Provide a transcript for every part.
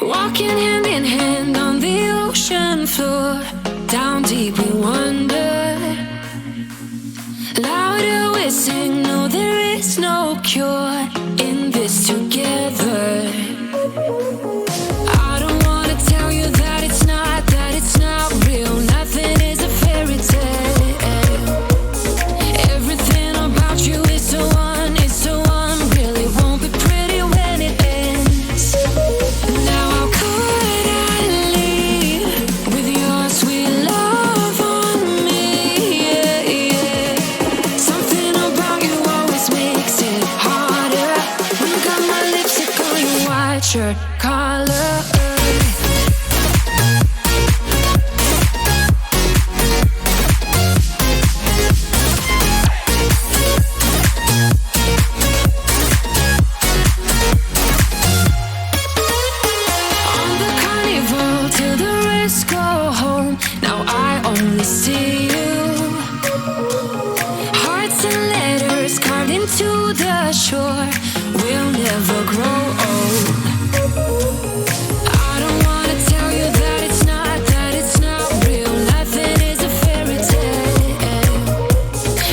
Walking hand in hand on the ocean floor, down deep we wander. Louder we sing, no there is no cure in this together. I don't wanna tell you that it's not real. Nothing is a fairy tale. Everything about you is so unreal. It won't be pretty when it ends. Now how could I leave with your sweet love on me? Yeah, yeah. Something about you always makes it harder. When you got my lipstick on your white shirt collar. To the shore, we'll never grow old. I don't wanna tell you that it's not real. Nothing is a fairy tale.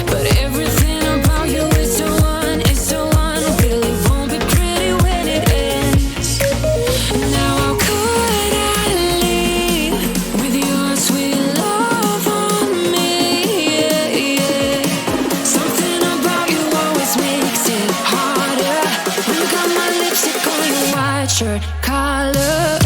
But everything about you is so unreal. It won't be pretty when it ends. Now how could I leave with your sweet love on me? Yeah, yeah. Something about you makes it harder. When you got my lipstick on your white shirt collar.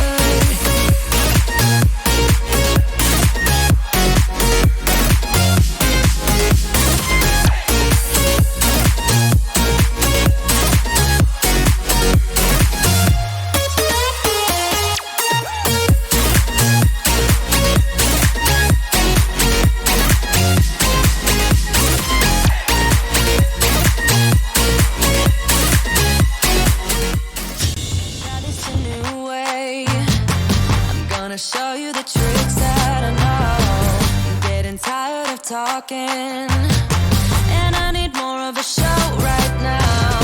Show you the tricks that I know. I'm getting tired of talking, and I need more of a show right now.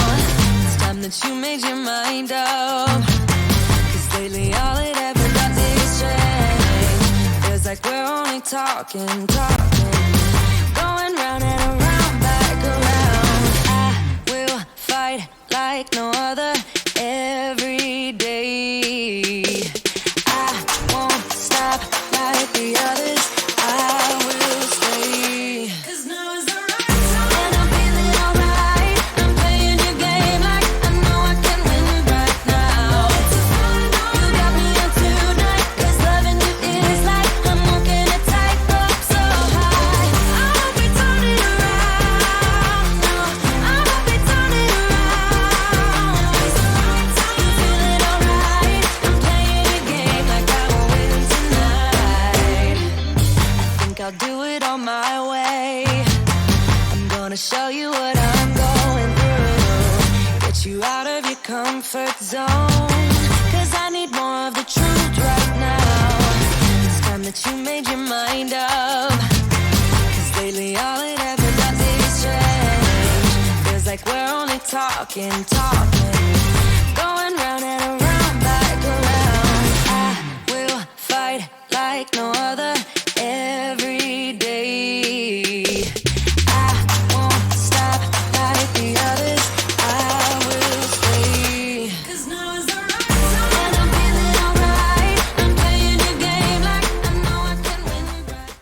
It's time that you made your mind up, 'cause lately all it ever does is change. Feels like we're only talking, going round and around, back around. I will fight like no other every day. Like the others, I will stay. 'Cause now is the right time, and I'm feeling alright. I'm playing your game like I know I can win right now. You got me on tonight, 'cause loving you is like I'm walking a tightrope so high. I hope we turn it around. No, I hope we turn it around. It's the right time. You feeling alright? I'm playing your game like I will win tonight. I'll do it on my way. I'm gonna show you what I'm going through, get you out of your comfort zone, 'cause I need more of the truth right now. It's time that you made your mind up, 'cause lately all it ever does is change. Feels like we're only talking, going round and around, back around. I will fight like no other every day. I won't stop like the others. I will stay. 'Cause now is the right time, and I'm feeling alright. I'm playing your game like I know I can win right.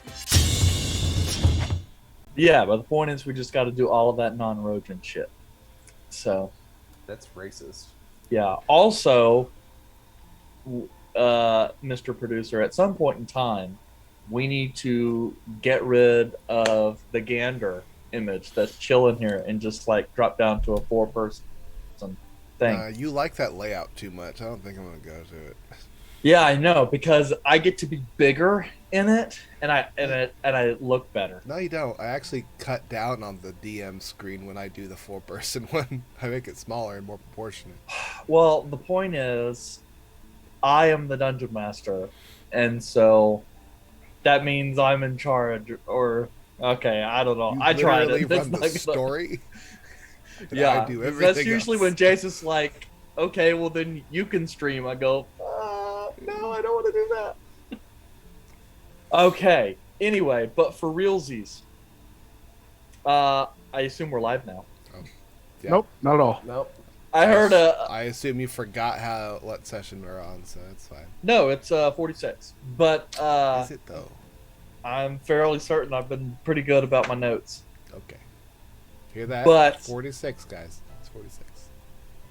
Yeah, but the point is we just got to do all of that non-Rojan shit. So that's racist. Yeah. Also, Mr. Producer, at some point in time, we need to get rid of the gander image that's chilling here and just like drop down to a 4-person thing. You like that layout too much. I don't think I'm gonna go to it. Yeah, I know, because I get to be bigger in it, and I look better. No, you don't. I actually cut down on the DM screen when I do the 4-person one. I make it smaller and more proportionate. Well, the point is, I am the dungeon master, and so that means I'm in charge. Or okay, I don't know. I tried it. Run the story. Yeah, I do everything that's usually else. when Jace is like, "Okay, well then you can stream." I go, No, I don't want to do that. Okay. Anyway, but for realsies, I assume we're live now. Yeah. Nope, not at all. Nope. I heard I assume you forgot what session we're on, so it's fine. no, it's 46. But Is it though? I'm fairly certain I've been pretty good about my notes. Okay. Hear that? But 46, guys. It's 46.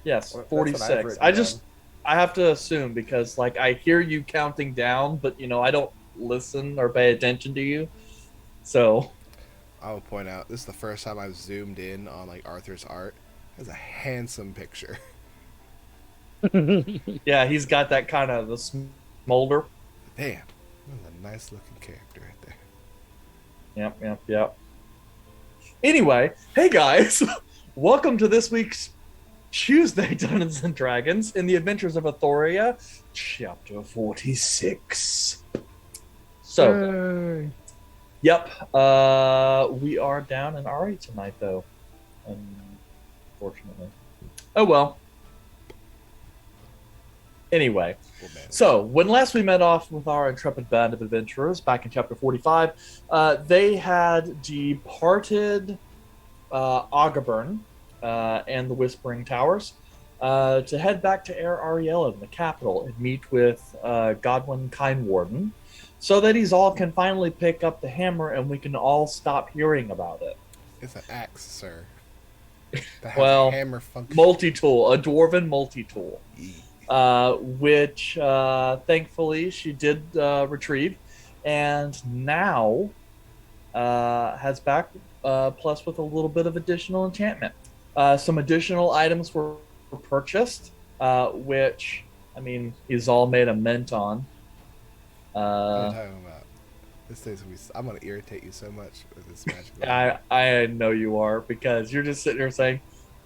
yes, Well, that's what I've 46. written I down. have to assume because like I hear you counting down, but I don't listen or pay attention to you. So I will point out this is the first time I've zoomed in on like Arthur's art. It's a handsome picture. yeah, he's got that kind of the smolder. Damn, that's a nice looking character right there. Yep. Anyway, hey guys, welcome to this week's Tuesday Dungeons and Dragons in the Adventures of Athoria, chapter 46. So, Yay. yep, we are down in Ari tonight, though, unfortunately. Oh well. Anyway, so when last we met off with our intrepid band of adventurers back in chapter 45, they had departed Augaburn and the Whispering Towers to head back to Air Ariella, the capital, and meet with Godwin Kindwarden, so that he's all can finally pick up the hammer and we can all stop hearing about it. It's an axe, sir. That has Well, a hammer function. Multi-tool, a dwarven multi-tool. Yee. Which thankfully she did retrieve, and now has back plus with a little bit of additional enchantment. Some additional items were purchased, which I mean he's all made a mint on. What are you talking about? This thing's gonna be. I'm gonna irritate you so much with this magic. I know you are because you're just sitting here saying,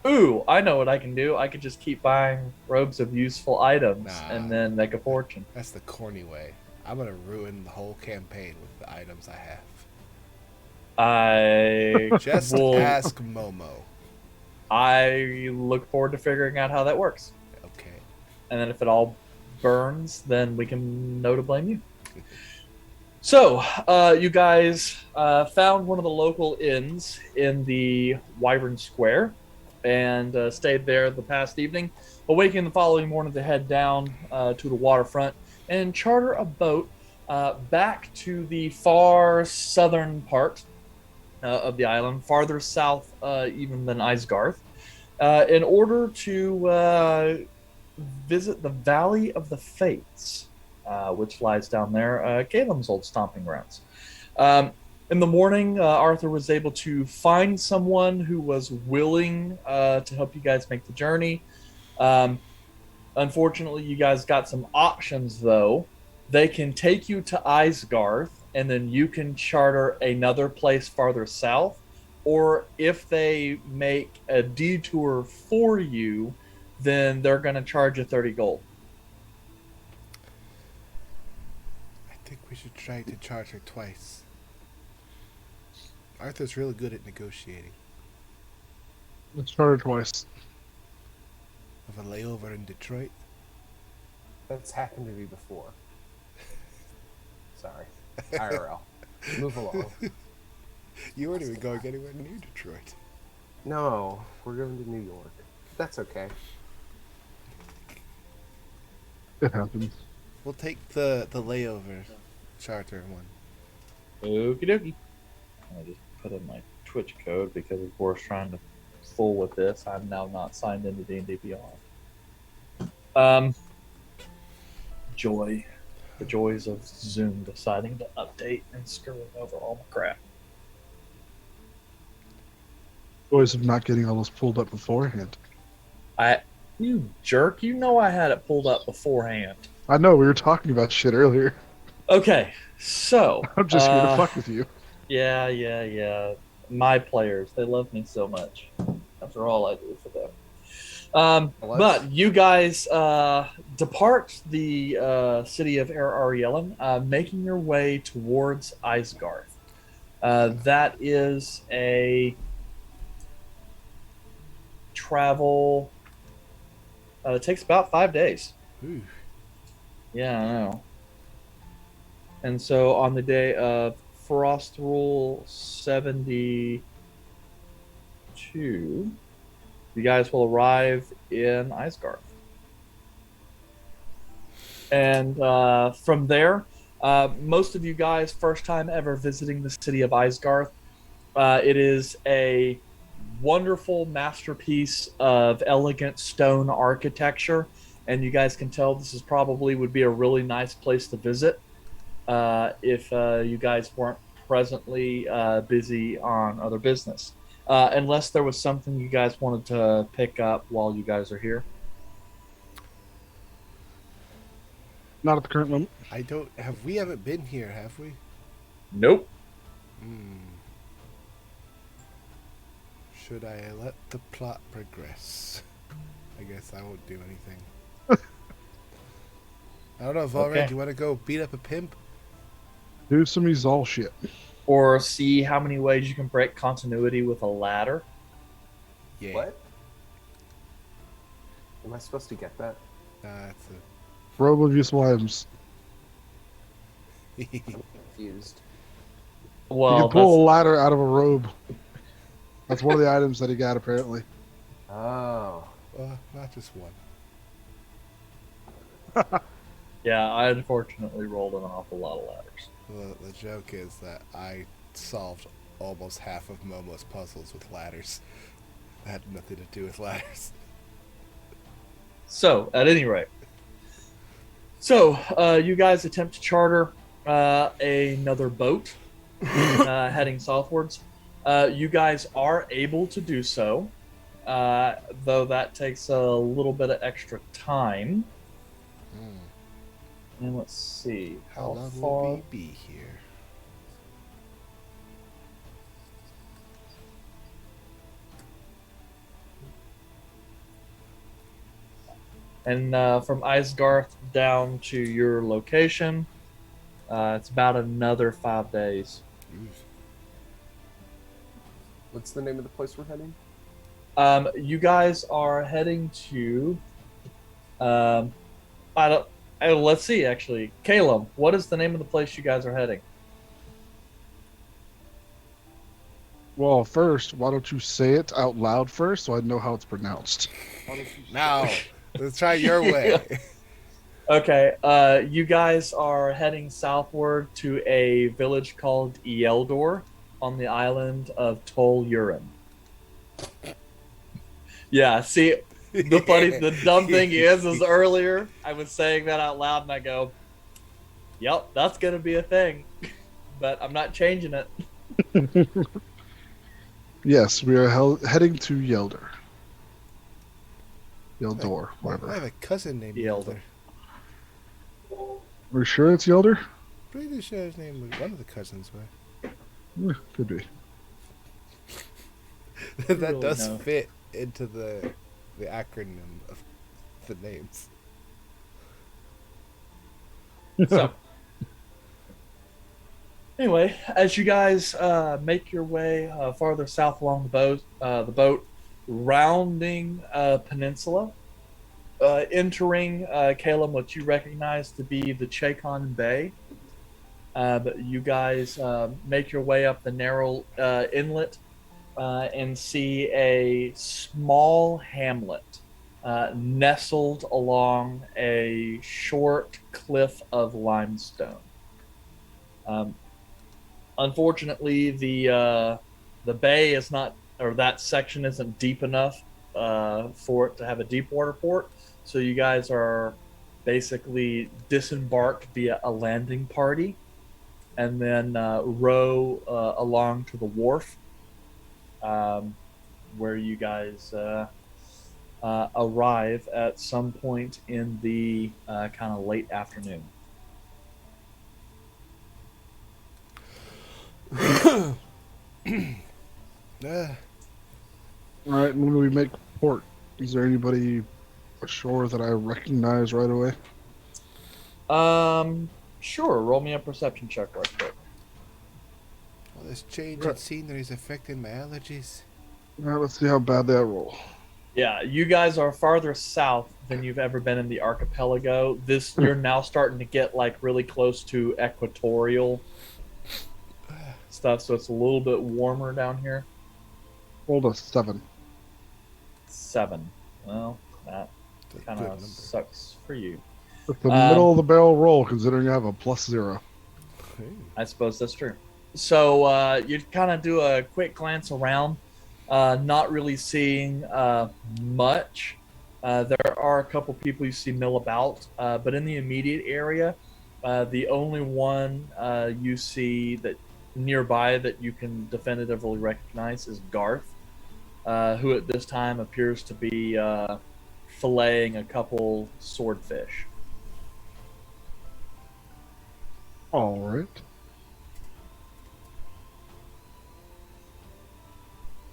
"Ooh, I know what I can do. I could just keep buying robes of useful items Nah. and then make a fortune." That's the corny way. I'm gonna ruin the whole campaign with the items I have. I Just will. ask Momo. I look forward to figuring out how that works. Okay. And then if it all burns, then we can know to blame you. So, you guys found one of the local inns in the Wyvern Square and stayed there the past evening. Awakening the following morning to head down to the waterfront and charter a boat back to the far southern part of the island, farther south even than Isgarth, in order to visit the Valley of the Fates, which lies down there, Caleb's old stomping grounds. In the morning, Arthur was able to find someone who was willing to help you guys make the journey. Unfortunately, you guys got some options, though. They can take you to Isgarth, and then you can charter another place farther south. Or if they make a detour for you, then they're going to charge you 30 gold. I think we should try to charge her twice. Arthur's really good at negotiating. Let's try it twice. Of a layover in Detroit. That's happened to me before. Sorry. IRL. Move along. You weren't even going anywhere near Detroit. No, we're going to New York. That's okay. It happens. We'll take the layover charter one. Okie dokie. I just put in my Twitch code because, of course, trying to fool with this, I'm now not signed into D&D Beyond. Joy. The joys of Zoom deciding to update and screwing over all my crap. Joys of not getting all this pulled up beforehand. You jerk, you know I had it pulled up beforehand. I know, we were talking about shit earlier. Okay, so... I'm just here to fuck with you. Yeah. My players, they love me so much. After all I do for them. But you guys depart the city of Air Ariellen, making your way towards Isgarth. That is a travel. It takes about 5 days. Ooh. Yeah, I know. And so on the day of Frost Rule 72, you guys will arrive in Isgarth. And from there, most of you guys, first time ever visiting the city of Isgarth, it is a wonderful masterpiece of elegant stone architecture. And you guys can tell this is probably would be a really nice place to visit if you guys weren't presently busy on other business. Unless there was something you guys wanted to pick up while you guys are here. Not at the current moment. I don't have. We haven't been here, have we? Nope. Should I let the plot progress? I guess I won't do anything. I don't know, Valred, Okay. do you want to go beat up a pimp? Do some Izal shit. Or see how many ways you can break continuity with a ladder. Yeah. What? Am I supposed to get that? That's Robe of useful items. a... I'm confused. Well, You can pull a that's, ladder out of a robe. That's one of the items that he got, apparently. Oh. Not just one. yeah, I unfortunately rolled an awful lot of ladders. The joke is that I solved almost half of Momo's puzzles with ladders. That had nothing to do with ladders. So, at any rate, you guys attempt to charter another boat heading southwards. You guys are able to do so, though that takes a little bit of extra time. And let's see How long far. will we be here? And from Isgarth down to your location, it's about another 5 days. What's the name of the place we're heading? You guys are heading to. Let's see. Actually, Caleb, what is the name of the place you guys are heading? Well, first, why don't you say it out loud first so I know how it's pronounced? Now, let's try your way. Okay. You guys are heading southward to a village called Eldor on the island of Tol Urin. Yeah. See. The dumb thing is earlier I was saying that out loud and I go, yep, that's going to be a thing, but I'm not changing it. Yes, we are heading to Yelder. Yeldor, I whatever. have a cousin named Yelder. Yelder. We're sure it's Yelder? Pretty sure his name was one of the cousins, but Could be. that Really does no. fit into the acronym of the names. So, anyway, as you guys make your way farther south along the boat rounding a peninsula, entering Caleb, what you recognize to be the Chacon Bay. But you guys make your way up the narrow inlet and see a small hamlet nestled along a short cliff of limestone. Unfortunately, the bay is not, or that section isn't deep enough for it to have a deep water port. So you guys are basically disembarked via a landing party, and then row along to the wharf, where you guys arrive at some point in the kind of late afternoon. Alright, when we make port, is there anybody ashore that I recognize right away? Sure. Roll me a perception check right quick. Well, this change in scenery is affecting my allergies. Alright, let's see how bad they roll. Yeah, you guys are farther south than you've ever been in the archipelago. You're now starting to get like really close to equatorial stuff, so it's a little bit warmer down here. Rolled a 7. 7. Well, that It's a kind good of number. sucks for you. It's the Um, middle of the barrel roll, considering you have a +0. Hey. I suppose that's true. So you kind of do a quick glance around, not really seeing much. There are a couple people you see mill about, but in the immediate area, the only one you see that nearby that you can definitively recognize is Garth, who at this time appears to be filleting a couple swordfish. All right.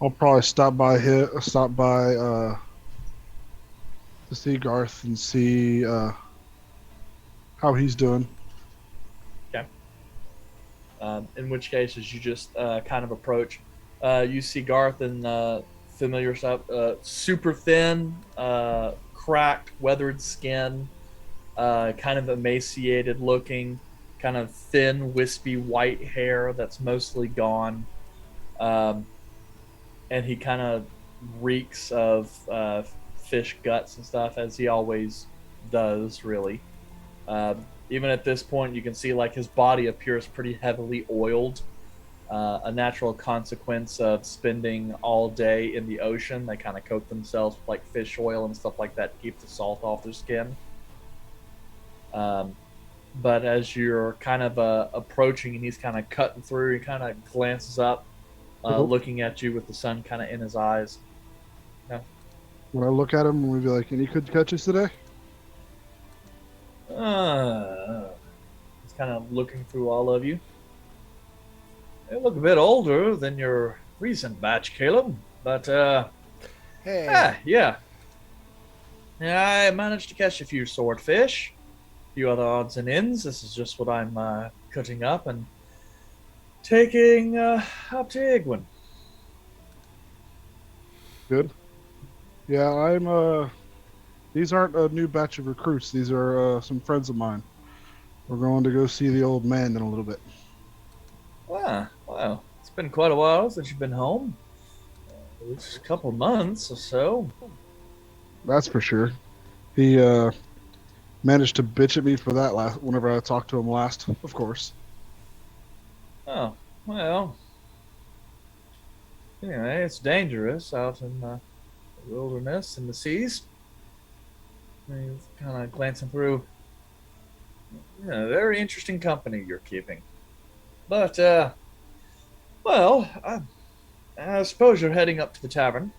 I'll probably stop by to see Garth and see how he's doing. Okay. In which case, as you just kind of approach, you see Garth in familiar stuff, super thin, cracked, weathered skin, kind of emaciated looking, kind of thin, wispy white hair that's mostly gone. Um, and he kind of reeks of fish guts and stuff, as he always does, really. Even at this point, you can see like his body appears pretty heavily oiled, a natural consequence of spending all day in the ocean. They kind of coat themselves with like fish oil and stuff like that to keep the salt off their skin. But as you're kind of approaching and he's kind of cutting through, he kind of glances up, looking at you with the sun kind of in his eyes. Yeah. When I look at him, we'll be like, "Any good catches today?" He's kind of looking through all of you. They look a bit older than your recent batch, Caleb, but Hey. yeah. I managed to catch a few swordfish, a few other odds and ends. This is just what I'm cutting up and taking up to Igwin. Good. Yeah, I'm. These aren't a new batch of recruits. These are some friends of mine. We're going to go see the old man in a little bit. Well, it's been quite a while since you've been home. It's a couple months or so. That's for sure. He managed to bitch at me for that whenever I talked to him last, of course. Oh, well. Anyway, it's dangerous out in the wilderness and the seas. He's kind of glancing through. Yeah, very interesting company you're keeping. But, well, I suppose you're heading up to the tavern.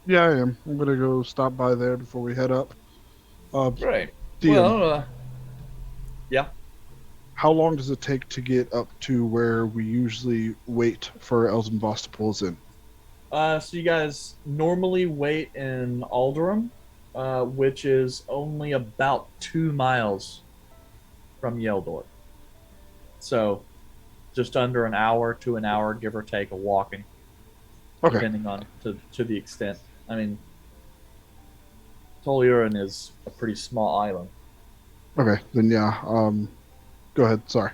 Yeah, I am. I'm gonna go stop by there before we head up. Right. DM, Well, yeah. how long does it take to get up to where we usually wait for Elzenboss to pull us in? So you guys normally wait in Alderham, which is only about 2 miles from Yeldor. So just under an hour to an hour, give or take, of walking, Okay. depending on to the extent. I mean, Tolurin is a pretty small island. Okay. Then yeah. Go ahead. Sorry.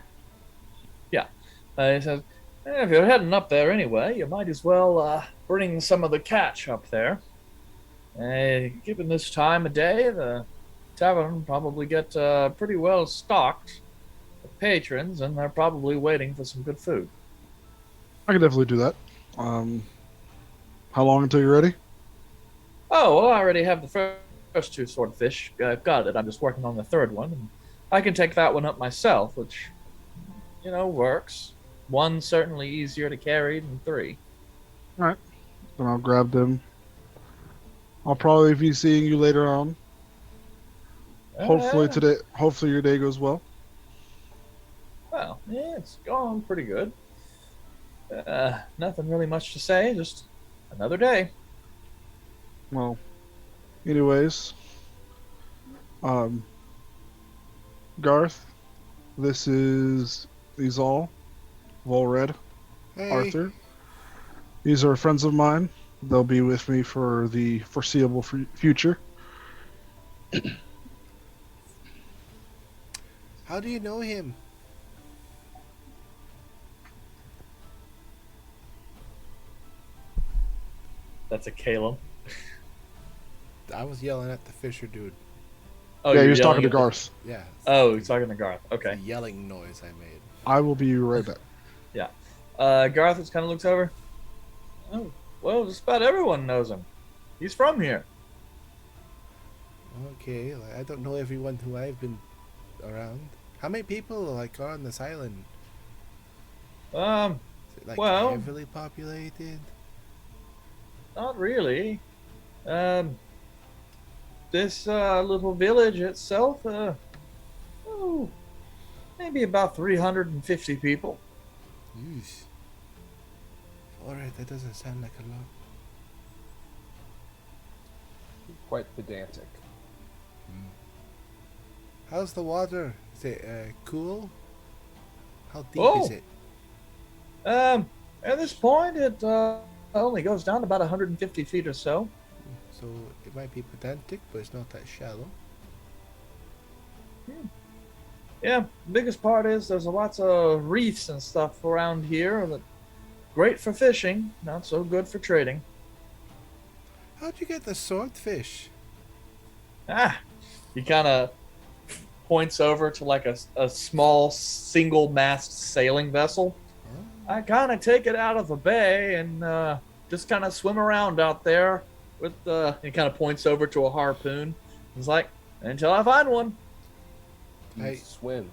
He says, if you're heading up there anyway, you might as well bring some of the catch up there. Given this time of day, the tavern will probably get pretty well stocked with patrons, and they're probably waiting for some good food. I can definitely do that. How long until you're ready? Oh, well, I already have the first 2 swordfish. I've got it. I'm just working on the 3rd one. And I can take that one up myself, which, works. 1's certainly easier to carry than 3. Then I'll grab them. I'll probably be seeing you later on. Hopefully today. Hopefully your day goes well. Well, yeah, it's going pretty good. Nothing really much to say, just another day. Well, anyways, Garth, this is Izal, Volred, Hey. Arthur. These are friends of mine. They'll be with me for the foreseeable future. How do you know him? That's a Caleb. I was yelling at the Fisher dude. Oh, Yeah, you're he was talking yelling to at the- Garth. Yeah. Oh, he's talking to Garth. The Okay. yelling noise I made. I will be right back. Yeah. Garth just kind of looks over. Oh, well, just about everyone knows him. He's from here. Okay, I don't know everyone who I've been around. How many people like are on this island? Um, Is it like Well- heavily populated? not really. This little village itself, oh, maybe about 350 people. Yeesh. Alright, that doesn't sound like a lot. Quite pedantic. How's the water? Is it cool? How deep Oh. is it? At this point, it only goes down about 150 feet or so. So it might be pedantic, but it's not that shallow. Yeah, the biggest part is there's lots of reefs and stuff around here that great for fishing, not so good for trading. How'd you get the swordfish? He kind of points over to like a small single mast sailing vessel. I kind of take it out of the bay and just kind of swim around out there with he kind of points over to a harpoon. He's like, until I find one. You I- swim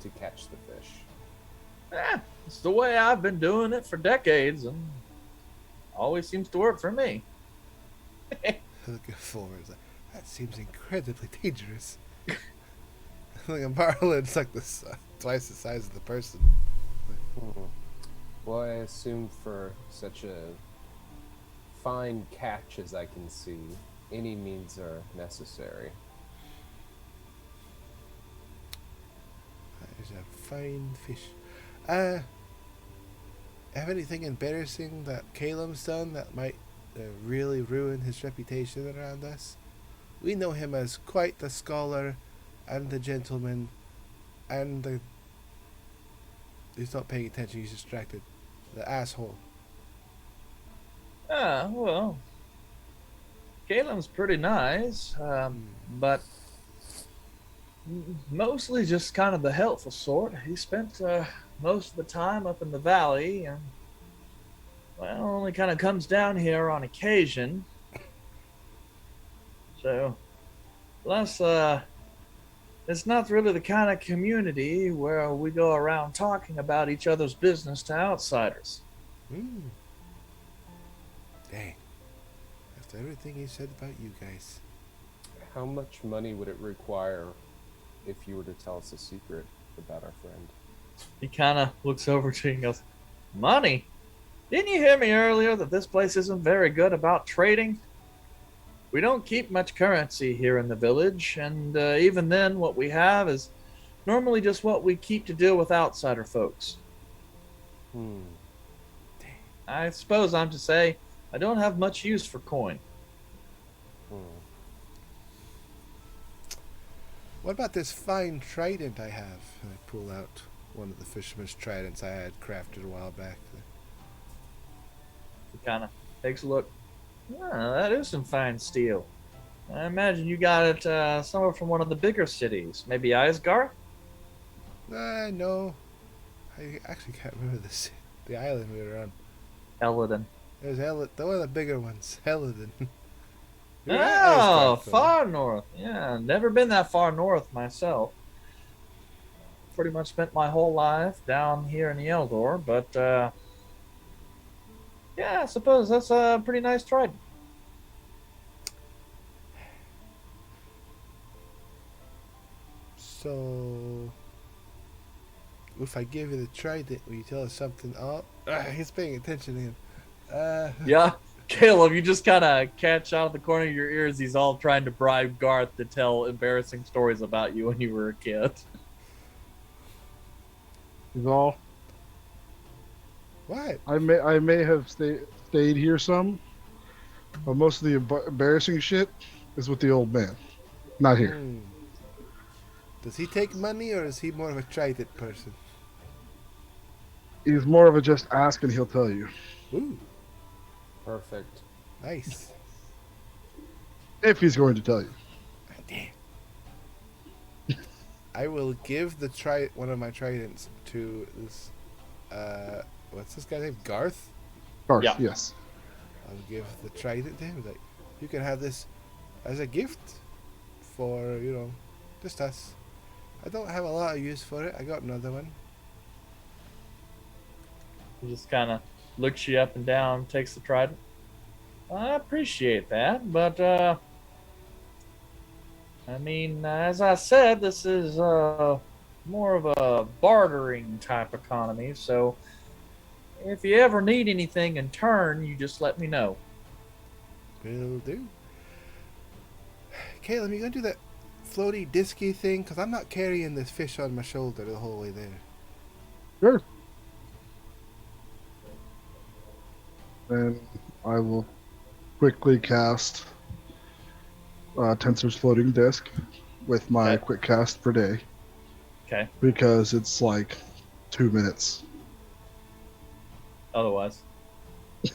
to catch the fish. It's the way I've been doing it for decades and always seems to work for me. Looking forward, that seems incredibly dangerous. Like a marlin's like this, twice the size of the person. Hmm. Well, I assume for such a fine catch as I can see, any means are necessary. That is a fine fish. Have anything embarrassing that Caleb's done that might really ruin his reputation around us? We know him as quite the scholar and the gentleman and the... He's not paying attention, he's distracted. The asshole. Well, Caleb's pretty nice, but mostly just kind of the helpful sort. He spent most of the time up in the valley and, well, only kind of comes down here on occasion. So, plus, it's not really the kind of community where we go around talking about each other's business to outsiders. Dang. After everything he said about you guys. How much money would it require if you were to tell us a secret about our friend? He kind of looks over to you and goes, Money? Didn't you hear me earlier that this place isn't very good about trading? We don't keep much currency here in the village, and even then, what we have is normally just what we keep to deal with outsider folks. I suppose I'm to say I don't have much use for coin. What about this fine trident I have? And I pull out one of the fisherman's tridents I had crafted a while back. He kind of takes a look. That is some fine steel. I imagine you got it somewhere from one of the bigger cities. Maybe Isgar? No. I actually can't remember the island we were on. Eladin. It was one of the bigger ones, Helidon. We were at Oh, Asgard, though. far north. Yeah, never been that far north myself. Pretty much spent my whole life down here in the Eldor, but yeah, I suppose that's a pretty nice trident. So, if I give you the trident, will you tell us something? Oh, he's paying attention to him. Yeah, Caleb, you just kind of catch out of the corner of your ears. He's all trying to bribe Garth to tell embarrassing stories about you when you were a kid. Is all. What? I may have stayed here some. But most of the embarrassing shit is with the old man. Not here. Hmm. Does he take money, or is he more of a trident person? He's more of a just ask and he'll tell you. Ooh, Perfect. nice. If he's going to tell you. Damn. I will give one of my tridents to this. What's this guy's name? Garth. Garth, Yeah. yes. I'll give the trident to him. Like, you can have this as a gift for just us. I don't have a lot of use for it. I got another one. He just kind of looks you up and down, takes the trident. I appreciate that, but I mean, as I said, this is more of a bartering type economy. So if you ever need anything in turn, you just let me know. Will do. Caleb, you gonna do that floaty disky thing? Cause I'm not carrying this fish on my shoulder the whole way there. Sure. And I will quickly cast Tensor's floating disc with my Okay. quick cast per day Okay. because it's like 2 minutes. Otherwise. Yeah.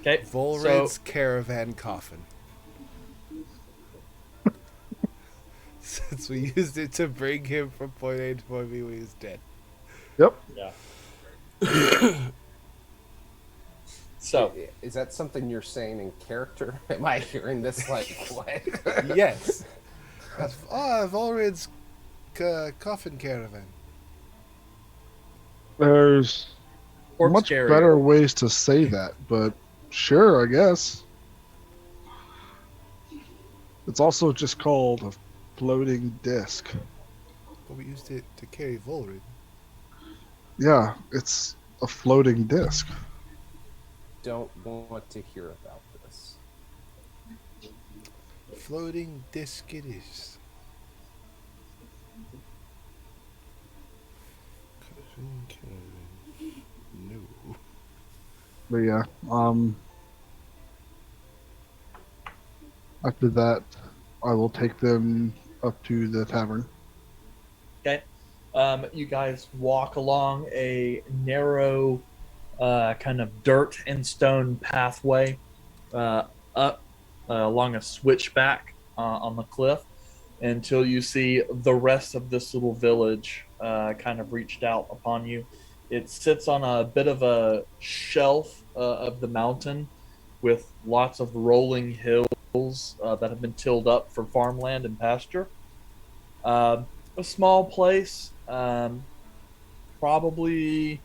Okay. Volred's caravan coffin. Since we used it to bring him from point A to point B when he was dead. Yep. Yeah. So Is that something you're saying in character? Am I hearing this like what? Yes. That's Volred's coffin caravan. There's corpse much carrier. better ways to say that, but sure, I guess. It's also just called a floating disc. But we used it to carry Volred. Yeah, it's a floating disc. Don't want to hear about this. Floating disc it is. Coffin caravan. No. But yeah, after that, I will take them up to the tavern. Okay. You guys walk along a narrow, kind of dirt and stone pathway up along a switchback on the cliff until you see the rest of this little village kind of reached out upon you. It sits on a bit of a shelf of the mountain with lots of rolling hills that have been tilled up for farmland and pasture. A small place, probably,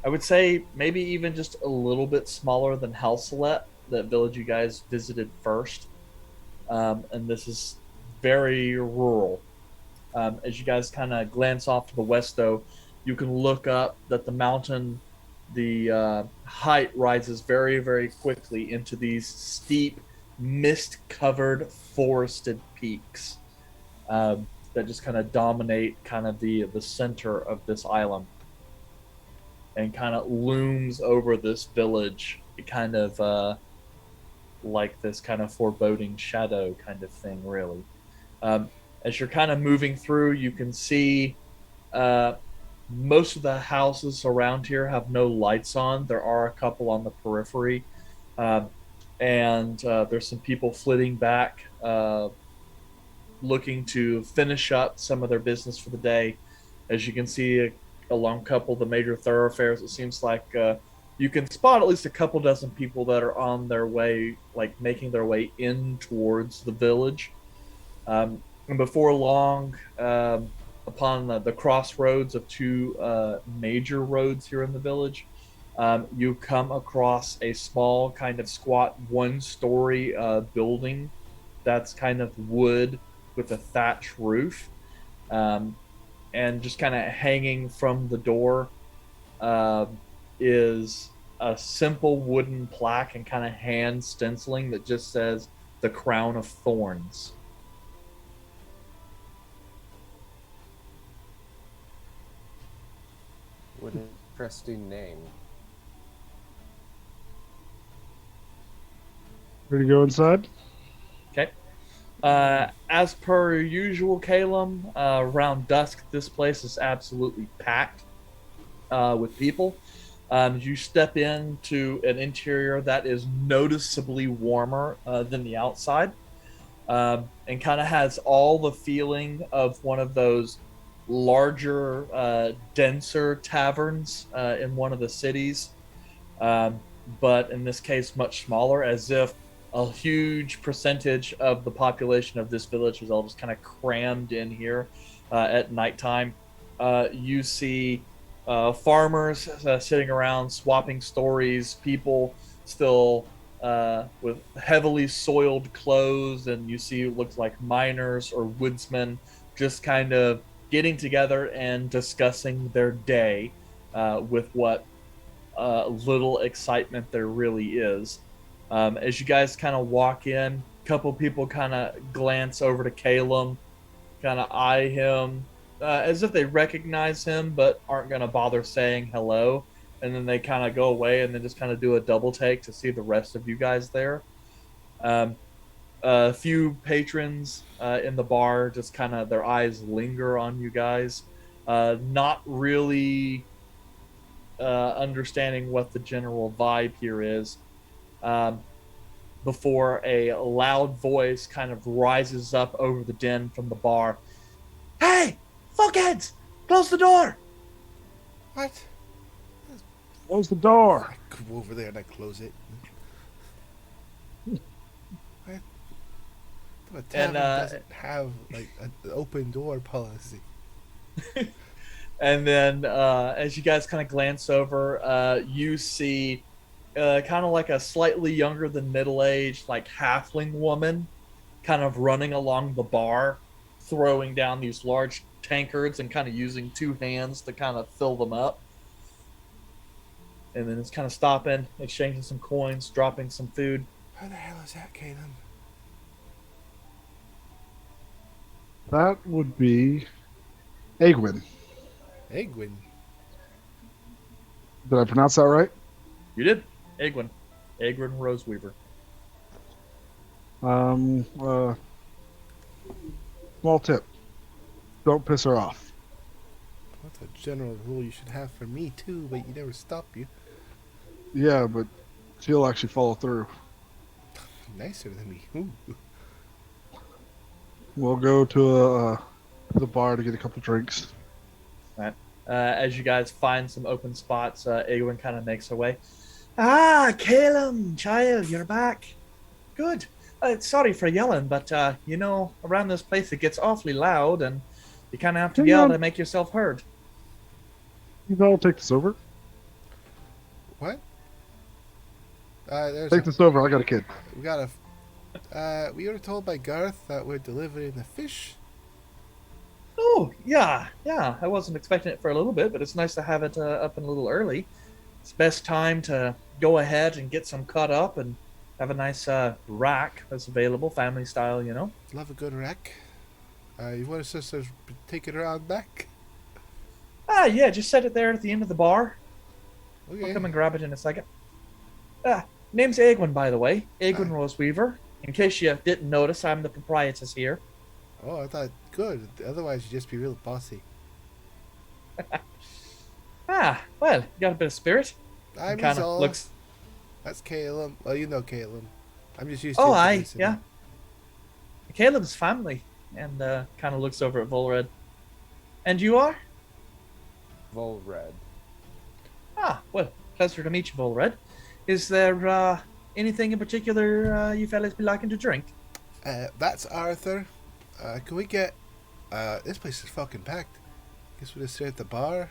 I would say maybe even just a little bit smaller than Halselet, that village you guys visited first. And this is very rural. As you guys kind of glance off to the west, though, you can look up that the mountain, the height rises very, very quickly into these steep, mist-covered, forested peaks that just kind of dominate kind of the center of this island, and kind of looms over this village, kind of like this kind of foreboding shadow kind of thing, really. As you're kind of moving through, you can see most of the houses around here have no lights on. There are a couple on the periphery, and there's some people flitting back, looking to finish up some of their business for the day. As you can see, along a couple of the major thoroughfares, it seems like you can spot at least a couple dozen people that are on their way, like making their way in towards the village. And before long, upon the crossroads of two major roads here in the village, you come across a small, kind of squat, one-story building that's kind of wood with a thatch roof. And just kind of hanging from the door is a simple wooden plaque and kind of hand stenciling that just says "The Crown of Thorns." What an interesting name. Ready to go inside? Okay. As per usual, Calum, around dusk, this place is absolutely packed with people. You step into an interior that is noticeably warmer than the outside, and kind of has all the feeling of one of those larger, denser taverns in one of the cities, but in this case, much smaller, as if a huge percentage of the population of this village was all just kind of crammed in here at nighttime. You see farmers sitting around swapping stories, people still with heavily soiled clothes, and you see it looks like miners or woodsmen just kind of getting together and discussing their day with what little excitement there really is. As you guys kind of walk in, a couple people kind of glance over to Calum, kind of eye him as if they recognize him, but aren't going to bother saying hello. And then they kind of go away and then just kind of do a double take to see the rest of you guys there. Um, a few patrons in the bar just kind of their eyes linger on you guys, not really understanding what the general vibe here is, um, before a loud voice kind of rises up over the din from the bar. Hey, fuckheads! Close the door! What? Close the door. I go over there and I close it. What? A tavern doesn't have like an open door policy. And then as you guys kind of glance over, you see kind of like a slightly younger than middle-aged, like halfling woman kind of running along the bar, throwing down these large tankards and kind of using two hands to kind of fill them up. And then it's kind of stopping, exchanging some coins, dropping some food. How the hell is that, Caleb? That would be Egwin. Egwin. Did I pronounce that right? You did. Egwin Roseweaver. Small tip. Don't piss her off. That's a general rule you should have for me too, but you never stop you. Yeah, but she'll actually follow through. Nicer than me. Ooh. We'll go to the bar to get a couple drinks. Right. As you guys find some open spots, Egwin kind of makes her way. Ah, Calum, child, you're back. Good. Sorry for yelling, but around this place it gets awfully loud, and you kind of have to yell to make yourself heard. You all take this over. What? Take this over. I got a kid. We got a. We were told by Garth that we're delivering the fish. Oh, yeah. I wasn't expecting it for a little bit, but it's nice to have it up and a little early. It's best time to go ahead and get some cut up and have a nice rack that's available, family style, Love a good rack. You want us to take it around back? Ah, yeah, just set it there at the end of the bar. Okay. I'll come and grab it in a second. Name's Egwin, by the way. Egwin Roseweaver. In case you didn't notice, I'm the proprietress here. Oh, I thought good. Otherwise, you'd just be real bossy. Well, you got a bit of spirit. I'm Kind of Resolve. looks. That's Caleb. Well, you know Caleb. I'm just used to Oh, aye, introducing yeah. him. Caleb's family, and kind of looks over at Volred. And you are? Volred. Well, pleasure to meet you, Volred. Is there anything in particular you fellas be liking to drink? That's Arthur. Can we get... this place is fucking packed. Guess we'll just sit at the bar.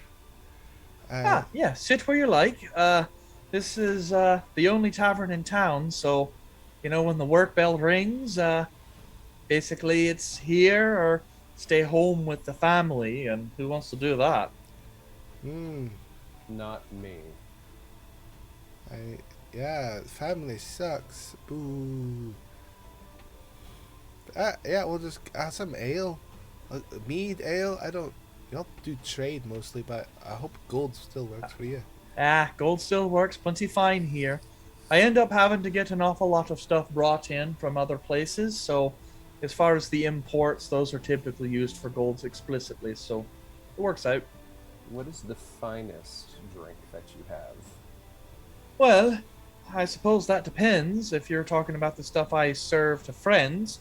Yeah, sit where you like. This is the only tavern in town, so, when the work bell rings, basically it's here or stay home with the family, and who wants to do that? Not me. Yeah, family sucks. Boo. Yeah, we'll just have some ale. Mead, ale, y'all do trade mostly, but I hope gold still works for you. Gold still works plenty fine here. I end up having to get an awful lot of stuff brought in from other places. So, as far as the imports, those are typically used for golds explicitly. So, it works out. What is the finest drink that you have? Well, I suppose that depends if you're talking about the stuff I serve to friends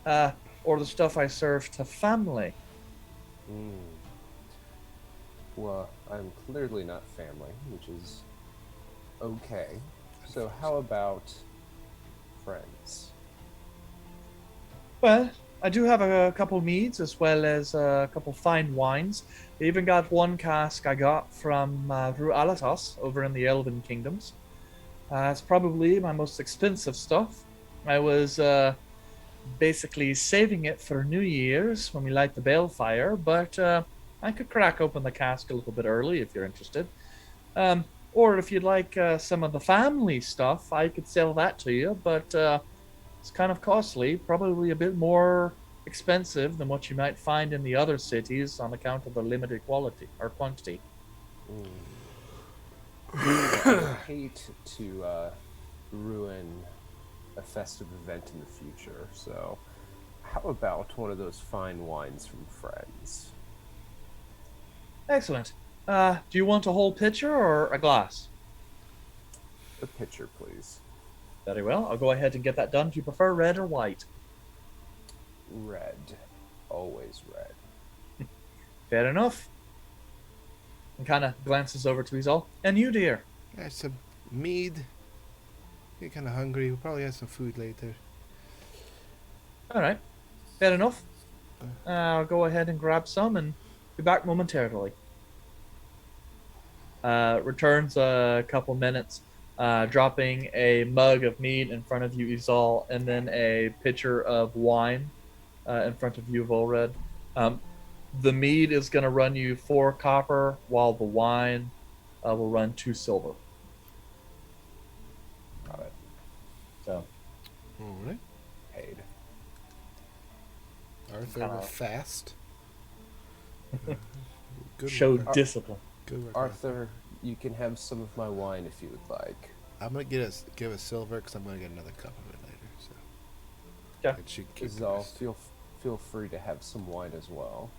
or the stuff I serve to family. Hmm. Well, I'm clearly not family, which is okay. So, how about friends? Well, I do have a couple meads as well as a couple fine wines. I even got one cask I got from Rue Alatos over in the Elven Kingdoms. It's probably my most expensive stuff. I was basically saving it for New Year's when we light the balefire, but I could crack open the cask a little bit early if you're interested. Or if you'd like some of the family stuff, I could sell that to you, but it's kind of costly, probably a bit more expensive than what you might find in the other cities on account of the limited quality or quantity. Hmm. Well, I would hate to ruin a festive event in the future, so how about one of those fine wines from friends? Excellent. Do you want a whole pitcher or a glass? A pitcher, please. Very well. I'll go ahead and get that done. Do you prefer red or white? Red. Always red. Fair enough. And kind of glances over to Isol. And you, dear? Yeah, some mead. Get kind of hungry. We'll probably have some food later. All right. Fair enough. I'll go ahead and grab some and be back momentarily. Returns a couple minutes, dropping a mug of mead in front of you, Isol, and then a pitcher of wine in front of you, Volred. The mead is going to run you 4 copper, while the wine will run 2 silver. Got it. So, All right. Paid. Arthur will fast. Good show work. discipline. Good work, Arthur, you can have some of my wine if you would like. I'm gonna give a silver because I'm gonna get another cup of it later. So. Yeah. And she can keep the Zal, rest. feel free to have some wine as well.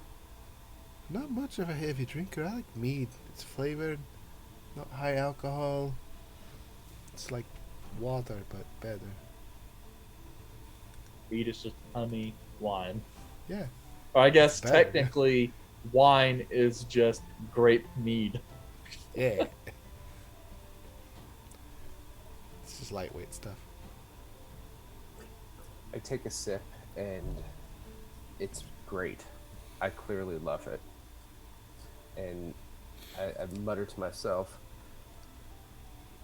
Not much of a heavy drinker. I like mead. It's flavored, not high alcohol. It's like water but better. Mead is just honey wine. Yeah. Or I guess Better. technically, wine is just grape mead. Yeah. It's just lightweight stuff. I take a sip and it's great. I clearly love it. And I mutter to myself,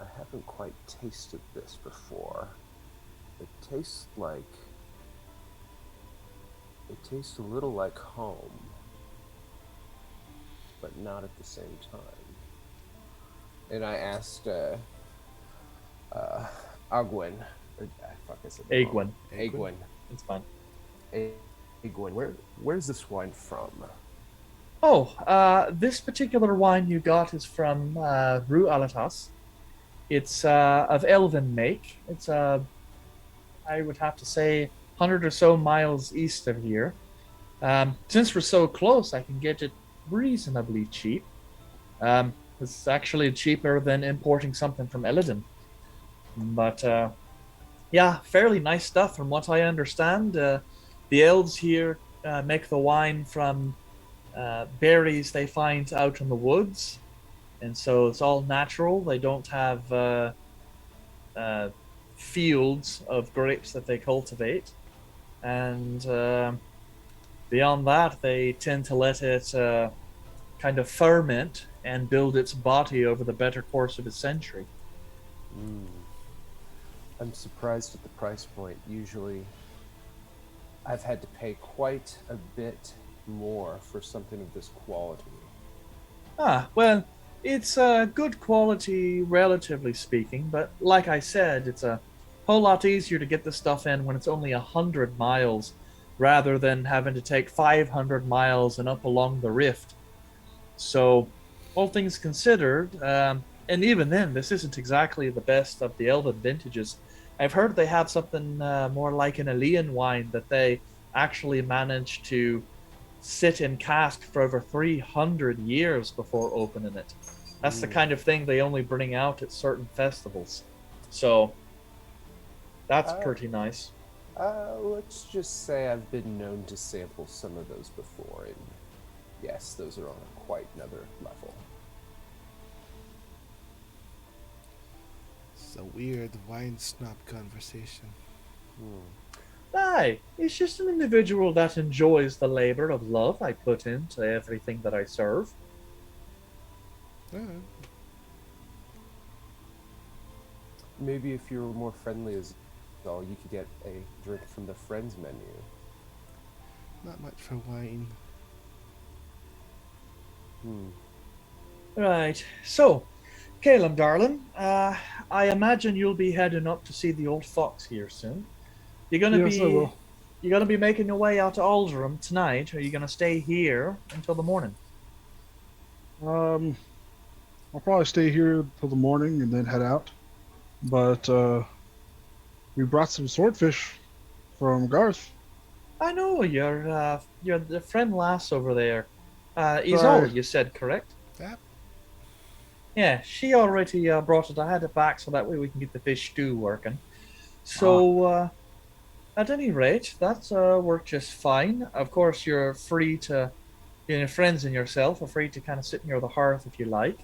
I haven't quite tasted this before. It tastes a little like home, but not at the same time. And I asked Agwin, fuck, I said it wrong. Agwin. Agwin. It's fine. Agwin, where's this wine from? Oh, this particular wine you got is from Rue Alatas. It's of elven make. It's I would have to say 100 or so miles east of here. Since we're so close, I can get it reasonably cheap. It's actually cheaper than importing something from Illidan. But yeah, fairly nice stuff from what I understand. The elves here make the wine from berries they find out in the woods, and so it's all natural. They don't have fields of grapes that they cultivate, and beyond that, they tend to let it kind of ferment and build its body over the better course of a century. I'm surprised at the price point. Usually, I've had to pay quite a bit more for something of this quality. Well, it's good quality, relatively speaking, but like I said, it's a whole lot easier to get the stuff in when it's only 100 miles rather than having to take 500 miles and up along the rift. So, all things considered, And even then, this isn't exactly the best of the Elven vintages. I've heard they have something more like an Aeolian wine that they actually managed to sit in cask for over 300 years before opening it. That's the kind of thing they only bring out at certain festivals. So that's pretty nice. Let's just say I've been known to sample some of those before, and yes, those are on quite another level. It's a weird wine snob conversation. Aye, he's just an individual that enjoys the labor of love I put into everything that I serve. Alright. Maybe if you were more friendly as all, you could get a drink from the friends menu. Not much for wine. Right, so, Caleb, darling, I imagine you'll be heading up to see the old fox here soon. You're gonna Yes, I will. You're gonna be making your way out to Aldrum tonight, or are you gonna stay here until the morning? I'll probably stay here till the morning and then head out. But we brought some swordfish from Garth. I know you're the friend lass over there. Isol, Right. you said, correct? Yep. Yeah, she already brought it. I had it back so that way we can get the fish stew working. So, at any rate, that's worked just fine. Of course, you're free to, your friends and yourself are free to kind of sit near the hearth if you like.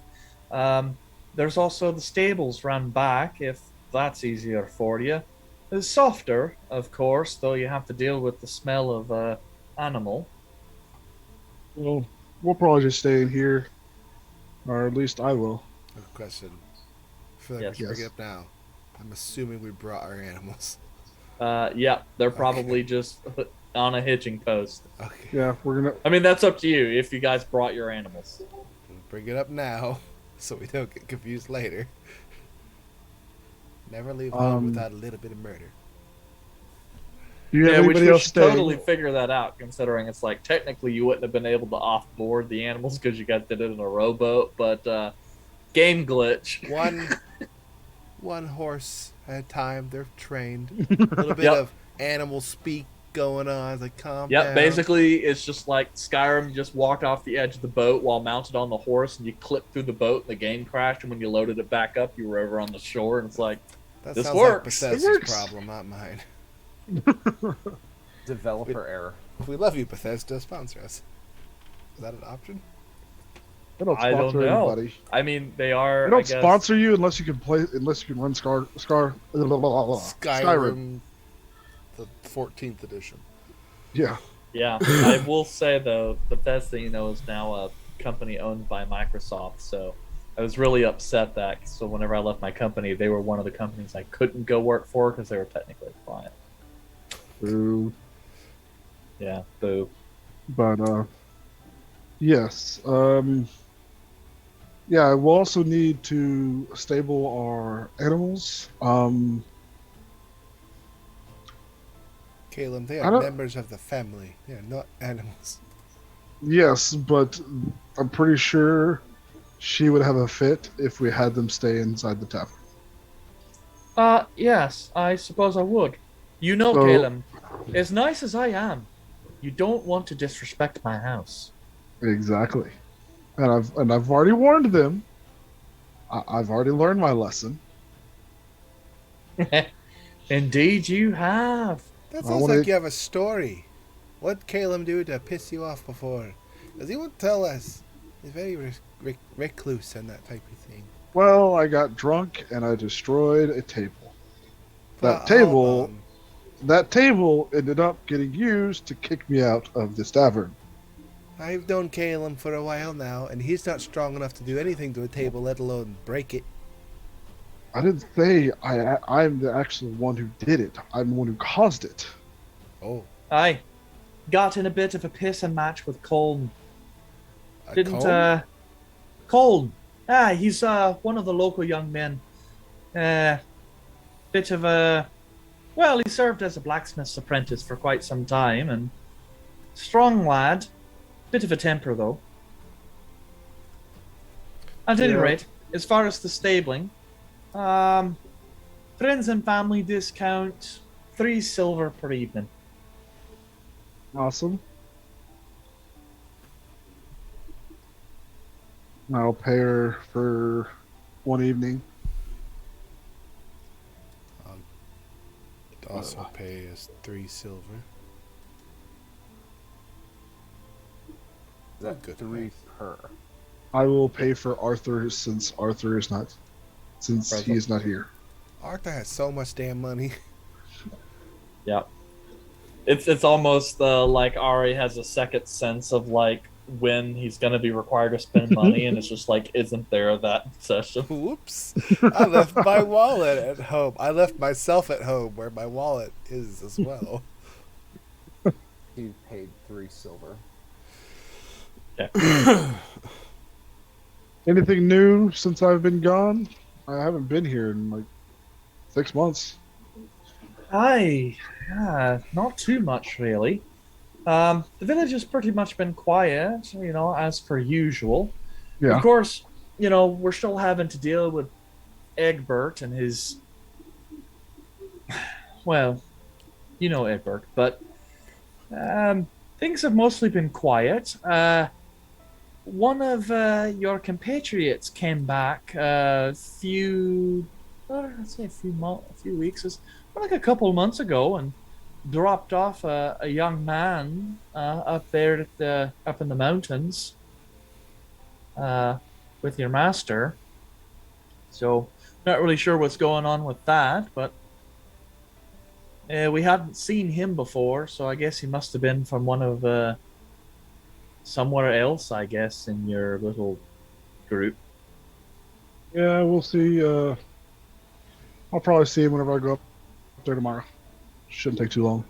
There's also the stables round back, if that's easier for you. It's softer, of course, though you have to deal with the smell of animal. Well, we'll probably just stay in here, or at least I will. Good question. I feel like Yes. we should bring Yes. it up now. I'm assuming we brought our animals. Yeah, they're probably just on a hitching post. Okay. Yeah, we're gonna. I mean, that's up to you if you guys brought your animals. We'll bring it up now so we don't get confused later. Never leave home without a little bit of murder. Do you have Yeah, which anybody we else should staying? totally figure that out, considering it's like technically you wouldn't have been able to offboard the animals because you guys did it in a rowboat, but game glitch. One horse at a time. They're trained. A little bit Yep. of animal speak going on. It's like calm Yep, down. basically it's just like Skyrim. You just walked off the edge of the boat while mounted on the horse, and you clipped through the boat, and the game crashed. And when you loaded it back up, you were over on the shore, and it's like, That this sounds works. like It Bethesda's works. problem, not mine. Developer error. We love you, Bethesda. Sponsor us. Is that an option? They don't I don't sponsor know. anybody. I mean, they are. They don't I guess, sponsor you unless you can run Skyrim, Skyrim, the 14th edition. Yeah. Yeah, I will say though, Bethesda, is now a company owned by Microsoft, so I was really upset that. So whenever I left my company, they were one of the companies I couldn't go work for because they were technically a client. Boo. Yeah, boo. But yes. Yeah, we'll also need to stable our animals. Caleb, they I are don't- members of the family. They are not animals. Yes, but I'm pretty sure she would have a fit if we had them stay inside the tavern. Yes, I suppose I would. You know, So- Caleb, as nice as I am, you don't want to disrespect my house. Exactly. And I've already warned them. I've already learned my lesson. Indeed, you have. That I sounds wanna- like you have a story. What'd Caleb do to piss you off before? Because he won't tell us. He's very recluse and that type of thing. Well, I got drunk and I destroyed a table. That Well, table That table ended up getting used to kick me out of this tavern. I've known Caleb for a while now, and he's not strong enough to do anything to a table, let alone break it. I didn't say I'm the actual one who did it. I'm the one who caused it. Oh, I got in a bit of a pissing match with Colm. a Didn't comb? Colm? He's one of the local young men. Bit of a well, he served as a blacksmith's apprentice for quite some time, and strong lad. Bit of a temper though. At any Yeah. rate, as far as the stabling, friends and family discount, 3 silver per evening. Awesome. I'll pay her for one evening. Also pay us 3 silver. Is that Good 3 per? I will pay for Arthur since he is not here. Arthur has so much damn money. Yeah. It's almost like Ari has a second sense of like when he's gonna be required to spend money, and it's just like isn't there that session. Whoops. I left my wallet at home. I left myself at home where my wallet is as well. He paid 3 silver. Yeah. Anything new since I've been gone? I haven't been here in like 6 months. Not too much really. The village has pretty much been quiet, as per usual. Yeah. Of course, we're still having to deal with Egbert and his. Well, Egbert, but things have mostly been quiet. One of your compatriots came back a few weeks, like a couple of months ago, and dropped off a young man up there up in the mountains with your master. So not really sure what's going on with that, but we hadn't seen him before, so I guess he must have been from one of somewhere else, I guess, in your little group. Yeah, we'll see. I'll probably see him whenever I go up there tomorrow. Shouldn't take too long.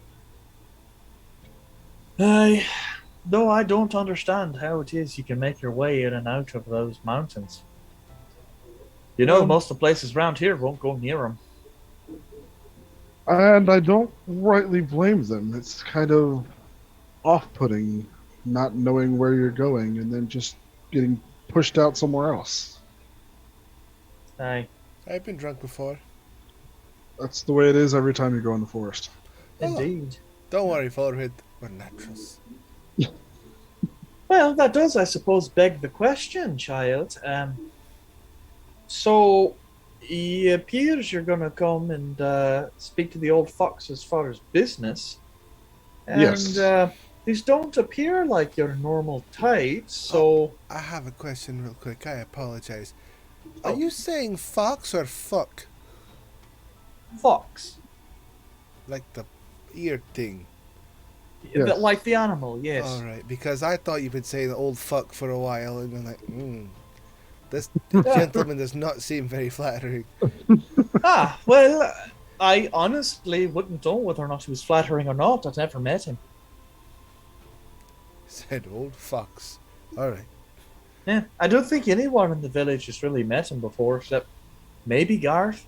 Though I don't understand how it is you can make your way in and out of those mountains. Most of the places around here won't go near them. And I don't rightly blame them. It's kind of off-putting not knowing where you're going and then just getting pushed out somewhere else. Aye, I've been drunk before. That's the way it is every time you go in the forest. indeed. Don't worry, Forehead. We're naturals. Well, that does, I suppose, beg the question, child. So, it appears you're going to come and speak to the old fox as far as business. And, Yes. these don't appear like your normal types, so... I have a question real quick. I apologize. Are Oh. you saying fox or fuck? Fox. Like the ear thing? Yes. Like the animal, yes. Alright, because I thought you've been saying old fuck for a while, and I'm like, this gentleman does not seem very flattering. Well, I honestly wouldn't know whether or not he was flattering or not. I've never met him. Said old fox. Alright. Yeah, I don't think anyone in the village has really met him before, except maybe Garth.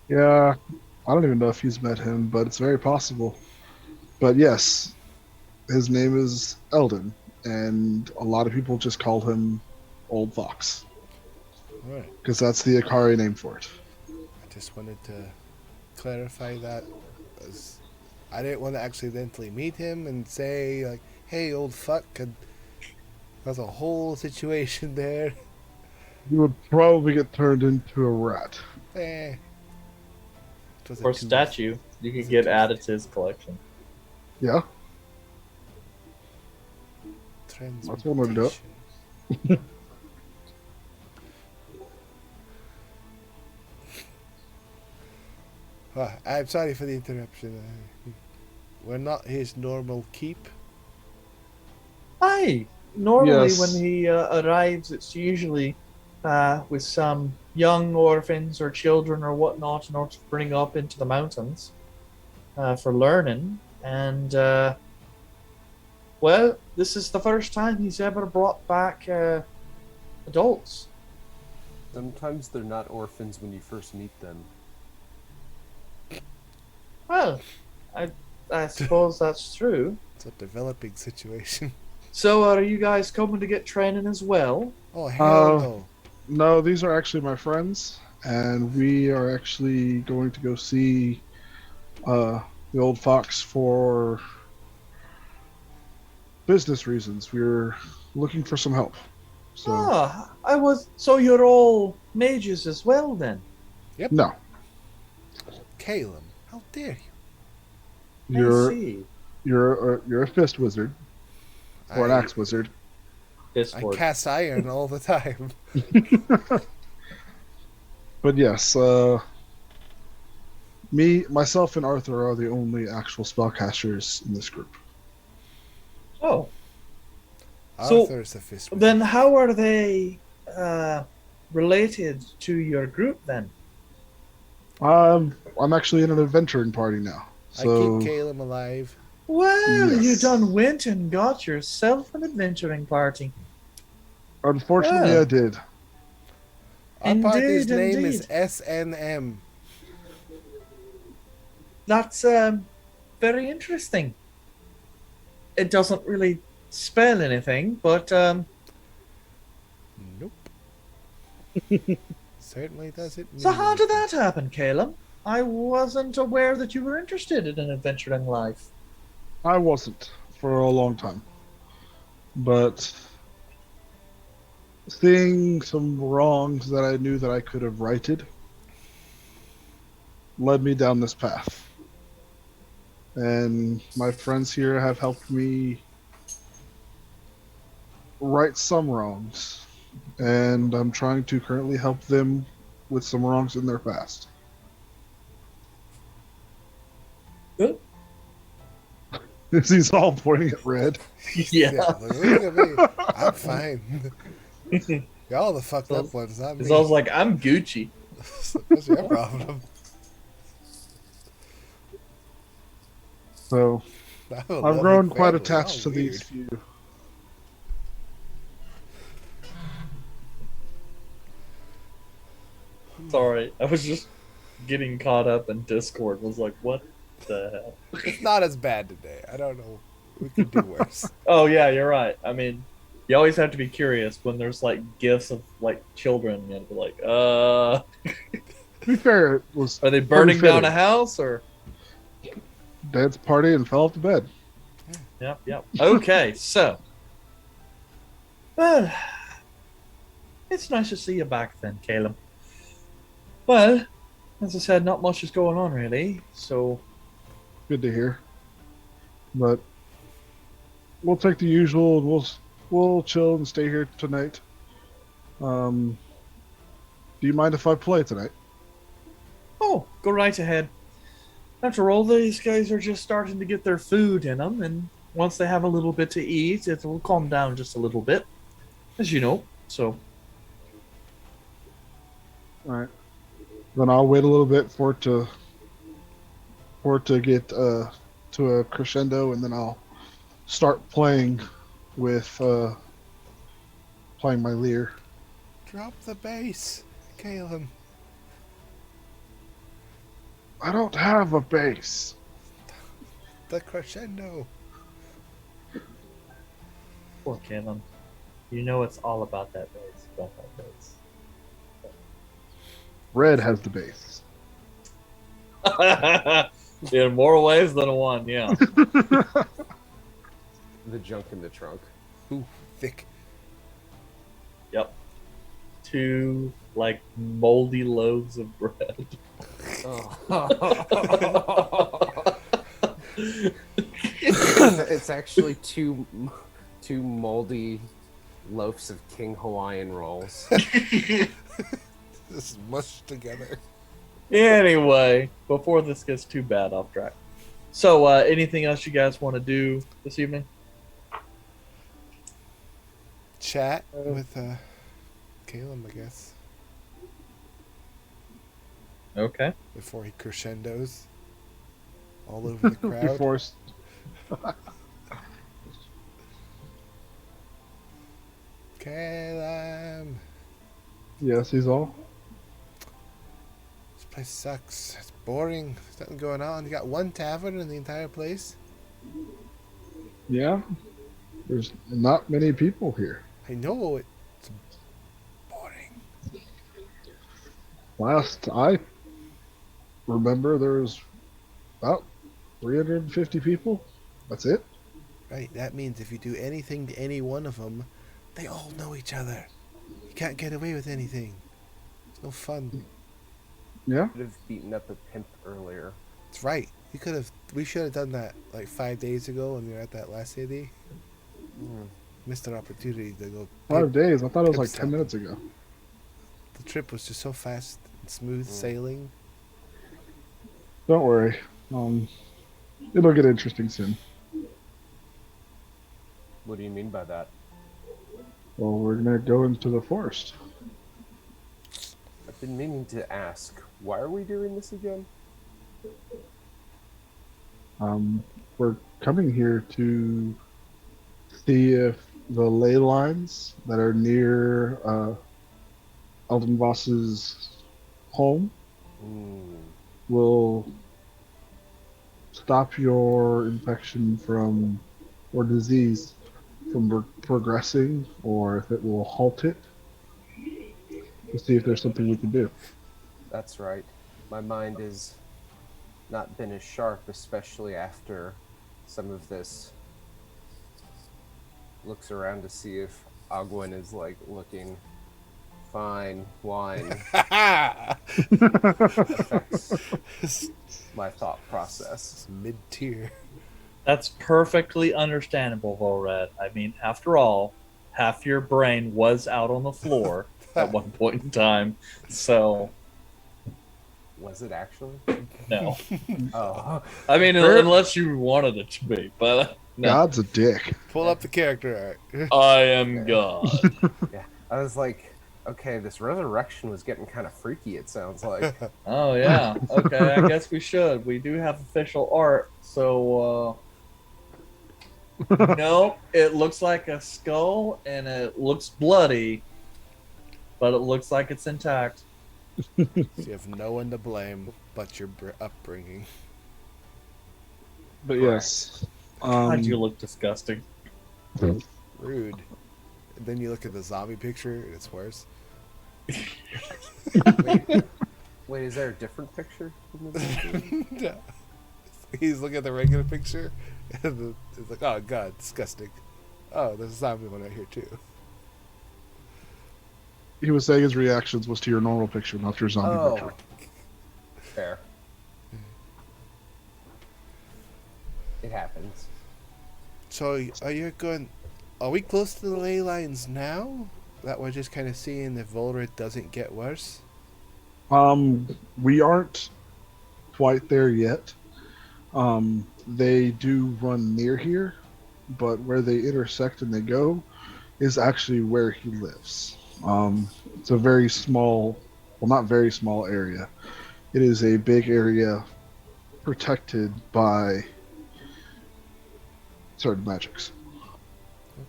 Yeah, I don't even know if he's met him, but it's very possible. But yes, his name is Eldon, and a lot of people just call him Old Fox, Alright. because that's the Akari name for it. I just wanted to clarify that, as I didn't want to accidentally meet him and say, like, hey, old fuck, and there's a whole situation there. You would probably get turned into a rat. It was a Or too- statue. You could get added to his collection. Yeah, That's one way to do it. Transmutation. I'm sorry for the interruption. We're not his normal keep. Aye. Normally, Yes. when he arrives, it's usually with some young orphans or children or whatnot in order to bring up into the mountains for learning. And, well, this is the first time he's ever brought back adults. Sometimes they're not orphans when you first meet them. Well, I suppose that's true. It's a developing situation. So, are you guys coming to get training as well? Oh, hell Uh, no. No, these are actually my friends, and we are actually going to go see the old fox for business reasons. We're looking for some help. So, Ah, I was. So you're all mages as well, then? Yep. no, Caleb, how dare you? I you're see. you're a fist wizard or an I axe wizard. I Discord. cast iron all the time. But yes, myself, and Arthur are the only actual spellcasters in this group. Oh, so Arthur's a fist wizard. then how are they related to your group then? I'm actually in an adventuring party now. I So keep Caleb alive. Well, you Yes. done went and got yourself an adventuring party. unfortunately, Oh. I did. Our party's Indeed, name is indeed. SNM. That's very interesting. It doesn't really spell anything, but Nope. Certainly doesn't mean so how did anything. that happen, Caleb? I wasn't aware that you were interested in an adventuring life. I wasn't for a long time, but seeing some wrongs that I knew that I could have righted led me down this path. And my friends here have helped me right some wrongs, and I'm trying to currently help them with some wrongs in their past. Good. He's all pointing at Red. Yeah. Look at me. I'm fine. Y'all the fucked up ones, not It's me. always like, I'm Gucci. What's your problem? So I have a I've lovely grown quite family. attached to Y'all these weird. few. Sorry, I was just getting caught up in Discord. Was like, what the hell? It's not as bad today. I don't know. We could do worse. Oh yeah, you're right. I mean, you always have to be curious when there's like gifts of like children. You know, like, To be fair, it was are they burning down a fitting. house or? dance party and fell off to bed. Yep, yep. Okay, so, well, it's nice to see you back then, Caleb. Well, as I said, not much is going on really. So, Good to hear. But we'll take the usual. We'll chill and stay here tonight. Do you mind if I play tonight? oh, go right ahead. After all, these guys are just starting to get their food in them, and once they have a little bit to eat, it will calm down just a little bit, as you know. So, All right. Then I'll wait a little bit for it to get to a crescendo, and then I'll start playing with playing my lyre. Drop the bass, Caleb. I don't have a bass. The crescendo. poor Caleb. You know it's all about that bass. About that Red has the bass. bass. In more ways than one, yeah. The junk in the trunk. Ooh, thick. Yep. 2 like moldy loaves of bread. It's actually two moldy loaves of King Hawaiian rolls. This is mushed together. Anyway, before this gets too bad off track. So, anything else you guys want to do this evening? Chat with Caleb, I guess, Okay. before he crescendos all over the crowd. Before Caleb, yes, he's all. this place sucks. It's boring. There's nothing going on. You got one tavern in the entire place. Yeah. There's not many people here. I know it's boring. Last I remember, there was about 350 people. That's it. Right, that means if you do anything to any one of them, they all know each other. You can't get away with anything. It's no fun. Yeah. Could have beaten up a pimp earlier. It's right. We should have done that like 5 days ago when we were at that last city. Missed an opportunity to go. 5 days. I thought it was like Pip 10 minutes ago. The trip was just so fast and smooth sailing. Don't worry. It'll get interesting soon. What do you mean by that? Well, we're gonna go into the forest. I've been meaning to ask, why are we doing this again? We're coming here to see if the ley lines that are near Eldenvoss's home will stop your infection from, or disease from progressing, or if it will halt it, to see if there's something we can do. That's right. My mind has not been as sharp, especially after some of this. Looks around to see if Agwin is like looking fine. Wine affects my thought process. Mid-tier. That's perfectly understandable, Volred. I mean, after all, half your brain was out on the floor at one point in time, so Was it actually? no. Oh, I mean, unless you wanted it to be, but no. God's a dick. Pull up the character art. I am God. yeah. I was like, okay, this resurrection was getting kind of freaky. It sounds like. Oh yeah. Okay, I guess we should. We do have official art, so no, it looks like a skull and it looks bloody, but it looks like it's intact. So you have no one to blame but your upbringing. But yes. God, you look disgusting. Rude. And then you look at the zombie picture and it's worse. Wait, is there a different picture? From the movie? No. He's looking at the regular picture and it's like, oh god, disgusting. Oh, there's a zombie one right here too. He was saying his reactions was to your normal picture, not your zombie picture. Fair. It happens. So are we close to the ley lines now? That we're just kind of seeing if Volred doesn't get worse? We aren't quite there yet. They do run near here, but where they intersect and they go is actually where he lives. It's a very small, well, not very small area. It is a big area protected by certain magics.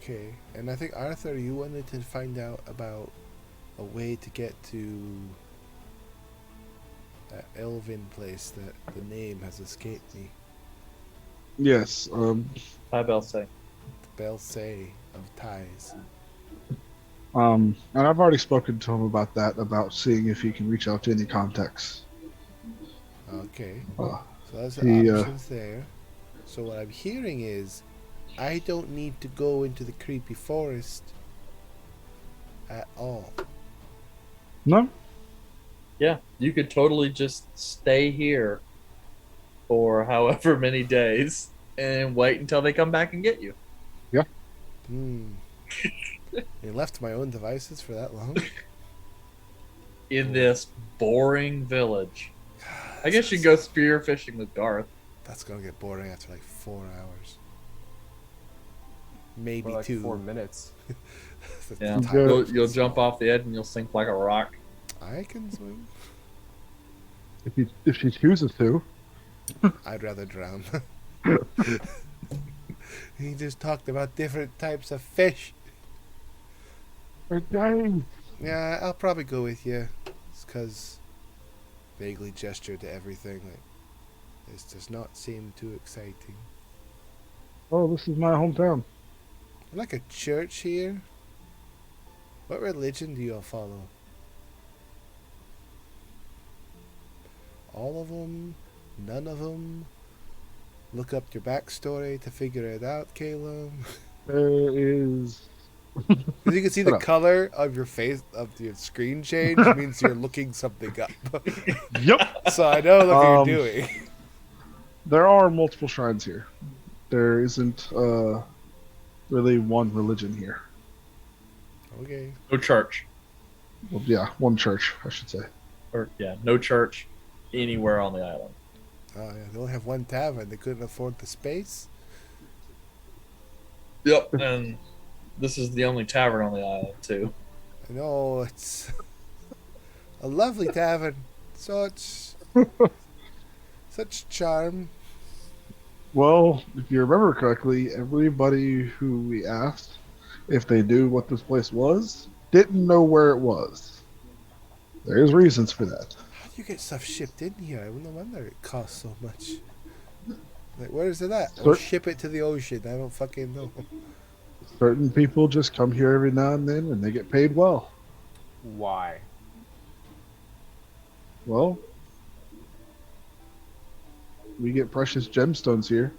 Okay. And I think, Arthur, you wanted to find out about a way to get to that elven place that the name has escaped me. Yes. Hi, Belsay. The Belsay of Ties. And I've already spoken to him about that, about seeing if he can reach out to any contacts. Okay. Uh, So that's he, the options there. So what I'm hearing is I don't need to go into the creepy forest at all. No? Yeah, you could totally just stay here for however many days and wait until they come back and get you. You left to my own devices for that long? In this boring village. I guess you can go spear fishing with Garth. That's gonna get boring after like 4 hours. Maybe For like 2. 4 minutes. That's Yeah, the time. you'll jump off the edge and you'll sink like a rock. I can swim. If she chooses to. I'd rather drown. He just talked about different types of fish. We're dying. Yeah, I'll probably go with you. It's because vaguely gestured to everything. Like, this does not seem too exciting. Oh, this is my hometown. Like a church here? What religion do you all follow? All of them? None of them? Look up your backstory to figure it out, Caleb. There is. Because you can see Shut the up. color of your face, of your screen change, means you're looking something up. Yep. So I know what you're Um, doing. There are multiple shrines here. There isn't really one religion here. Okay. No church, Well, yeah, one church, I should say. or yeah, no church anywhere on the island. Oh, yeah. They only have one tavern. They couldn't afford the space. Yep, and this is the only tavern on the island too. I know, it's a lovely tavern. Such charm. Well, if you remember correctly, everybody who we asked if they knew what this place was didn't know where it was. There's reasons for that. How do you get stuff shipped in here? I no wonder it costs so much. Like, where is it at? Or ship it to the ocean. I don't fucking know. Certain people just come here every now and then and they get paid well. Why? Well, we get precious gemstones here,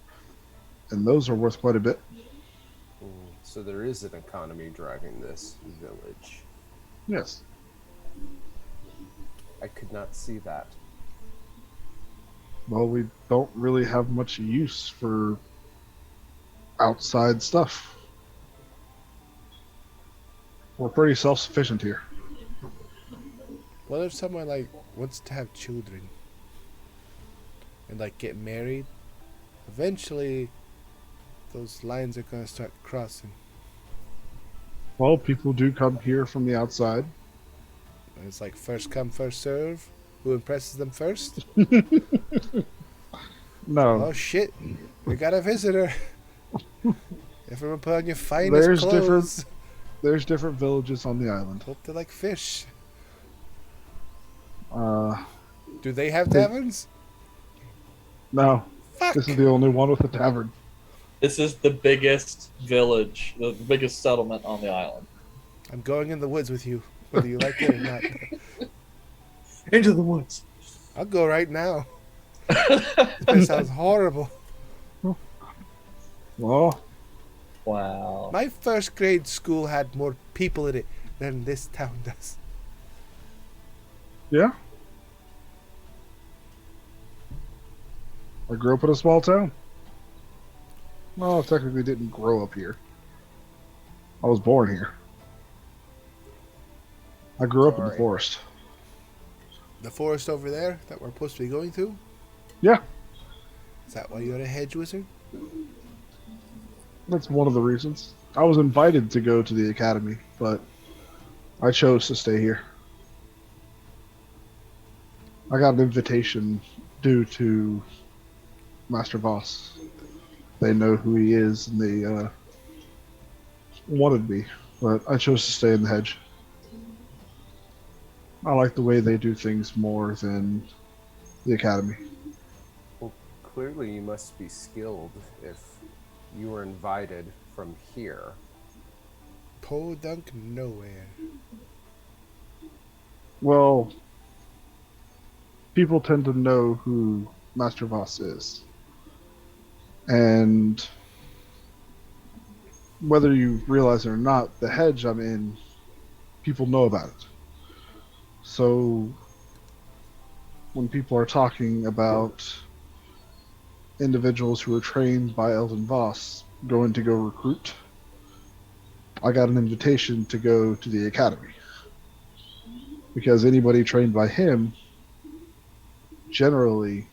and those are worth quite a bit. So there is an economy driving this village. Yes. I could not see that. Well, we don't really have much use for outside stuff. We're pretty self-sufficient here. What if someone, like, wants to have children? And, like, get married? Eventually, those lines are gonna start crossing. Well, people do come here from the outside. And it's like first come, first serve. Who impresses them first? No, Oh shit! We got a visitor. Everyone put on your finest There's clothes. there's different villages on the island. Hope they like fish. Uh, Do they have taverns? no, Fuck! this is the only one with a tavern. This is the biggest village, the biggest settlement on the island. I'm going in the woods with you, whether you like it or not. Into the woods. I'll go right now. This place sounds horrible. Well, Wow. My first grade school had more people in it than this town does. yeah. I grew up in a small town. Well, I technically didn't grow up here. I was born here. I grew up in the Sorry. forest. The forest over there that we're supposed to be going to? Yeah, Is that why you're a hedge wizard? that's one of the reasons. I was invited to go to the academy, but I chose to stay here. I got an invitation due to Master Voss. They know who he is, and they wanted me, but I chose to stay in the hedge. I like the way they do things more than the academy. Well, clearly you must be skilled if you were invited from here. Podunk nowhere. Well, people tend to know who Master Voss is. And whether you realize it or not, the hedge I'm in, people know about it. So when people are talking about individuals who are trained by Elden Voss going to go recruit, I got an invitation to go to the academy. Because anybody trained by him generally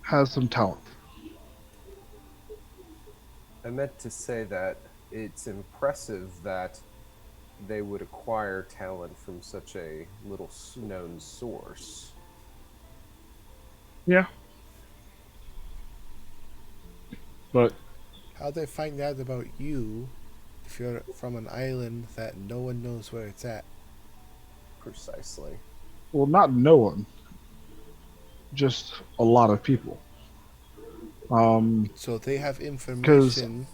has some talent. I meant to say that it's impressive that they would acquire talent from such a little known source. Yeah. But How'd they find out about you if you're from an island that no one knows where it's at? Precisely. well, not no one, just a lot of people. So they have information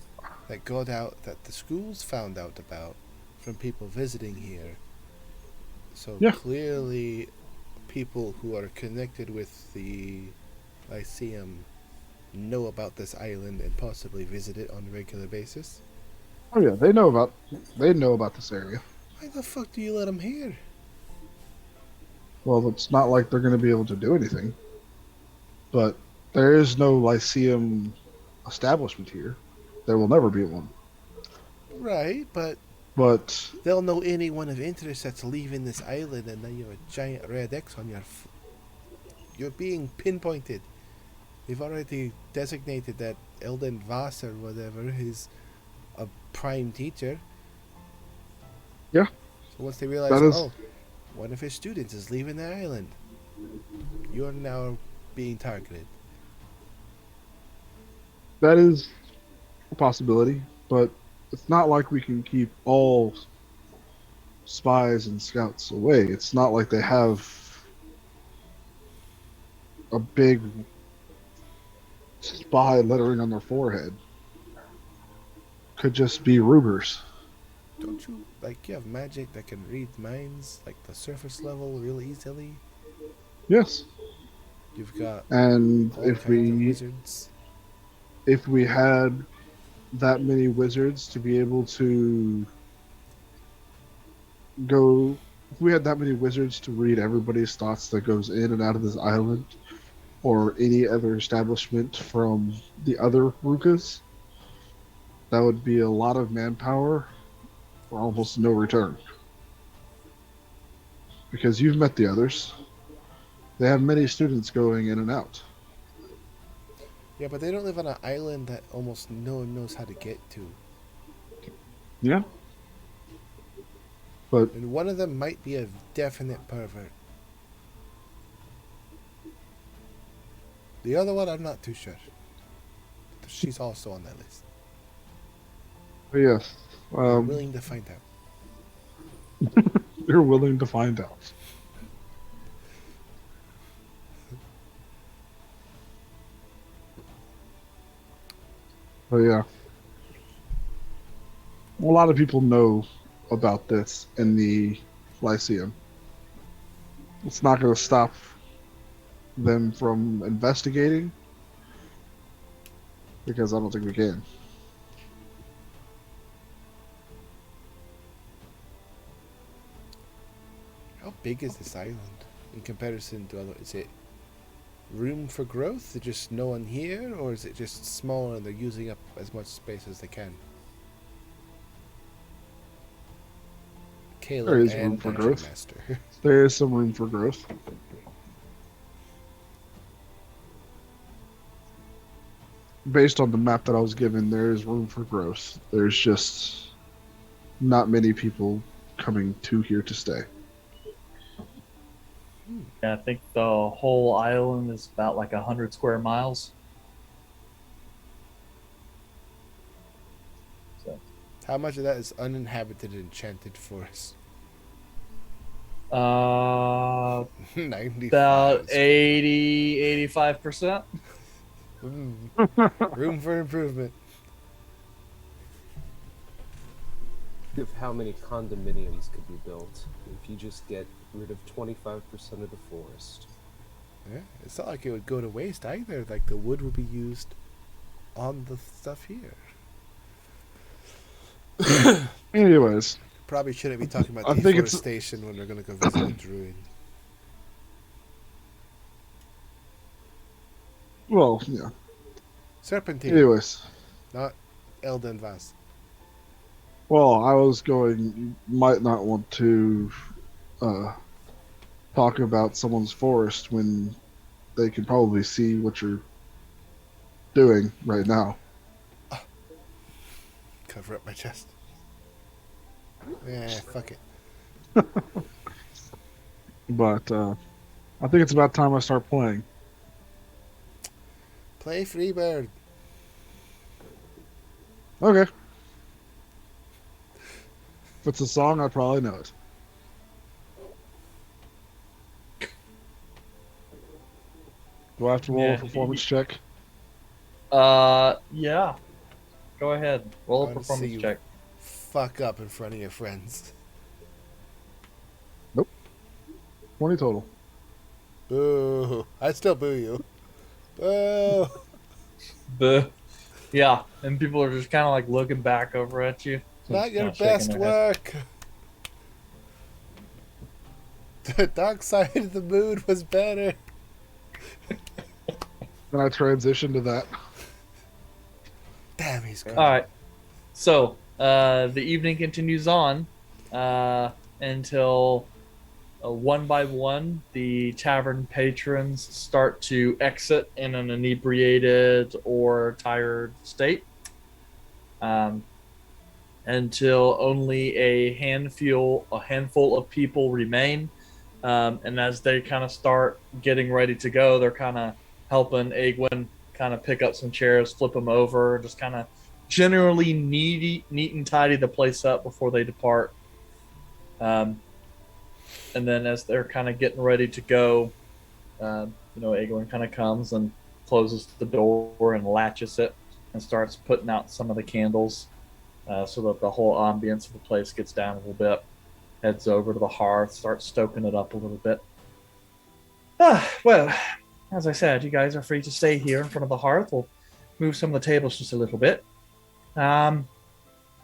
that got out that the schools found out about from people visiting here. So Yeah. clearly, people who are connected with the Lyceum know about this island and possibly visit it on a regular basis. Oh yeah, they know about this area. Why the fuck do you let them here? Well, it's not like they're going to be able to do anything, but there is no Lyceum establishment here. There will never be one. Right, but But they'll know anyone of interest that's leaving this island, and then you have a giant red X on your. You're being pinpointed. They've already designated that Eldon Voss or whatever is a prime teacher. yeah, So once they realize, that is oh, one of his students is leaving the island, you are now being targeted. that is a possibility, but it's not like we can keep all spies and scouts away. It's not like they have a big spy lettering on their forehead. Could just be rumors. Don't you like you have magic that can read minds like the surface level real easily? Yes, You've got and all kinds of wizards. if we had that many wizards to be able to go, if we had that many wizards to read everybody's thoughts that goes in and out of this island, or any other establishment from the other Rukas, that would be a lot of manpower for almost no return. Because you've met the others. They have many students going in and out. Yeah, but they don't live on an island that almost no one knows how to get to. Yeah. But And one of them might be a definite pervert. The other one, I'm not too sure. She's also on that list. yes, I'm willing to find out. you're willing to find out. But yeah, a lot of people know about this in the Lyceum. It's not going to stop them from investigating because I don't think we can. How big is this island in comparison to other? Is it room for growth? Is just no one here, or is it just small and they're using up as much space as they can? Caleb There is and room for Dungeon growth. Master. There is some room for growth. Based on the map that I was given, there is room for growth. There's just not many people coming to here to stay. Yeah, I think the whole island is about like 100 square miles. So, How much of that is uninhabited enchanted forest? 95. about 85%. Room for improvement. Think of how many condominiums could be built if you just get rid of 25% of the forest. Yeah, it's not like it would go to waste either. Like the wood would be used on the stuff here. Anyways, Probably shouldn't be talking about I think it's- deforestation when we're going to go visit a druid. well, yeah. Serpentine, Anyways, not Elden Vast. well, I was going. You might not want to talk about someone's forest when they can probably see what you're doing right now. Cover up my chest. Yeah, fuck it. But I think it's about time I start playing. Play Freebird. Okay. If it's a song, I'd probably know it. Do I have to roll a Yeah. performance check? Yeah. Go ahead. Roll I a wanna see performance you. check. Fuck up in front of your friends. Nope. 20 total. Boo! I'd still boo you. Boo! The yeah, and people are just kind of like looking back over at you, Not just kind your of shaking best their head. work. The dark side of the moon was better. Then I transition to that. Damn, he's good. All right, so the evening continues on until one by one the tavern patrons start to exit in an inebriated or tired state. Um, until only a handful of people remain. And as they kind of start getting ready to go, they're kind of helping Egwin kind of pick up some chairs, flip them over, just kind of generally neat and tidy the place up before they depart. Um, and then as they're kind of getting ready to go, Egwin kind of comes and closes the door and latches it and starts putting out some of the candles so that the whole ambience of the place gets down a little bit. Heads over to the hearth, starts stoking it up a little bit. Well, as I said, you guys are free to stay here in front of the hearth. We'll move some of the tables just a little bit.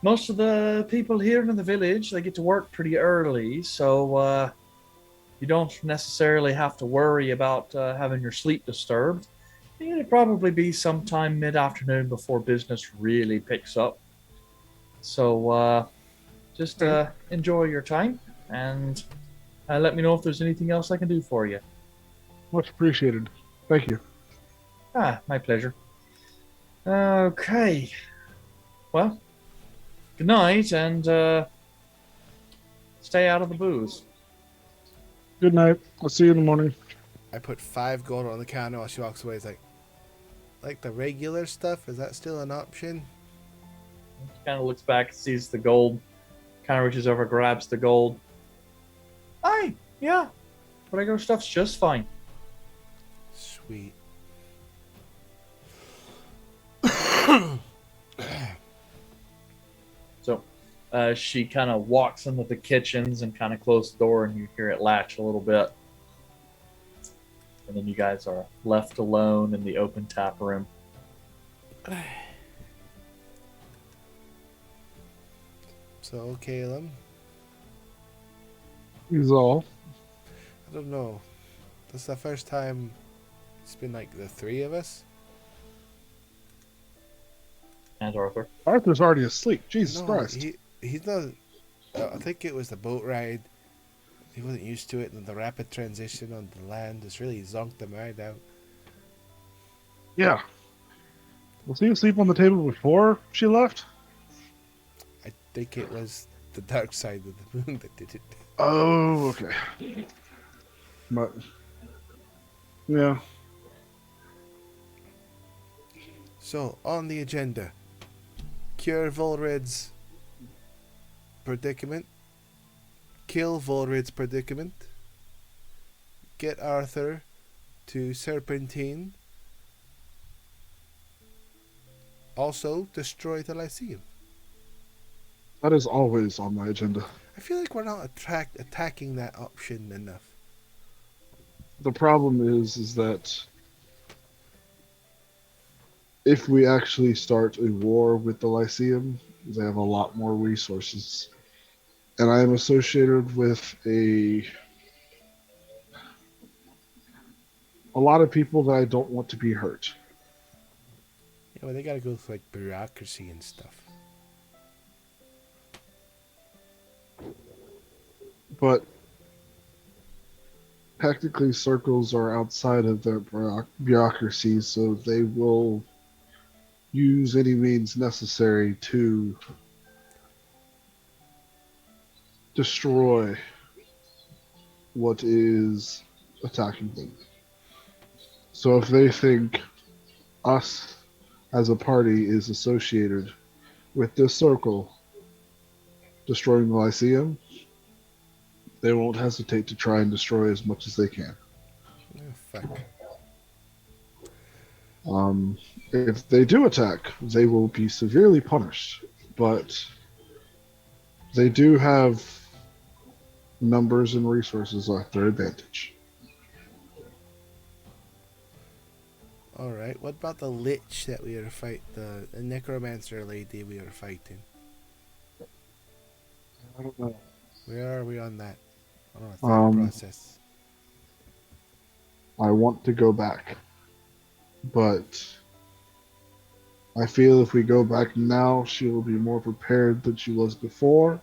Most of the people here in the village, they get to work pretty early, so you don't necessarily have to worry about having your sleep disturbed. It'll probably be sometime mid-afternoon before business really picks up. So just enjoy your time and let me know if there's anything else I can do for you. Much appreciated. Thank you. My pleasure. Okay. Well, good night and stay out of the booze. Good night. I'll see you in the morning. I put 5 gold on the counter while she walks away. It's like the regular stuff. Is that still an option? She kind of looks back, sees the gold, kind of reaches over, grabs the gold. Aye, yeah. Regular stuff's just fine. Sweet. So she kind of walks into the kitchens and kind of closes the door, and you hear it latch a little bit. And then you guys are left alone in the open tap room. So, Caleb, He's all. I don't know. This is the first time it's been like the 3 of us. And Arthur. Arthur's already asleep. Jesus No, Christ. he's not. I think it was the boat ride. He wasn't used to it, and the rapid transition on the land has really zonked him right out. Yeah. Was he asleep on the table before she left? I think it was the dark side of the moon that did it. Oh, okay. But, yeah. So, on the agenda, cure Volred's predicament, kill Volred's predicament, get Arthur to Serpentine, also destroy the Lyceum. That is always on my agenda. I feel like we're not attacking that option enough. The problem is that if we actually start a war with the Lyceum, they have a lot more resources. And I am associated with a lot of people that I don't want to be hurt. Yeah, well, they gotta go through like bureaucracy and stuff. But technically circles are outside of their bureaucracy, so they will use any means necessary to destroy what is attacking them. So if they think us as a party is associated with this circle destroying the Lyceum, they won't hesitate to try and destroy as much as they can. Oh, fuck. If they do attack, they will be severely punished, but they do have numbers and resources are at their advantage. Alright, what about the lich that we were fighting? The necromancer lady we were fighting? I don't know. Where are we on that? On our thought Um, process. I want to go back, but I feel if we go back now, she will be more prepared than she was before.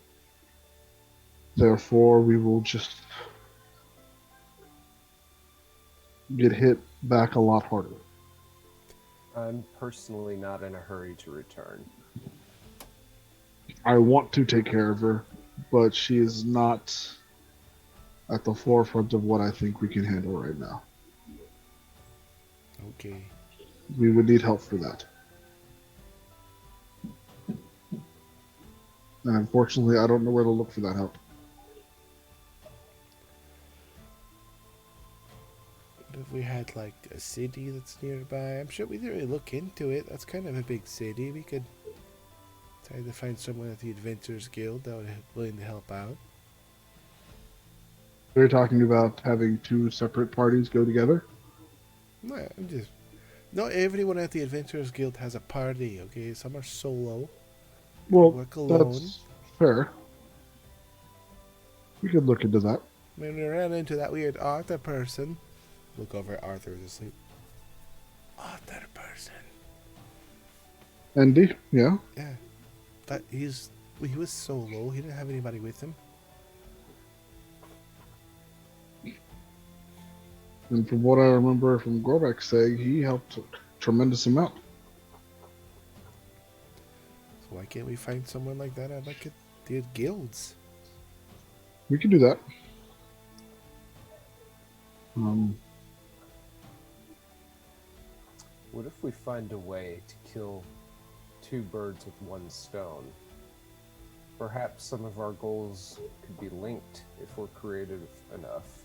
Therefore, we will just get hit back a lot harder. I'm personally not in a hurry to return. I want to take care of her, but she is not at the forefront of what I think we can handle right now. Okay. We would need help for that. And unfortunately, I don't know where to look for that help. What if we had like a city that's nearby? I'm sure we didn't really look into it. That's kind of a big city. We could try to find someone at the Adventurers Guild that would be willing to help out. They're talking about having two separate parties go together. No, I'm just. Not everyone at the Adventurers Guild has a party, okay? Some are solo. Well, Work alone. that's fair. We could look into that. When we ran into that weird Arthur person, look over at Arthur who's asleep. Arthur person. Andy, yeah. Yeah. He was solo. He didn't have anybody with him. And from what I remember from Gorbek saying, he helped a tremendous amount. So why can't we find someone like that at like the guilds? We could do that. Um, What if we find a way to kill two birds with one stone? Perhaps some of our goals could be linked if we're creative enough.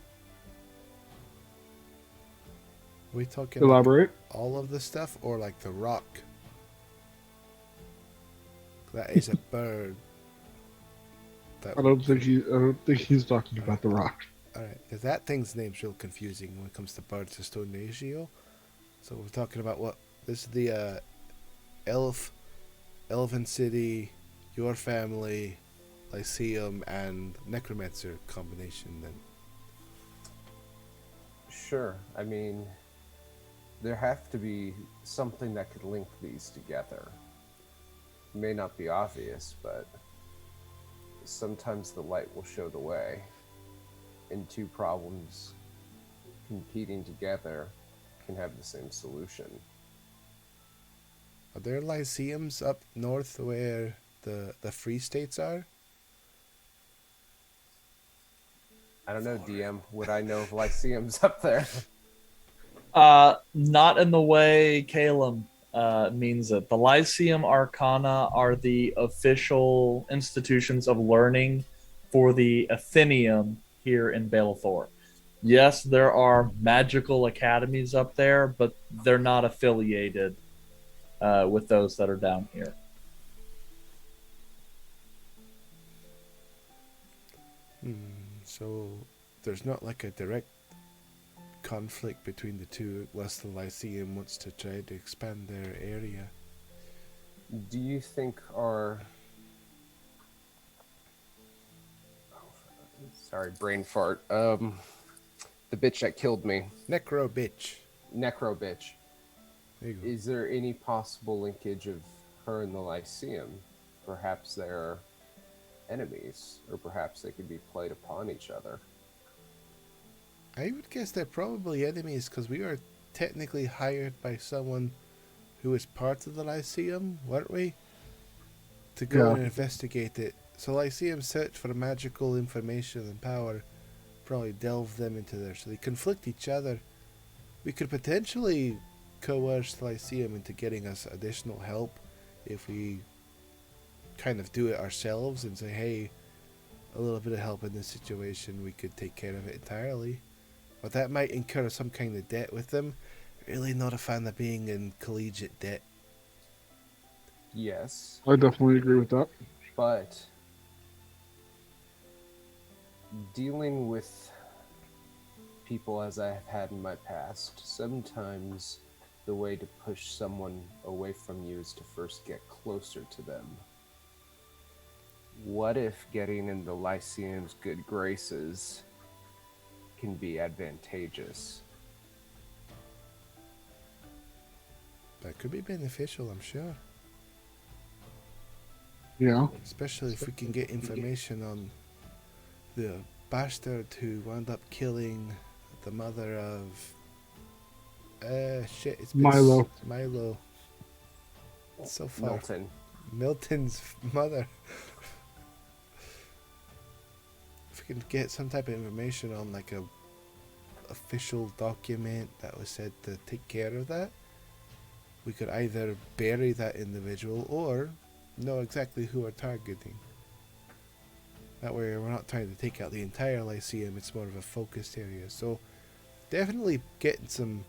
Are we talking like elaborate. all of the stuff or like the rock? That is a bird. I don't think he's talking about the rock. Alright, because that thing's name's real confusing when it comes to birds of stone ratio. So we're talking about what? This is the Elven City, Your Family, Lyceum, and Necromancer combination then. Sure, I mean, there have to be something that could link these together. It may not be obvious, but sometimes the light will show the way. And two problems competing together can have the same solution. Are there Lyceums up north where the Free States are? I don't know, DM. Would I know of Lyceums up there? Not in the way Calum means it. The Lyceum Arcana are the official institutions of learning for the Athenaeum here in Belethor. Yes, there are magical academies up there, but they're not affiliated with those that are down here. So there's not like a direct conflict between the two unless the Lyceum wants to try to expand their area. Do you think our... Sorry, brain fart. The bitch that killed me. Necro bitch. Necro bitch. There you go. Is there any possible linkage of her and the Lyceum? Perhaps they're enemies, or perhaps they could be played upon each other. I would guess they're probably enemies because we were technically hired by someone who was part of the Lyceum, weren't we? To go Yeah. and investigate it. So Lyceum search for magical information and power probably delve them into there. So they conflict each other. We could potentially coerce the Lyceum into getting us additional help if we kind of do it ourselves and say, hey, a little bit of help in this situation, we could take care of it entirely. But that might incur some kind of debt with them. Really not a fan of being in collegiate debt. Yes, I definitely agree with that. but dealing with people as I have had in my past, sometimes the way to push someone away from you is to first get closer to them. What if getting in the Lyceum's good graces can be advantageous? That could be beneficial, I'm sure. Yeah. Especially if we can get information on the bastard who wound up killing the mother of. It's been Milo. Milo. It's so far. Milton. Milton's mother. If we can get some type of information on like a official document that was said to take care of that, we could either bury that individual or know exactly who we're targeting. That way we're not trying to take out the entire Lyceum, it's more of a focused area. So definitely getting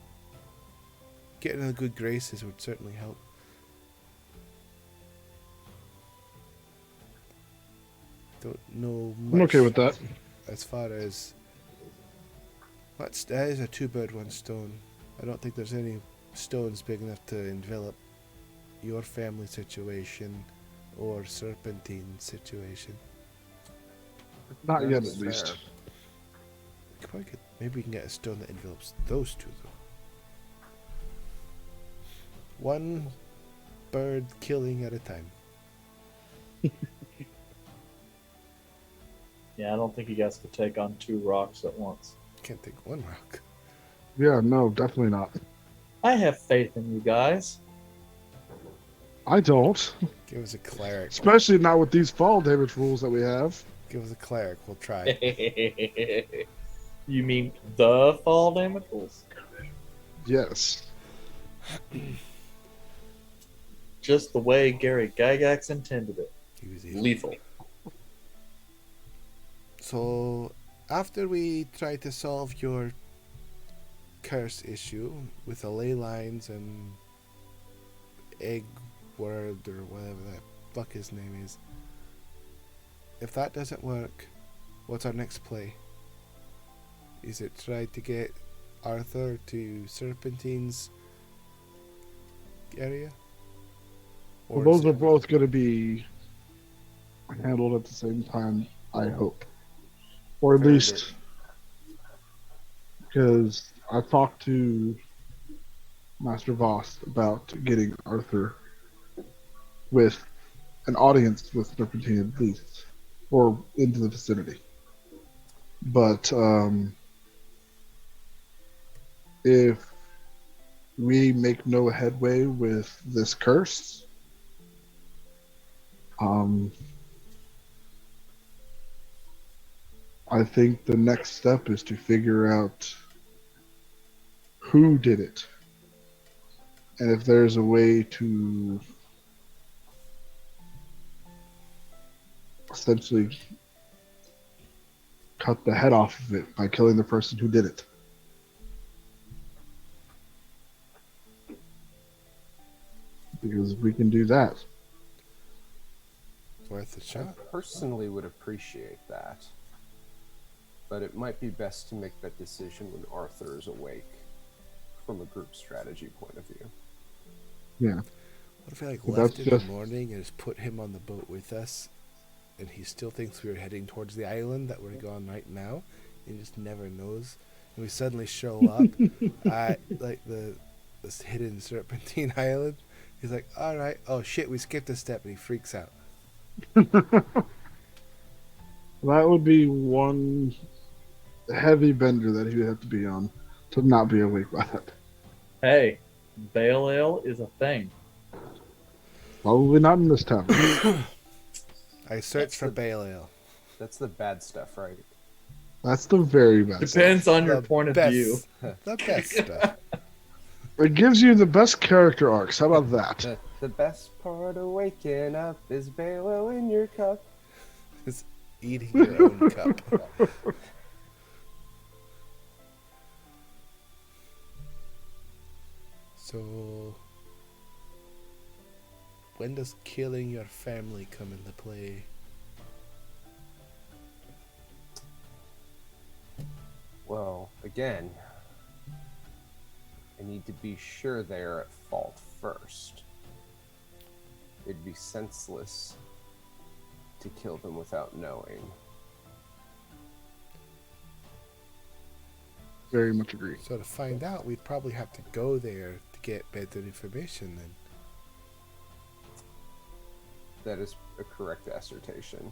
in the good graces would certainly help. Don't know much. I'm okay with that. As far as that is a 2 bird 1 stone. I don't think there's any stones big enough to envelop your family situation or Serpentine's situation. Not yet, That's at least. fair. Maybe we can get a stone that envelops those two, though. 1 bird killing at a time. Yeah, I don't think you guys could take on 2 rocks at once. Can't take 1 rock. Yeah, no, definitely not. I have faith in you guys. I don't. Give us a cleric. Especially not with these fall damage rules that we have. Give us a cleric. We'll try. You mean the fall damage rules? Yes. Just the way Gary Gygax intended it. He was evil. Lethal. So, after we try to solve your curse issue with the ley lines and egg word or whatever the fuck his name is, if that doesn't work, what's our next play? Is it try to get Arthur to Serpentine's area? Well, Or those is are it- both going to be handled at the same time, I hope. Or at Fair least, because I talked to Master Voss about getting Arthur with an audience with Serpentine at least, or into the vicinity. But if we make no headway with this curse, I think the next step is to figure out who did it. And if there's a way to essentially cut the head off of it by killing the person who did it. Because if we can do that, worth a I shot? personally would appreciate that. But it might be best to make that decision when Arthur is awake, from a group strategy point of view. yeah. What if I But left that's in the just- morning and just put him on the boat with us, and he still thinks we were heading towards the island that we're going right now, and he just never knows, and we suddenly show up at like this hidden Serpentine Island. He's like, "All right, oh shit, we skipped a step," and he freaks out. That would be one heavy bender that he would have to be on to not be awake by that. Hey, Bale Ale is a thing. Probably not in this town. I searched for Bale Ale. That's the bad stuff, right? That's the very best. Depends on your The point of best- view. The best stuff. It gives you the best character arcs. How about that? The best part of waking up is Balo in your cup. It's eating your own cup. So, when does killing your family come into play? again, I need to be sure they're at fault first. It'd be senseless to kill them without knowing. Very much agree. So to find out, we'd probably have to go there to get better information then. That is a correct assertion.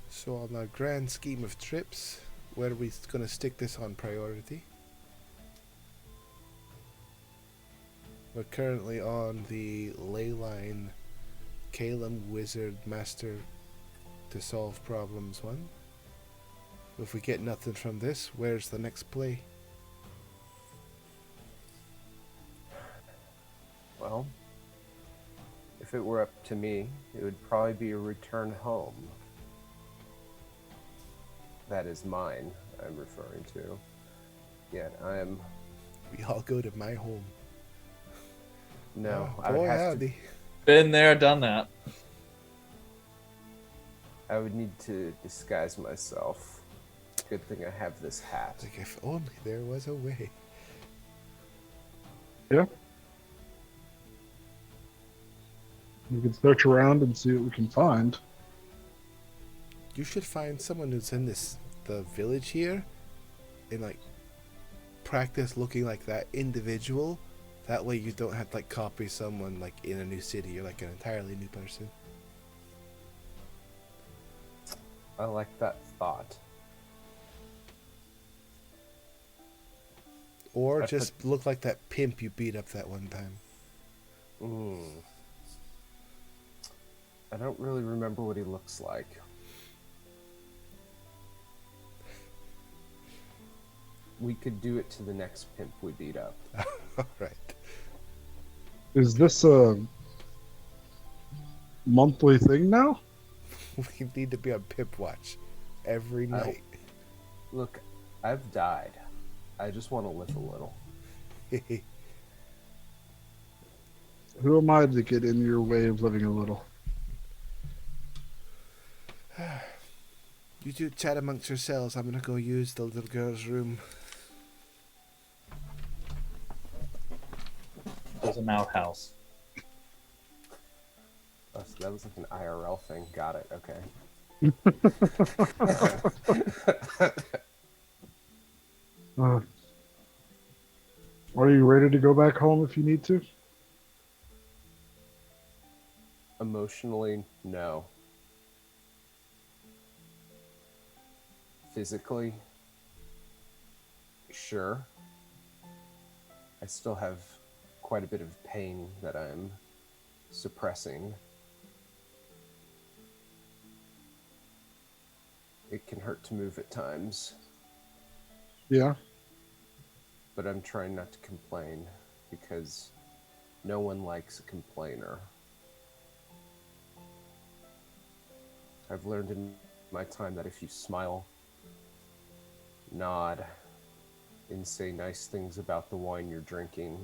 So on the grand scheme of trips, where are we going to stick this on priority? We're currently on the ley line Calum Wizard Master to solve problems one. If we get nothing from this, where's the next play? Well, if it were up to me, it would probably be a return home. That is mine, I'm referring to. Yet I am... We all go to my home. No, Oh, I would boy, have howdy. to... Been there, done that. I would need to disguise myself. Good thing I have this hat. Like if only there was a way. Yeah. We can search around and see what we can find. You should find someone who's in the village here and like practice looking like that individual. That way you don't have to like copy someone like in a new city. You're like an entirely new person. I like that thought. Or I just look like that pimp you beat up that one time. I don't really remember what he looks like. We could do it to the next pimp we beat up. Alright. Is this a monthly thing now? We need to be on pimp watch every night. Look, I've died. I just want to live a little. Who am I to get in your way of living a little? You two chat amongst yourselves. I'm gonna go use the little girl's room. There's an outhouse. Oh, so that was like an IRL thing. Got it. Okay. Are you ready to go back home if you need to? Emotionally, no. Physically, sure. I still have quite a bit of pain that I'm suppressing. It can hurt to move at times, Yeah. but I'm trying not to complain because no one likes a complainer. I've learned in my time that if you smile, nod, and say nice things about the wine you're drinking,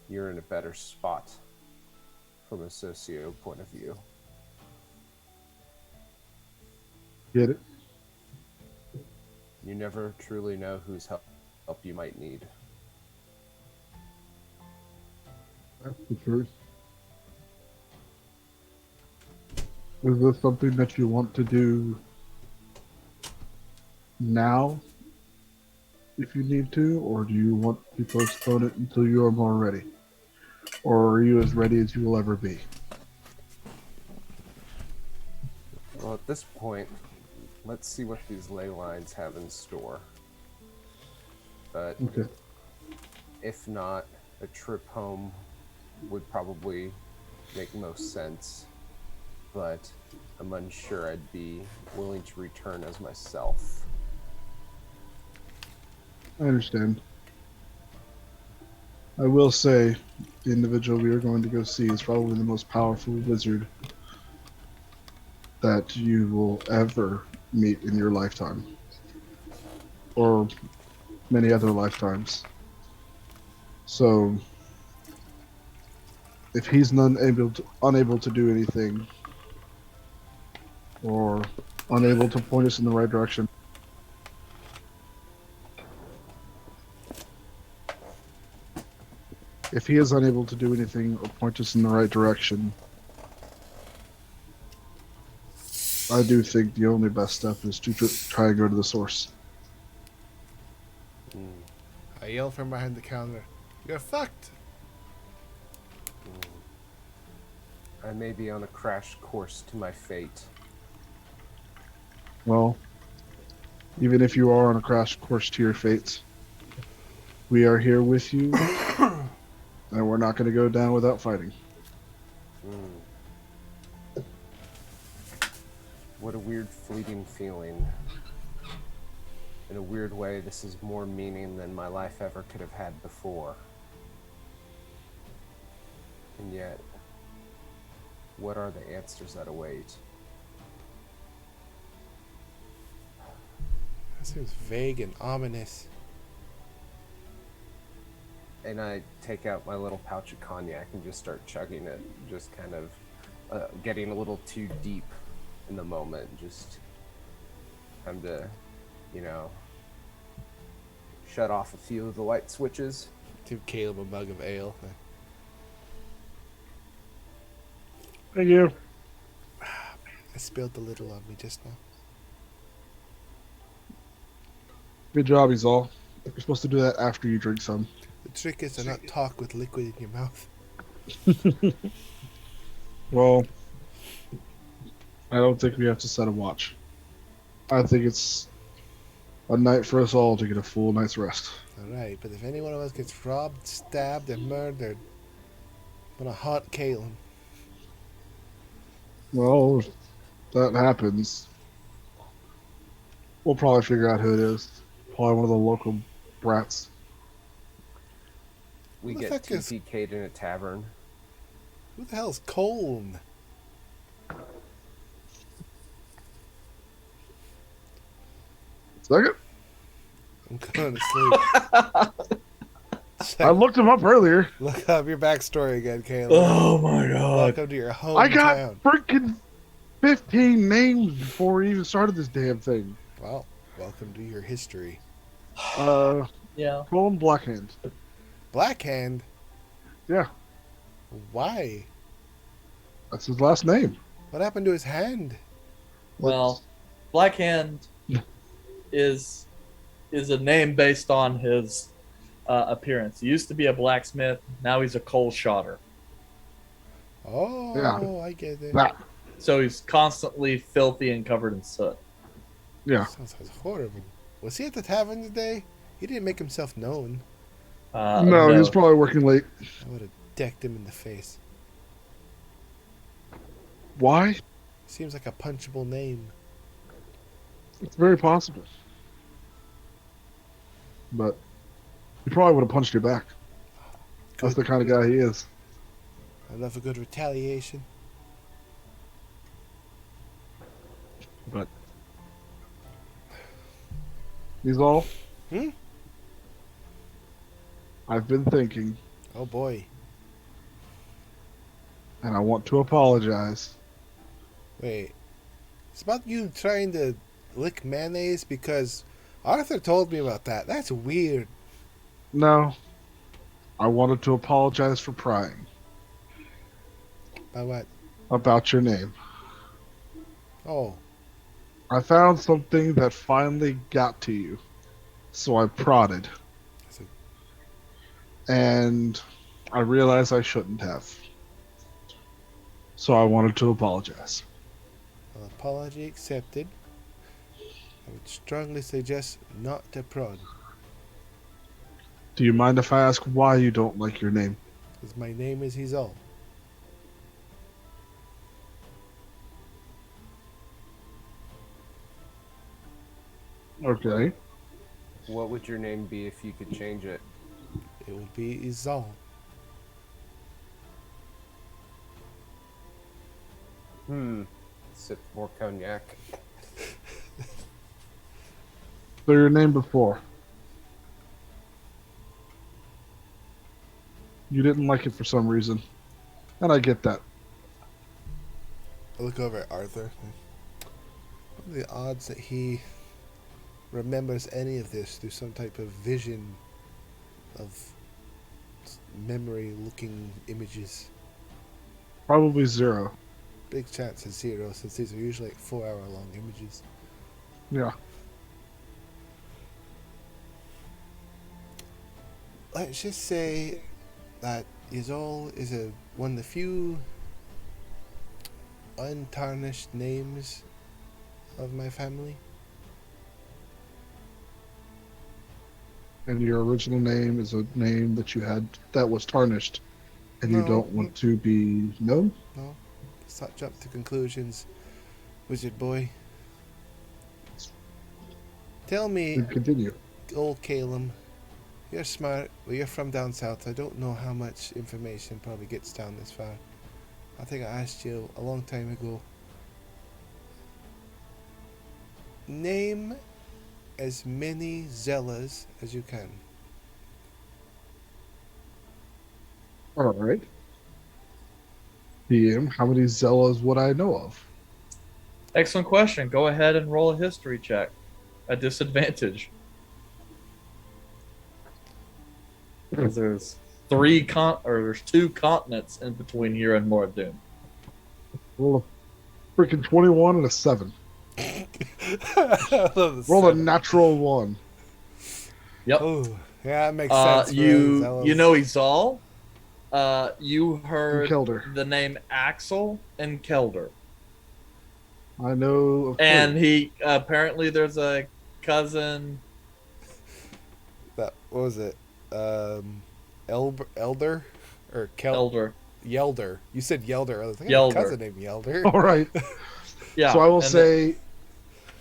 you're in a better spot from a socio point of view. Get it? You never truly know whose help you might need. That's the truth. Is this something that you want to do now, if you need to, or do you want to postpone it until you are more ready? Or are you as ready as you will ever be? Well, at this point, let's see what these ley lines have in store. But Okay. if not, a trip home would probably make most sense. But I'm unsure I'd be willing to return as myself. I understand. I will say, the individual we are going to go see is probably the most powerful wizard that you will ever meet in your lifetime. Or many other lifetimes. So, if he's unable to do anything, or unable to point us in the right direction, If he is unable to do anything or point us in the right direction, I do think the only best step is to try and go to the source. I yell from behind the counter. You're fucked! I may be on a crash course to my fate. Well, even if you are on a crash course to your fate, we are here with you, and we're not going to go down without fighting. What a weird, fleeting feeling. In a weird way, this is more meaning than my life ever could have had before. And yet, what are the answers that await? That seems vague and ominous. And I take out my little pouch of cognac and just start chugging it, just kind of getting a little too deep in the moment. Just time to, shut off a few of the light switches. Give Caleb a mug of ale. Thank you. I spilled a little on me just now. Good job, he's all. You're supposed to do that after you drink some. The trick is to not talk with liquid in your mouth. Well, I don't think we have to set a watch. I think it's a night for us all to get a full night's rest. Alright, but if any one of us gets robbed, stabbed, and murdered, I'm gonna haunt Caleb. Well, if that happens, we'll probably figure out who it is. Probably one of the local brats. We Who the get fuck is- TPK'd in a tavern. Who the hell's Colm? Second? I'm going to sleep. I looked him up earlier. Look up your backstory again, Caleb. Oh my god. Welcome to your hometown. I got freaking 15 names before we even started this damn thing. Well, welcome to your history. Yeah. Call him Blackhand. Blackhand? Yeah, Why? that's his last name. What happened to his hand? Well, Blackhand is a name based on his appearance. He used to be a blacksmith. Now he's a coal shotter. Oh, Yeah. I get it. That. So he's constantly filthy and covered in soot. Yeah. Sounds horrible. Was he at the tavern today? He didn't make himself known. No, he was probably working late. I would have decked him in the face. Why? Seems like a punchable name. It's very possible. But he probably would have punched you back. That's the kind of guy he is. I love a good retaliation. But he's all. Hmm? I've been thinking, Oh boy. and I want to apologize. Wait. It's about you trying to lick mayonnaise because Arthur told me about that. That's weird. No, I wanted to apologize for prying About what? about your name. Oh. I found something that finally got to you, so I prodded. So- And I realized I shouldn't have. So I wanted to apologize. Well, apology accepted. I would strongly suggest not to prod, Do you mind if I ask why you don't like your name? because my name is Izal. Okay. What would your name be if you could change it? It would be Izal. Sip more cognac. So your name before. You didn't like it for some reason. And I get that. I look over at Arthur. What are the odds that he remembers any of this through some type of vision of memory-looking images. Probably 0. Big chance of 0, since these are usually like 4-hour-long images. Yeah. Let's just say that Izol is one of the few untarnished names of my family. And your original name is a name that you had that was tarnished, and you No. don't want to be known? No, let's not jump to conclusions, wizard boy. Tell me, Then continue. old Calum, you're smart, but you're from down south. I don't know how much information probably gets down this far. I think I asked you a long time ago. Name as many Zellas as you can. All right. DM, how many Zellas would I know of? Excellent question. Go ahead and roll a history check. A disadvantage. Because there's there's 2 continents in between here and Mordoon. Roll a freaking 21 and a 7. Roll a natural 1. Yep. Oh, yeah, that makes sense. for You Zellas. know Izal. You And heard Kelder. the name Axel and Kelder. I know of 3. And he apparently there's a cousin. That, what was it? Elder? Or Elder. Yelder. You said Yelder. I was like, I have Yelder. a cousin named Yelder. All right. Yeah. So I will and say,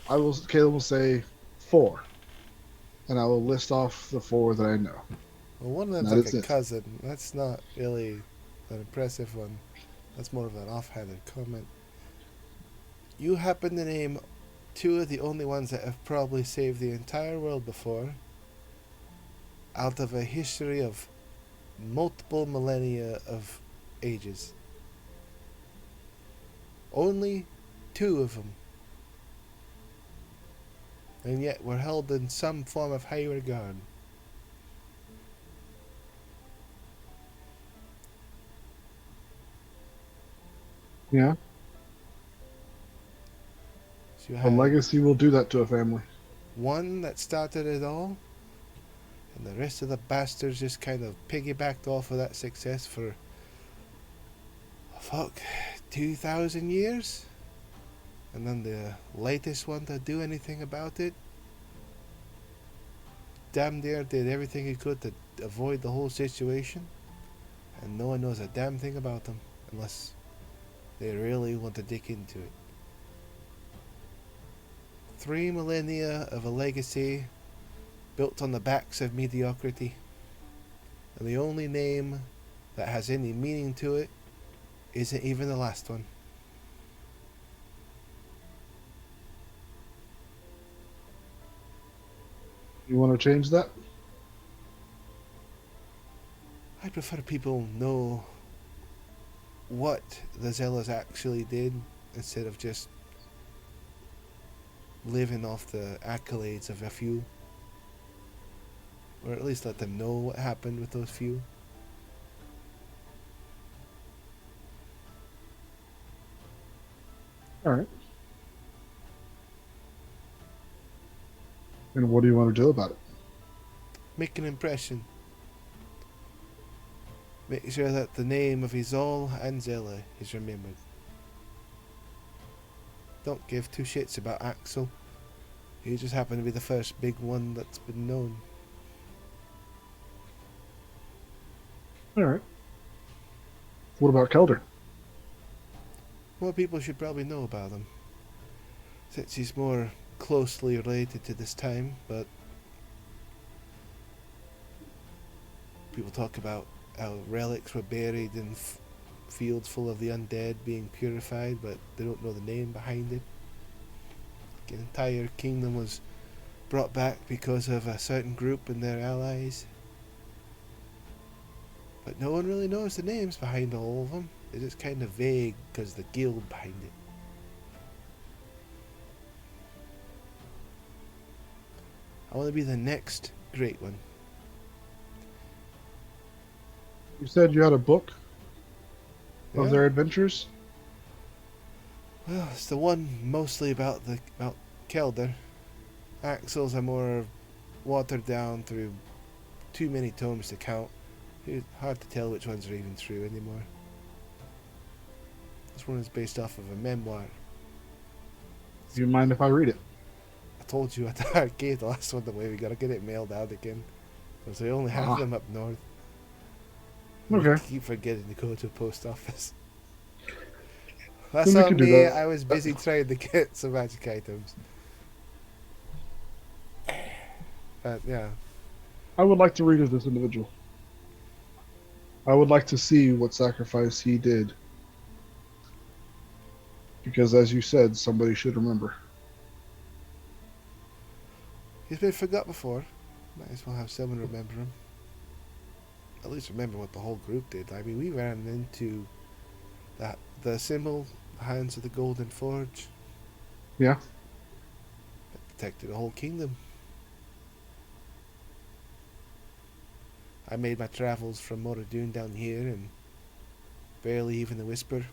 Caleb will say 4. And I will list off the 4 that I know. Well, one of them's That like is a it. cousin. That's not really an impressive one. That's more of an offhanded comment. You happen to name 2 of the only ones that have probably saved the entire world before, out of a history of multiple millennia of ages. Only 2 of them. And yet were held in some form of high regard. Yeah. So you A have legacy will do that to a family. one that started it all, and the rest of the bastards just kind of piggybacked off of that success for 2,000 years, and then the latest one to do anything about it damn near did everything he could to avoid the whole situation, and no one knows a damn thing about them unless they really want to dig into it. 3 millennia of a legacy built on the backs of mediocrity, and the only name that has any meaning to it isn't even the last one. You want to change that? I prefer people know what the Zellas actually did instead of just living off the accolades of a few. Or at least let them know what happened with those few. All right. And what do you want to do about it? Make an impression. Make sure that the name of Izol and Zella is remembered. Don't give 2 shits about Axel. He just happened to be the first big one that's been known. All right. What about Kelder? More people should probably know about him, since he's more closely related to this time, but people talk about how relics were buried in fields full of the undead being purified, but they don't know the name behind it. An entire kingdom was brought back because of a certain group and their allies. But no one really knows the names behind all of them. It's just kind of vague because the guild behind it. I want to be the next great one. You said you had a book of Yeah. their adventures? Well, it's the one mostly about Kelder. Axel's are more watered down through too many tomes to count. It's hard to tell which ones are even true anymore. This one is based off of a memoir. Do you mind if I read it? I told you I gave the last one away. We gotta get it mailed out again. Because they only have Ah. them up north. Okay. We keep forgetting to go to the post office. That's Then we on can do me. that. I was busy trying to get some magic items. But yeah. I would like to read of this individual. I would like to see what sacrifice he did. Because, as you said, somebody should remember. He's been forgot before. Might as well have someone remember him. At least remember what the whole group did. I mean, we ran into the symbol, the Hands of the Golden Forge. Yeah. That protected the whole kingdom. I made my travels from Moradun down here and barely even a whisper.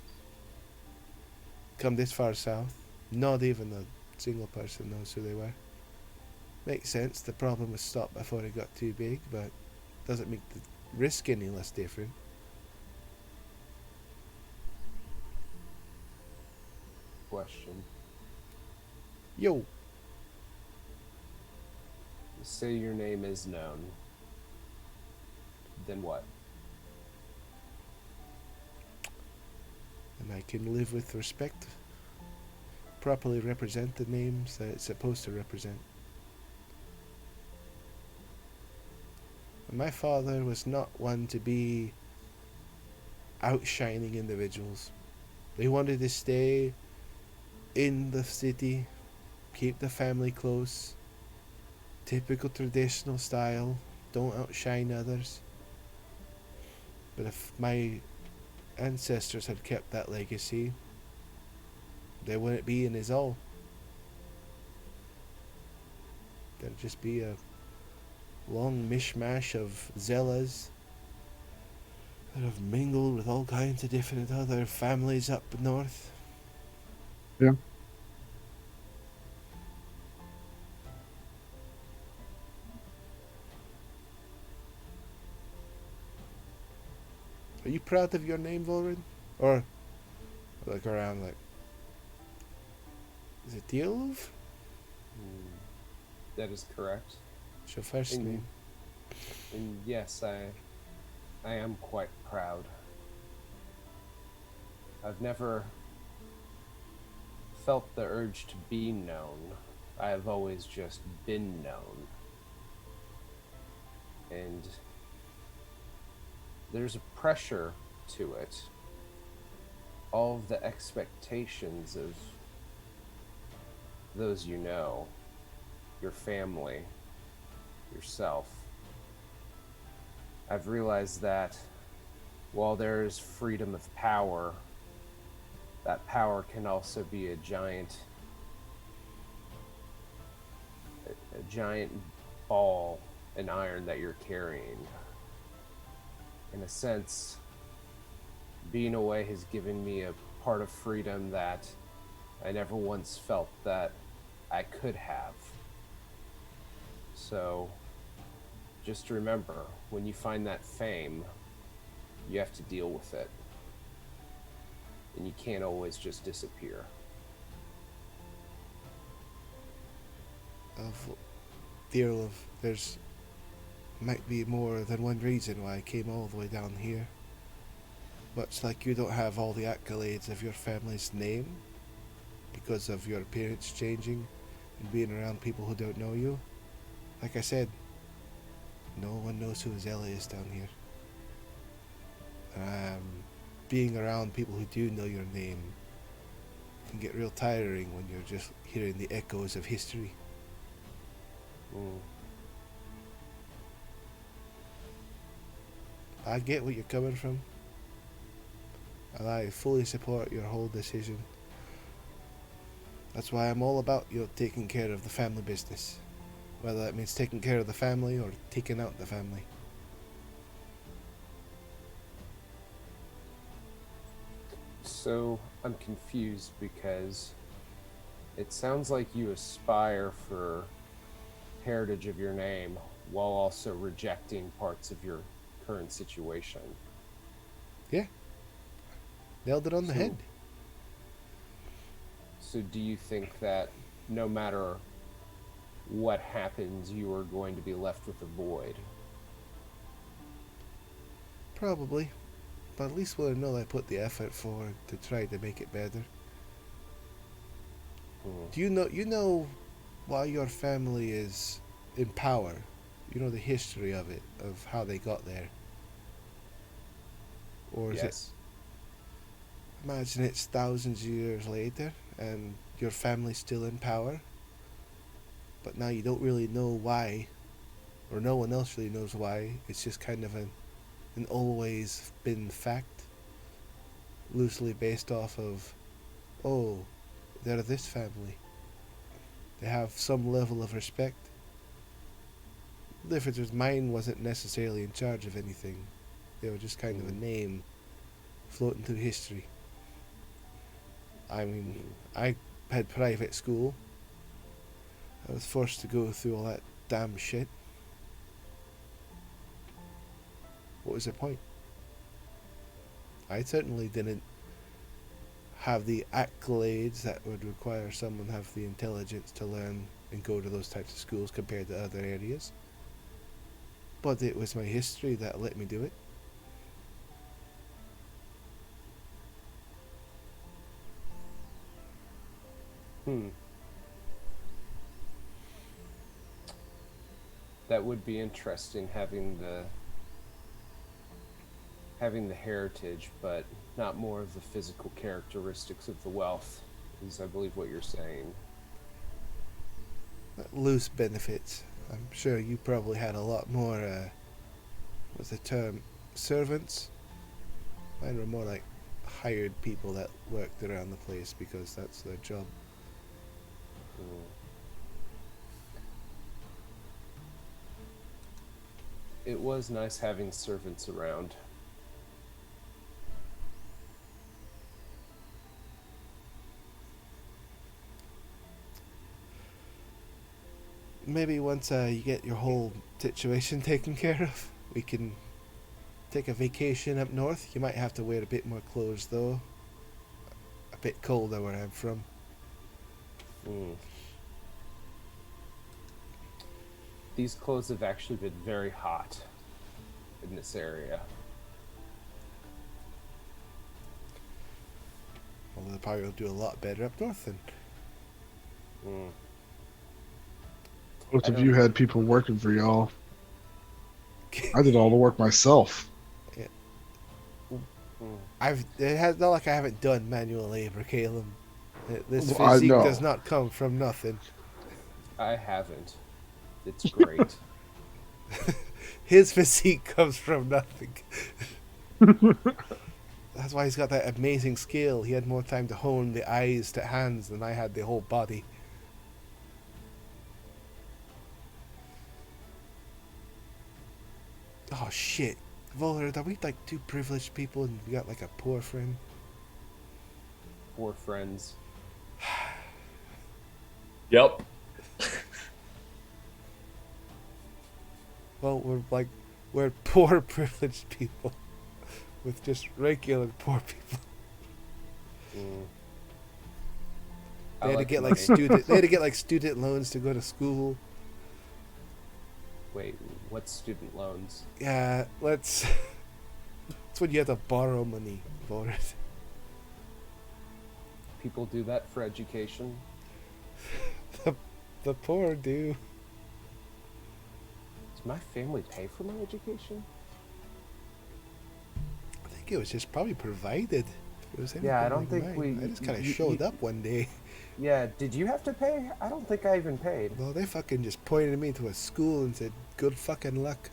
Come this far south, not even a single person knows who they were. Makes sense, the problem was stopped before it got too big, but doesn't make the risk any less different. Question. Yo, Say your name is known. Then what? and I can live with respect. Properly represent the names that it's supposed to represent. My father was not one to be outshining individuals. He wanted to stay in the city, keep the family close, typical traditional style, don't outshine others. But if my ancestors had kept that legacy, there wouldn't be in his all. There'd just be a long mishmash of Zellas that have mingled with all kinds of different other families up north. Yeah. Are you proud of your name, Volrin? Or look around like, is it Diolov? That is correct. It's your first And- name. And yes, I am quite proud. I've never felt the urge to be known. I have always just been known. And there's a pressure to it. All of the expectations of those you know, your family, yourself. I've realized that while there is freedom of power, that power can also be a giant ball and iron that you're carrying. In a sense, being away has given me a part of freedom that I never once felt that I could have. So, just remember, when you find that fame, you have to deal with it. And you can't always just disappear. Diolov, there's might be more than one reason why I came all the way down here. Much like you don't have all the accolades of your family's name because of your appearance changing and being around people who don't know you. Like I said, no one knows who Zella is down here. Being around people who do know your name can get real tiring when you're just hearing the echoes of history. I get where you're coming from, and I fully support your whole decision. That's why I'm all about taking care of the family business, whether that means taking care of the family or taking out the family. So I'm confused because it sounds like you aspire for heritage of your name while also rejecting parts of your current situation. Yeah. Nailed it on the So- head. So do you think that no matter what happens, you are going to be left with a void? Probably. But at least we'll know I put the effort forward to try to make it better. Hmm. Do you know why your family is in power? You know the history of it, of how they got there? Or is it, Yes. imagine it's thousands of years later and your family's still in power, but now you don't really know why, or no one else really knows why. It's just kind of an always been fact, loosely based off of, oh, they're this family. They have some level of respect. The difference is mine wasn't necessarily in charge of anything. They were just kind of a name floating through history. I mean, I had private school. I was forced to go through all that damn shit. What was the point? I certainly didn't have the accolades that would require someone to have the intelligence to learn and go to those types of schools compared to other areas. But it was my history that let me do it. Hmm. That would be interesting, having the heritage, but not more of the physical characteristics of the wealth, is I believe what you're saying. Loose benefits. I'm sure you probably had a lot more, what's the term, servants? Mine were more like hired people that worked around the place because that's their job. Mm. It was nice having servants around. Maybe once you get your whole situation taken care of, we can take a vacation up north. You might have to wear a bit more clothes though. A bit colder where I'm from. Mm. These clothes have actually been very hot in this area. Although the probably will do a lot better up north then. Mm. Both I of don't- you had people working for y'all. I did all the work myself. Mm. It has not like I haven't done manual labor, Caleb. This Well, I physique know. does not come from nothing. I haven't. It's great. His physique comes from nothing. That's why he's got that amazing skill. He had more time to hone the eyes to hands than I had the whole body. Oh shit. Volard, are we like two privileged people and we got like a poor friend? Poor friends. Yep. Well, we're poor privileged people with just regular poor people. Mm. They had to get my- like student. They had to get like student loans to go to school. Wait, what student loans? Yeah, let's. That's when you have to borrow money for it. People do that for education? The poor do. Does my family pay for my education? I think it was just probably provided. If it was Yeah, I anything don't like think mine. we- I just kind of you- showed you- up one day. Yeah, did you have to pay? I don't think I even paid. Well, they fucking just pointed me to a school and said, "Good fucking luck."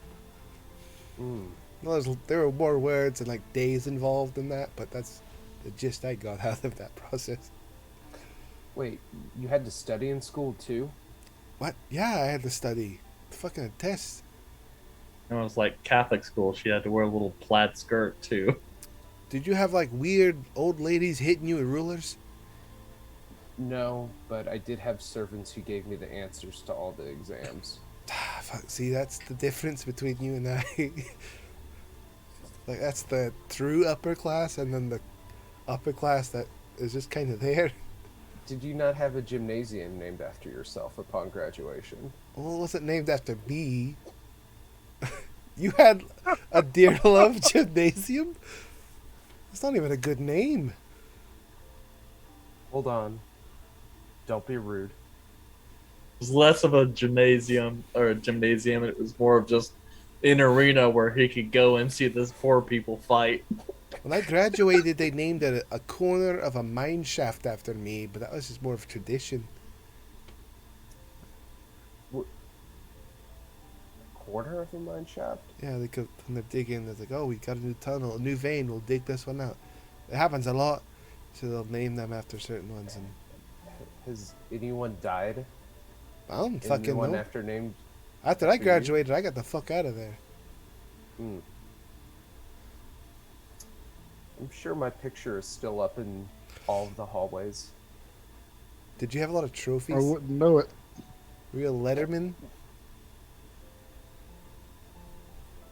Mm. Well, there were more words and like days involved in that, but that's the gist I got out of that process. Wait, you had to study in school too? What? Yeah, I had to study. Fucking test. It was like Catholic school. She had to wear a little plaid skirt too. Did you have like weird old ladies hitting you with rulers? No, but I did have servants who gave me the answers to all the exams. Fuck, see, that's the difference between you and I. Like, that's the true upper class, and then the upper class that is just kind of there. Did you not have a gymnasium named after yourself upon graduation? Well, it wasn't named after me. You had a Dear Love Gymnasium? That's not even a good name. Hold on. Don't be rude. It was less of a gymnasium, it was more of just an arena where he could go and see these poor people fight. When I graduated, they named a corner of a mine shaft after me, but that was just more of a tradition. Corner of a mine shaft? Yeah, they could, when they're digging, they're like, oh, we got a new tunnel, a new vein, we'll dig this one out. It happens a lot, so they'll name them after certain ones. And Has anyone died? I don't Anyone fucking know. after named? After I after you? graduated, I got the fuck out of there. Hmm. I'm sure my picture is still up in all of the hallways. Did you have a lot of trophies? I wouldn't know it. Were you a letterman?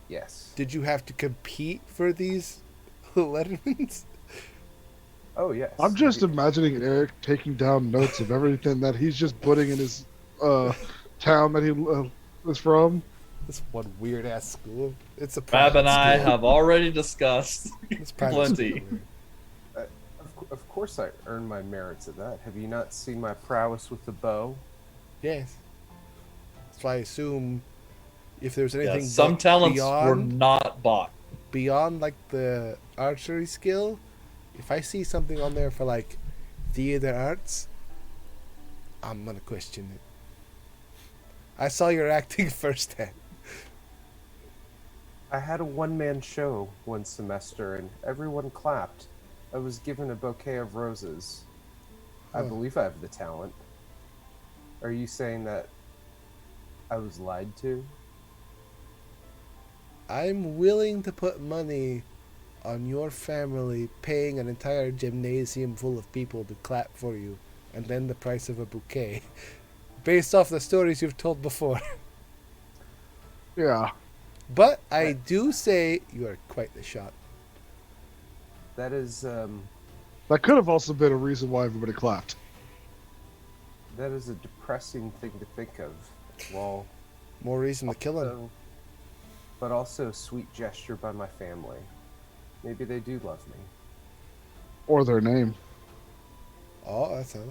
Yes. Did you have to compete for these lettermans? Oh, yes. I'm just imagining Eric taking down notes of everything that he's just putting in his town that he is from. This one weird ass school. It's a Fab private and I school. have already discussed It's private plenty. school. Of course I earned my merits at that. Have you not seen my prowess with the bow? Yes. So I assume if there's anything Yeah, some talents were beyond, not bought. beyond like the archery skill, if I see something on there for like theater arts, I'm gonna question it. I saw your acting firsthand. I had a one-man show one semester and everyone clapped. I was given a bouquet of roses. I Huh. believe I have the talent. Are you saying that I was lied to? I'm willing to put money on your family paying an entire gymnasium full of people to clap for you, and then the price of a bouquet, based off the stories you've told before. Yeah. But I do say you are quite the shot. That is That could have also been a reason why everybody clapped. that is a depressing thing to think of. Well, More reason to kill him. so, but also a sweet gesture by my family. Maybe they do love me. Or their name. Oh, that's not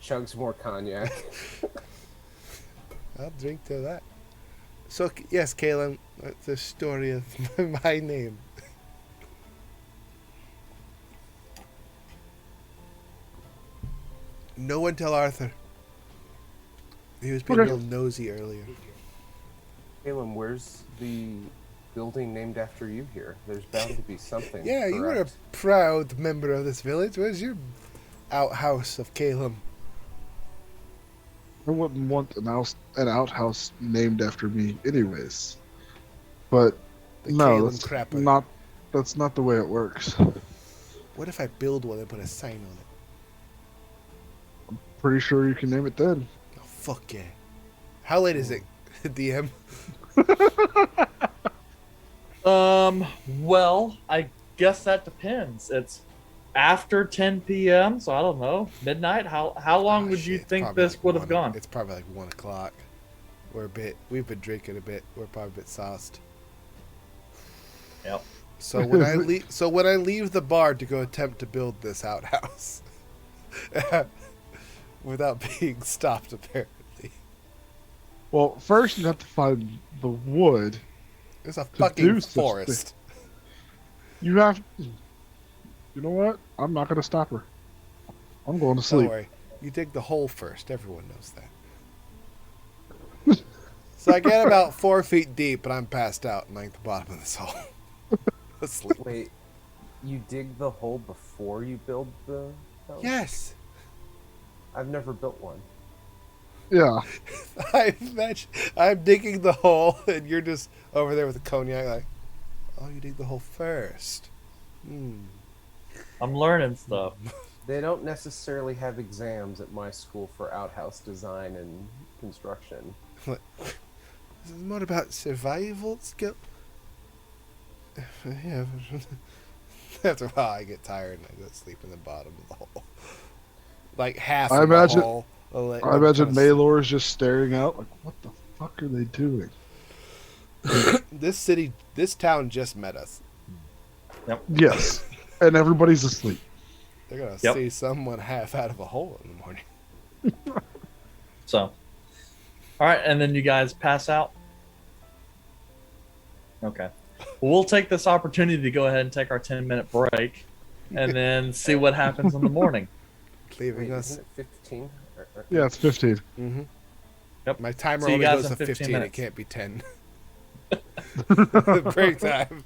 Chugs more cognac. I'll drink to that. So, yes, Caleb, that's the story of my name. No one tell Arthur. He was being Okay. real nosy earlier. Caleb, where's the building named after you here? There's bound to be something. Yeah, you were a correct? proud member of this village. Where's your outhouse of Caleb? I wouldn't want an outhouse named after me, anyways. But The no, Caleb that's Crapper. not. That's not the way it works. What if I build one and put a sign on it? Pretty sure you can name it then. Oh, fuck yeah. How late is it, DM? Well, I guess that depends. It's after 10 p.m., so I don't know, midnight. How long Oh, would you shit, think probably this like would have 1 gone? It's probably like 1 o'clock. We've been drinking a bit. We're probably a bit sauced. Yep. So when I leave the bar to go attempt to build this outhouse, without being stopped apparently, Well, first you have to find the wood. there's a do fucking such forest. You have. You know what? I'm not gonna stop her. I'm going to Don't sleep. worry, you dig the hole first. Everyone knows that. So I get about 4 feet deep, and I'm passed out and at the bottom of this hole, asleep. Wait, you dig the hole before you build the house? Yes. I've never built one. Yeah. I imagine I'm digging the hole, and you're just over there with the cognac, like, Oh, you dig the hole first. I'm learning stuff. They don't necessarily have exams at my school for outhouse design and construction. This is more about survival skill. Yeah. After a while, I get tired and I go to sleep in the bottom of the hole. Like half I of imagine- the hole. I imagine Maylor is just staring out like, what the fuck are they doing? This town just met us. Yes. And everybody's asleep. They're gonna Yep. see someone half out of a hole in the morning. So, all right, and then you guys pass out. Okay. Well, we'll take this opportunity to go ahead and take our 10-minute break, and then see what happens in the morning. Leaving Wait, us. isn't it 15? Yeah, it's 15. Mm-hmm. Yep. My timer See you only guys goes in to 15 15. It minutes. can't be 10. Break time.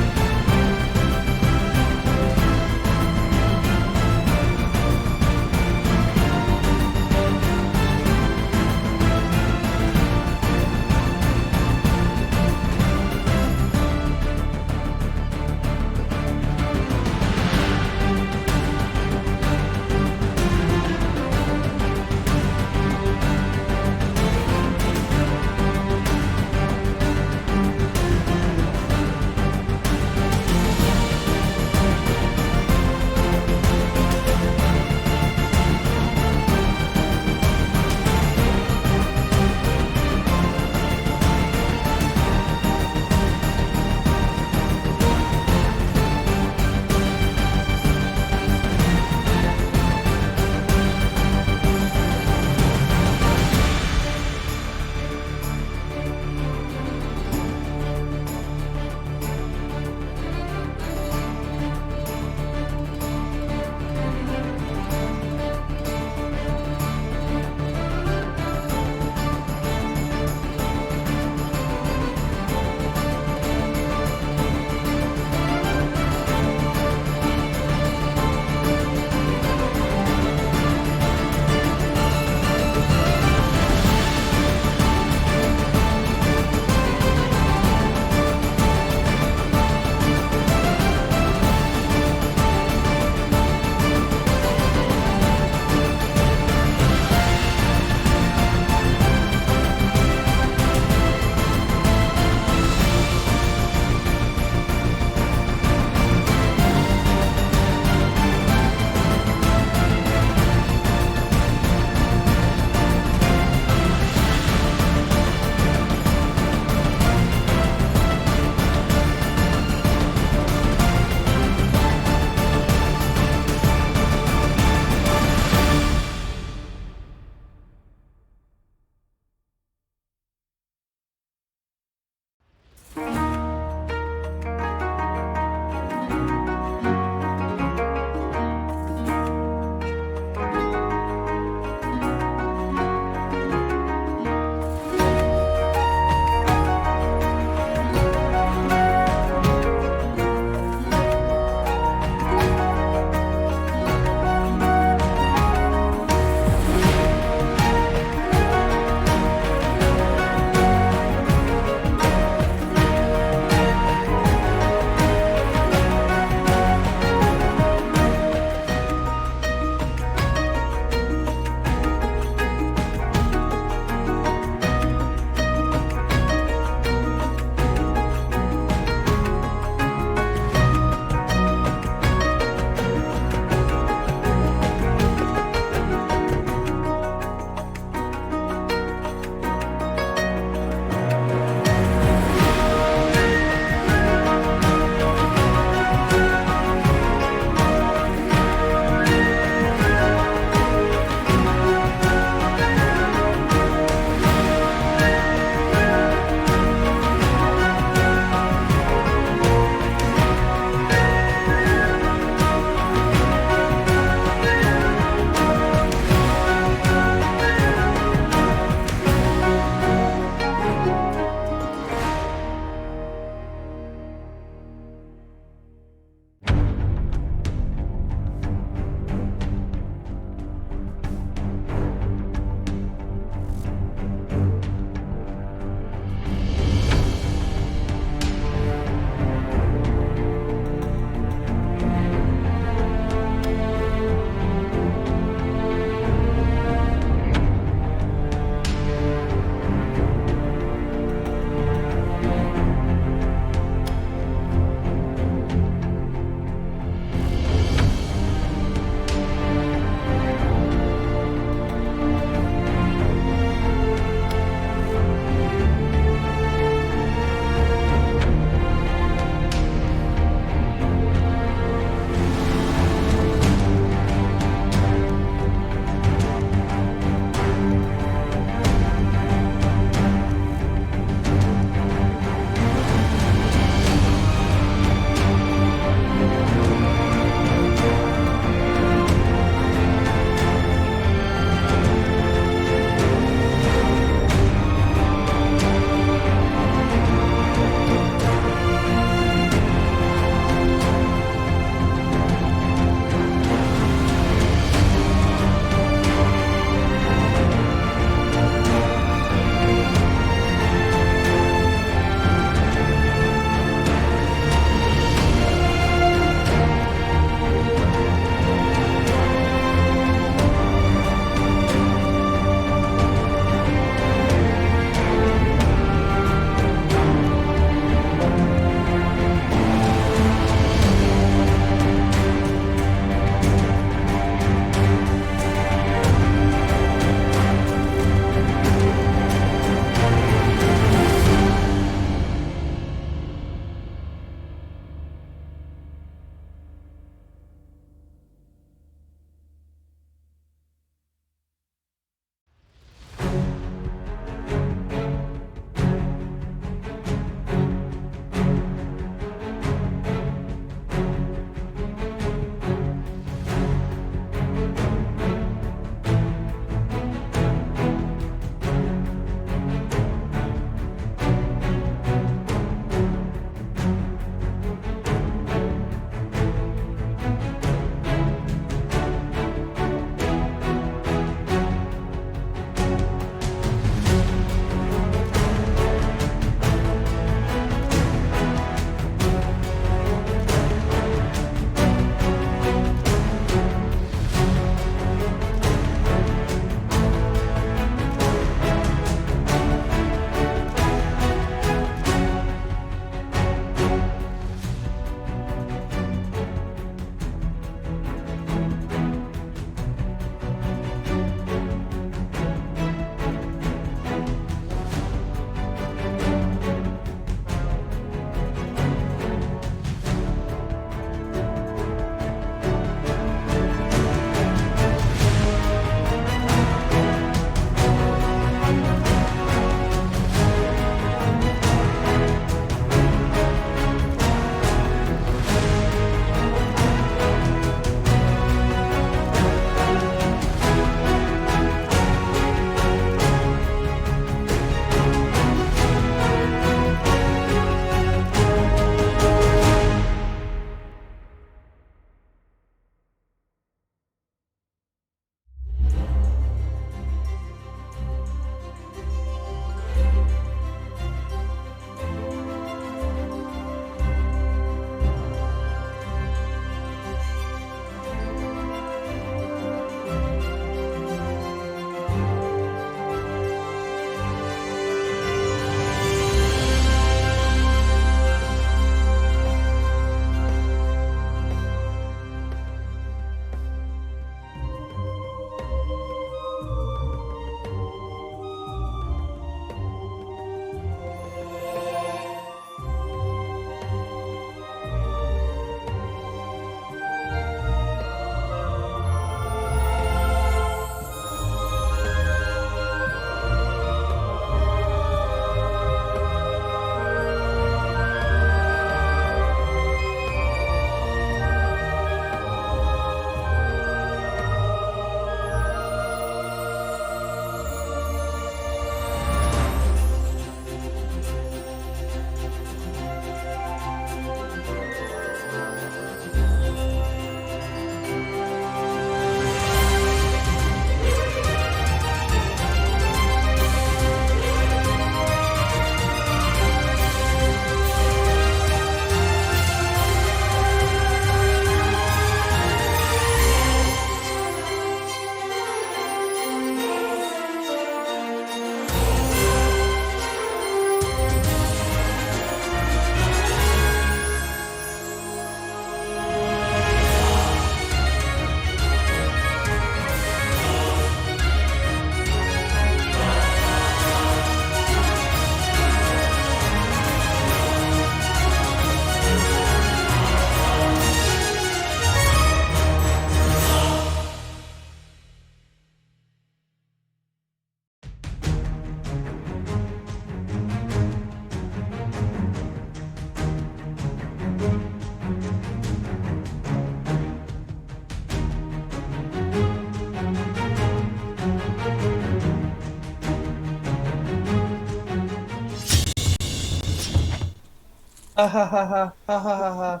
Ha ha ha ha ha ha ha ha.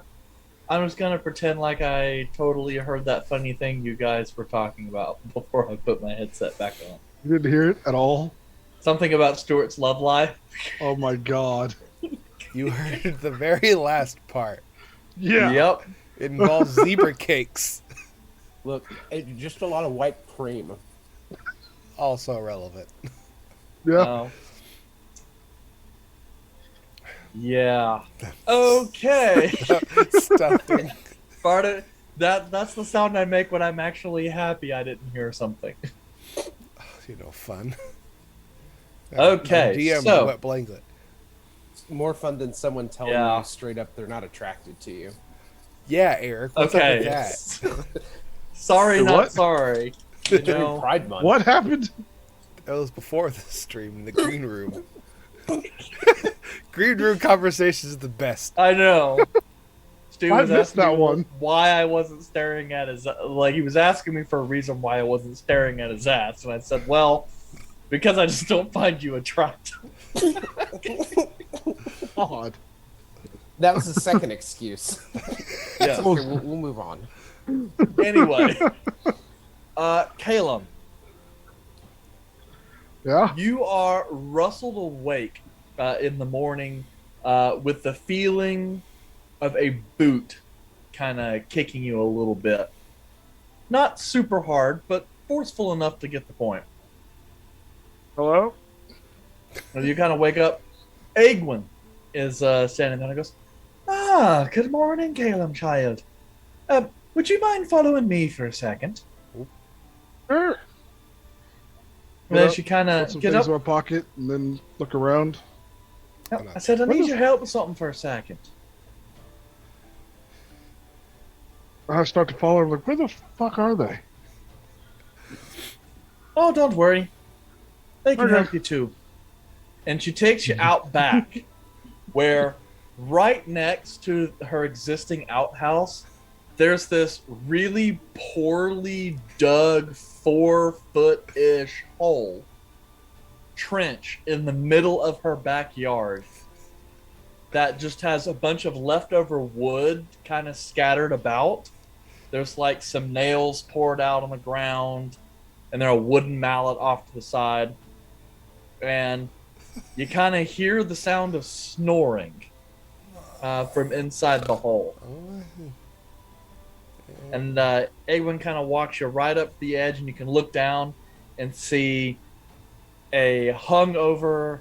I'm just gonna pretend like I totally heard that funny thing you guys were talking about before I put my headset back on. You didn't hear it at all? Something about Stuart's love life. Oh my god. You heard the very last part. Yeah. Yep. It involves zebra cakes. Look, just a lot of white cream. Also relevant. Yeah. Oh. Yeah. Okay. Stuffing. Part of that's the sound I make when I'm actually happy I didn't hear something. Fun. Okay, DM with so- a wet blanket. More fun than someone telling Yeah. you straight up they're not attracted to you. Yeah, Eric. What's up with that? Sorry, The not what? sorry. You During know, Pride Month. What happened? That was before the stream in the green room. Green room conversations are the best. I know. Stu I was missed asking that me one. why I wasn't staring at his like he was asking me for a reason why I wasn't staring at his ass, and I said, "Well, because I just don't find you attractive." God. That was the second excuse. Yeah. Okay, we'll move on. Anyway, Caleb, Yeah. you are rustled awake in the morning with the feeling of a boot kind of kicking you a little bit. Not super hard, but forceful enough to get the point. Hello? And you kind of wake up. Egwin is standing there and goes, "Ah, good morning, Caleb, child. Would you mind following me for a second?" Sure. And then Yep. she kind Put of some get things up. in my pocket and then look around. I said, "I What need is- your help with something for a second." I start to follow her. Like, where the fuck are they? "Oh, don't worry. They can Okay. help you too." And she takes you out back, where right next to her existing outhouse, there's this really poorly dug 4-foot-ish hole, trench in the middle of her backyard that just has a bunch of leftover wood kind of scattered about. There's like some nails poured out on the ground, and there a wooden mallet off to the side. And you kind of hear the sound of snoring from inside the hole. And Egwin kind of walks you right up the edge, and you can look down and see a hungover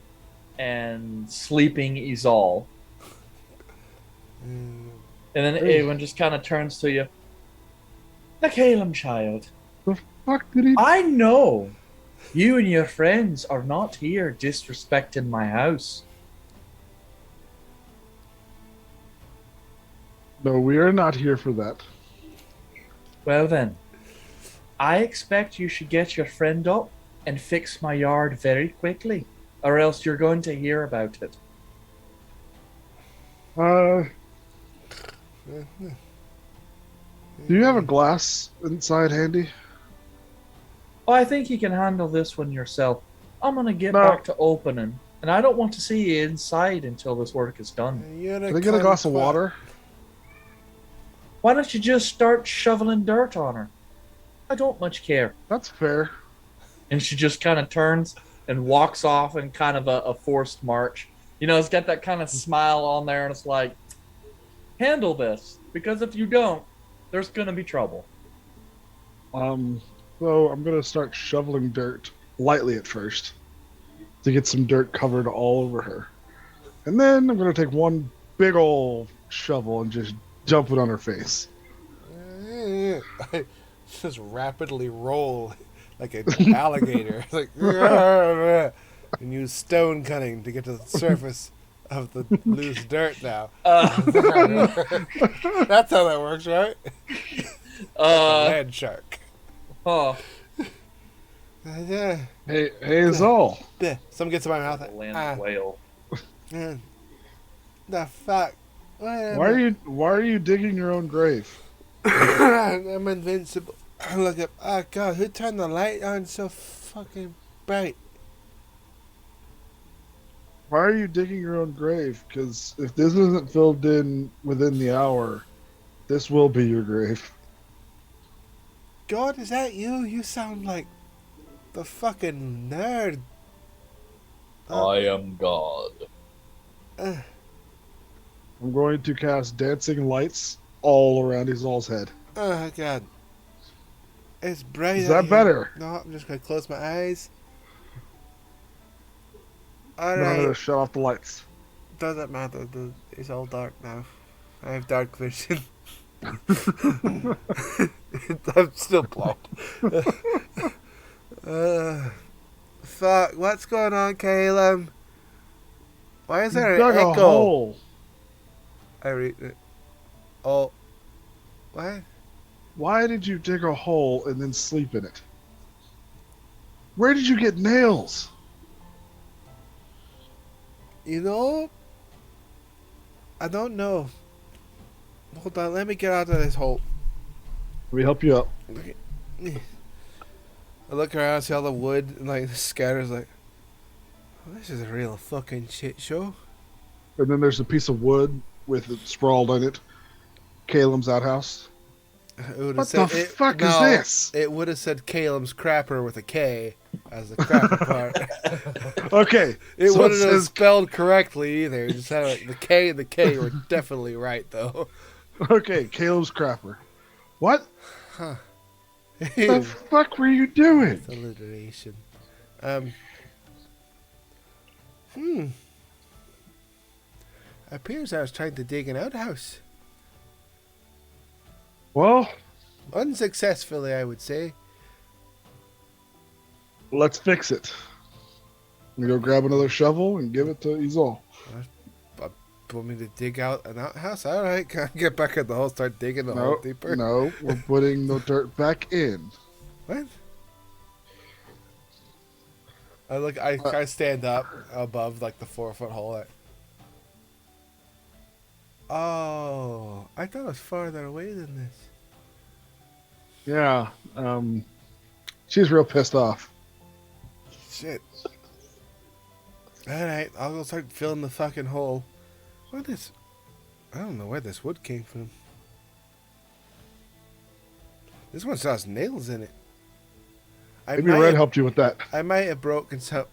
and sleeping Izal. And then Egwin just kind of turns to you. "Now, Caleb, child, Fuck did he? I know you and your friends are not here disrespecting my house. No, we are not here for that. Well then, I expect you should get your friend up and fix my yard very quickly, or else you're going to hear about it." Do you have a glass inside handy? "Oh, I think you can handle this one yourself. I'm gonna get No. back to opening, and I don't want to see you inside until this work is done. Can I get a glass of water? Why don't you just start shoveling dirt on her? I don't much care." That's fair. And she just kind of turns and walks off in kind of a forced march. You know, it's got that kind of smile on there, and it's like, handle this, because if you don't, there's going to be trouble. So I'm gonna start shoveling dirt lightly at first to get some dirt covered all over her, and then I'm gonna take one big old shovel and just dump it on her face. Just rapidly roll like an alligator. Like, and use stone cutting to get to the surface of the loose dirt now. That's how that works, right? Land shark. Oh, Hey, Azal. Some gets in my mouth. land whale. The fuck? Why are you digging your own grave? I'm invincible. Look up. Oh god, who turned the light on so fucking bright? Why are you digging your own grave? Because if this isn't filled in within the hour, this will be your grave. God, is that you? You sound like the fucking nerd. I am God. Uh, I'm going to cast dancing lights all around Izal's head. oh, God. It's bright Is out that here. better? No, I'm just going to close my eyes. No, I'm going Alright. to shut off the lights. Doesn't matter. It's all dark now. I have dark vision. I'm still blind. Fuck. What's going on, Caleb? Why is there You an dug a echo? hole. I read it. Oh. What? Why did you dig a hole and then sleep in it? Where did you get nails? You know? I don't know. Hold on. Let me get out of this hole. Let me help you up. Okay. I look around, see all the wood and like the scatters. Like, oh, this is a real fucking shit show. And then there's a piece of wood with it sprawled on it. Caleb's outhouse. It would've What said, the fuck is this? It would have said Caleb's crapper with a K as the crapper part. Okay. It so wouldn't have says, spelled correctly either. It just had like the K and the K were definitely right though. okay, Caleb's crapper. What Huh. the fuck were you doing? Alliteration. Appears I was trying to dig an outhouse. Well, Unsuccessfully, I would say. let's fix it. We go grab another shovel and give it to Izal. Want me to dig out an outhouse? Alright, can I get back in the hole, start digging the hole No, deeper? no, we're putting the dirt back in. What? I stand up above like the 4-foot hole. Oh, I thought it was farther away than this. Yeah, she's real pissed off. Shit. Alright, I'll go start filling the fucking hole. What is... I don't know where this wood came from. This one still has nails in it. Maybe Red helped you with that. I might have broken some...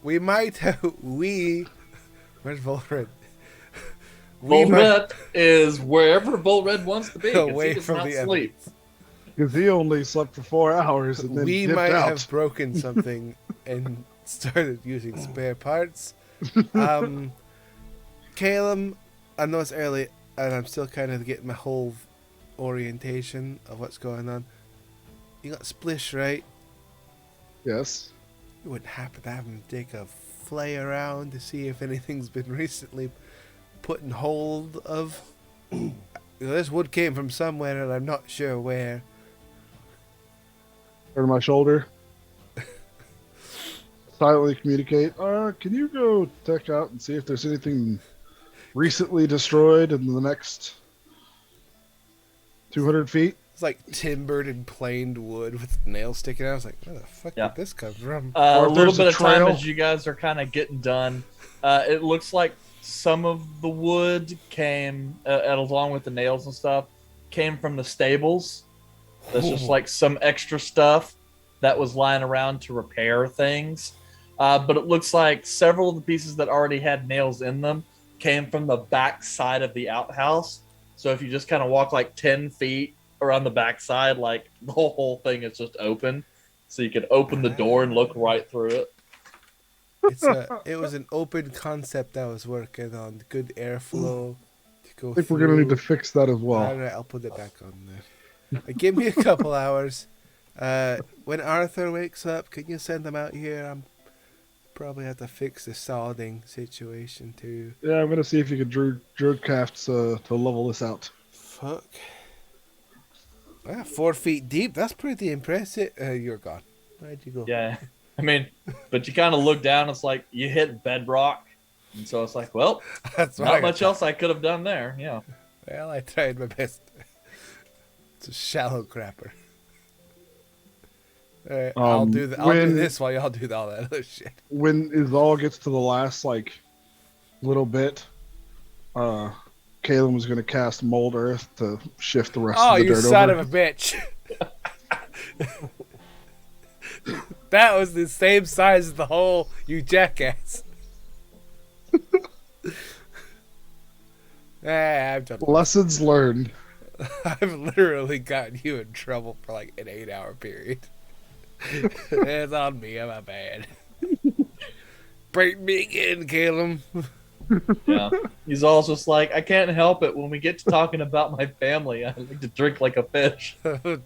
We might have... Where's Volred? Volred is wherever Volred wants to be. 'Cause Away he does from not the sleep. Because he only slept for 4 hours and then We dipped might out. have broken something and started using spare parts. Caleb, I know it's early and I'm still kind of getting my whole orientation of what's going on. You got Splish, right? Yes. You wouldn't happen to have him take a flay around to see if anything's been recently put in hold of? This wood came from somewhere and I'm not sure where. Over my shoulder. Silently communicate. Can you go check out and see if there's anything recently destroyed in the next 200 feet? It's like timbered and planed wood with nails sticking out. I was like, where the fuck Yeah. did this come from? A Or if little there's bit a of time trail. as you guys are kind of getting done. It looks like some of the wood came, along with the nails and stuff, came from the stables. That's just like some extra stuff that was lying around to repair things. But it looks like several of the pieces that already had nails in them came from the back side of the outhouse. So if you just kind of walk like 10 feet around the back side, like the whole thing is just open. So you can open the door and look right through it. It was an open concept I was working on. Good airflow to go I think we're going to need to through. fix that as well. Alright, I'll put it back on there. Give me a couple hours. When Arthur wakes up, can you send him out here? I'm probably have to fix the sodding situation too. Yeah, I'm going to see if you can Druidcraft to level this out. Fuck. 4 feet deep. That's pretty impressive. You're gone. Where'd you go? Yeah. I mean, but you kind of look down, it's like you hit bedrock. And so it's like, well, That's not much else I could have done there. Yeah. Well, I tried my best. It's a shallow crapper. Alright, I'll do when- this while y'all do all that other shit. When Izal gets to the last, like, little bit, Caleb was going to cast Mold Earth to shift the rest Oh, of the you dirt son over. of a bitch. That was the same size as the hole, you jackass. I've done Lessons learned. I've literally gotten you in trouble for like an 8-hour period. It's on me, I'm a bad. Break me again, Caleb. Yeah. He's all just like, I can't help it. When we get to talking about my family, I like to drink like a fish.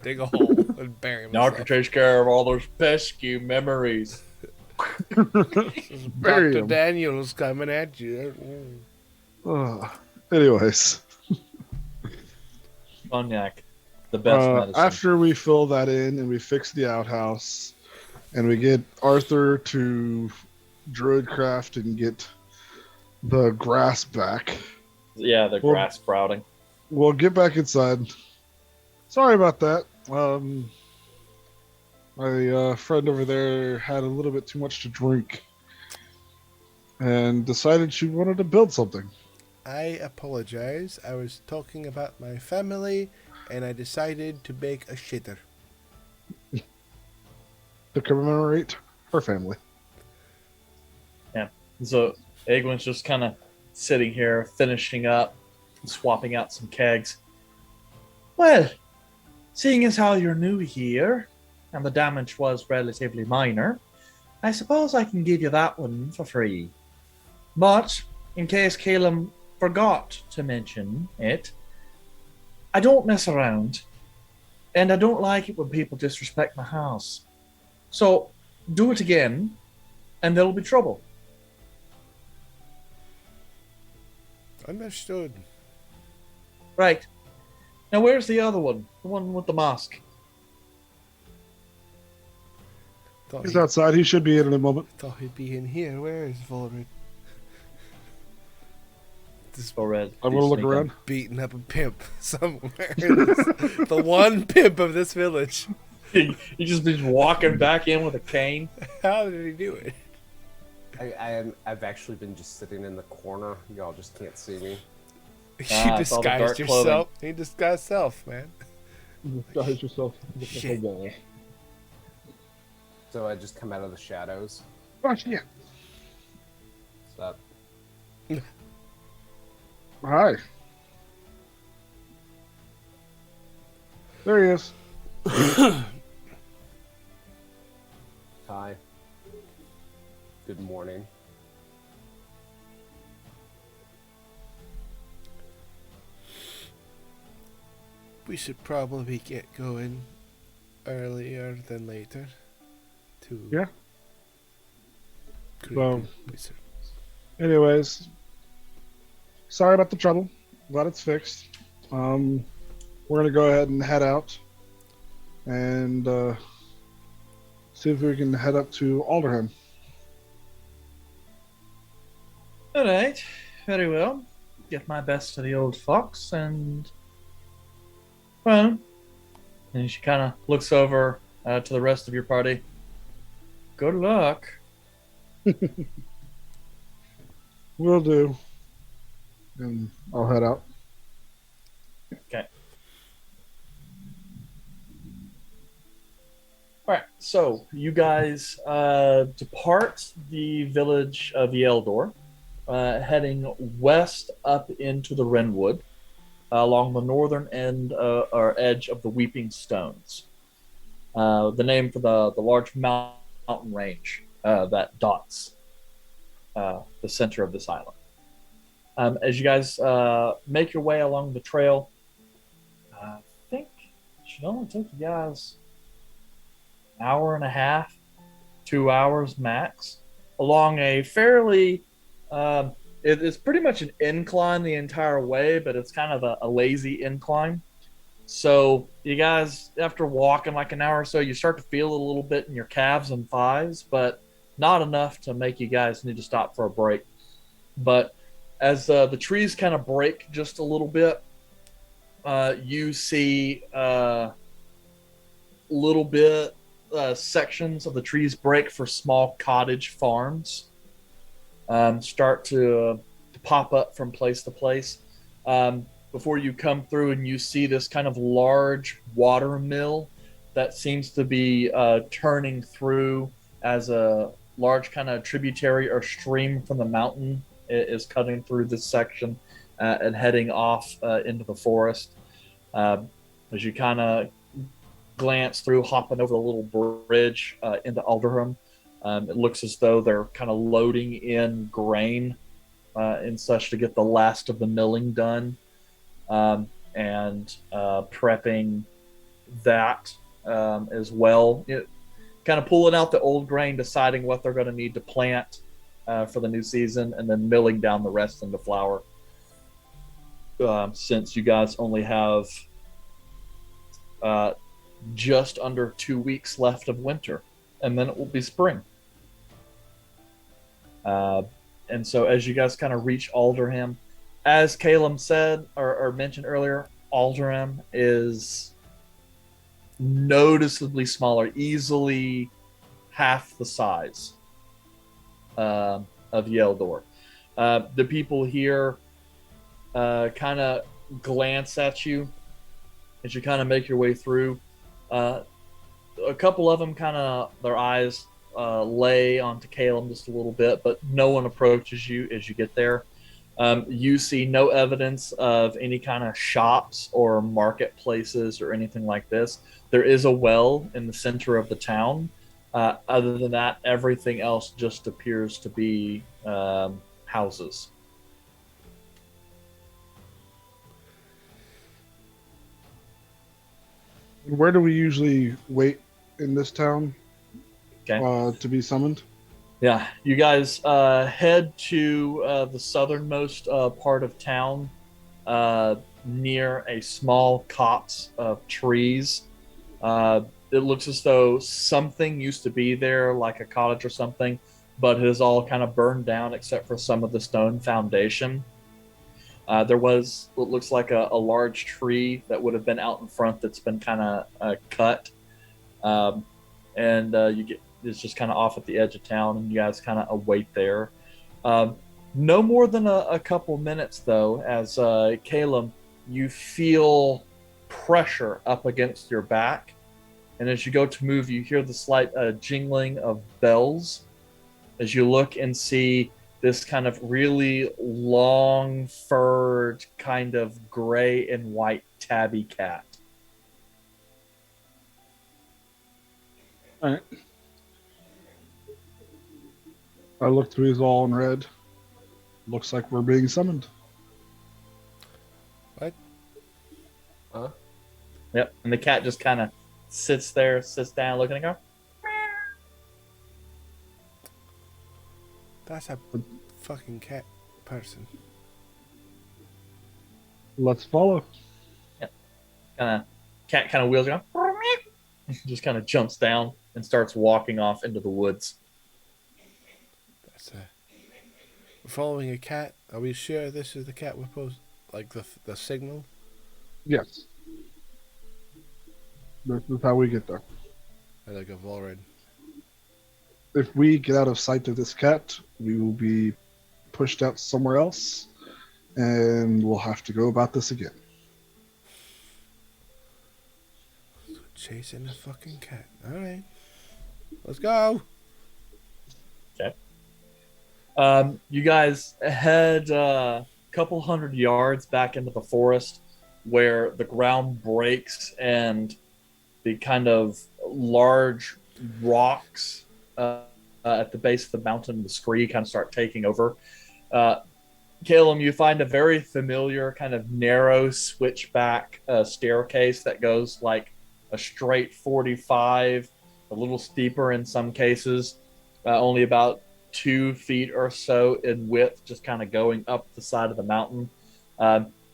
Dig a hole and bury Now I myself. can take care of all those pesky memories. Bury Dr. him. Daniel's coming at you. Anyways, Cognac, the best medicine. after we fill that in and we fix the outhouse and we get Arthur to Druidcraft and get the grass back, Yeah, the Well- grass sprouting. we'll get back inside. Sorry about that. My friend over there had a little bit too much to drink and decided she wanted to build something. I apologize. I was talking about my family and I decided to make a shitter. To commemorate her family. So Egwin's just kind of sitting here, finishing up, swapping out some kegs. Well, seeing as how you're new here, and the damage was relatively minor, I suppose I can give you that one for free. But, in case Caleb forgot to mention it, I don't mess around, and I don't like it when people disrespect my house. So, do it again, and there'll be trouble. Understood. Right. Now, where's the other one? The one with the mask? Thought, He's outside. He should be in a moment. thought he'd be in here. Where is Volrid? Just Or red? I'm gonna look around. beating up a pimp somewhere. The one pimp of this village. He just been walking back in with a cane. How did he do it? I've actually been just sitting in the corner. Y'all just can't see me. You it's all the dark disguised yourself. clothing. You disguised self, man. Disguise yourself. Shit. So I just come out of the shadows. Gosh, yeah. Stop. Hi. There he is. Hi. Good morning. We should probably get going earlier than later. To Yeah. create Well- the wizard. Anyways, sorry about the trouble. Glad it's fixed. We're gonna go ahead and head out and see if we can head up to Alderham. All right. Very well. Get my best to the old fox, and well, and she kind of looks over to the rest of your party. Good luck. Will do. And I'll head out. Okay. All right. So you guys depart the village of Yeldor, heading west up into the Wrenwood, along the northern end or edge of the Weeping Stones. The name for the large mountain range that dots the center of this island. As you guys make your way along the trail, I think it should only take you guys an hour and a half, 2 hours max, along a fairly it's pretty much an incline the entire way, but it's kind of a lazy incline. So you guys, after walking like an hour or so, you start to feel it a little bit in your calves and thighs, but not enough to make you guys need to stop for a break. But as the trees kind of break just a little bit, you see little bit sections of the trees break for small cottage farms. Start to pop up from place to place. Before you come through and you see this kind of large water mill that seems to be turning through as a large kind of tributary or stream from the mountain is cutting through this section and heading off into the forest. As you kind of glance through, hopping over the little bridge into Alderham, it looks as though they're kind of loading in grain and such to get the last of the milling done, and prepping that as well. Kind of pulling out the old grain, deciding what they're going to need to plant for the new season, and then milling down the rest into flour. Since you guys only have just under 2 weeks left of winter, and then it will be spring. And so as you guys kind of reach Alderham, as Caleb said or mentioned earlier, Alderham is noticeably smaller, easily half the size of Yeldor. The people here kind of glance at you as you kind of make your way through. A couple of them kind of, their eyes lay onto Caleb just a little bit, but no one approaches you as you get there. You see no evidence of any kind of shops or marketplaces or anything like this. There is a well in the center of the town. Other than that, everything else just appears to be houses. Where do we usually wait in this town Okay. to be summoned? Yeah, you guys head to the southernmost part of town, near a small copse of trees. It looks as though something used to be there, like a cottage or something, but it is all kind of burned down except for some of the stone foundation. There was what looks like a large tree that would have been out in front that's been kind of cut. And you get it's just kind of off at the edge of town, and you guys kind of await there. No more than a couple minutes, though, as Caleb, you feel pressure up against your back. And as you go to move, you hear the slight jingling of bells as you look and see this kind of really long furred, kind of gray and white tabby cat. All right. I look through these all and read. Looks like we're being summoned. What? Huh? Yep. And the cat just kind of sits down, looking at her. That's a fucking cat person. Let's follow. Cat kind of wheels around, just kind of jumps down and starts walking off into the woods. We're following a cat. Are we sure this is the cat we're supposed, like the signal? Yes. This is how we get there. I like a Volred. If we get out of sight of this cat, we will be pushed out somewhere else, and we'll have to go about this again. Chasing the fucking cat. All right, let's go. Okay. You guys head a couple hundred yards back into the forest, where the ground breaks and the kind of large rocks at the base of the mountain, the scree, kind of start taking over. Caleb, you find a very familiar kind of narrow switchback staircase that goes like a straight 45, a little steeper in some cases, only about 2 feet or so in width, just kind of going up the side of the mountain.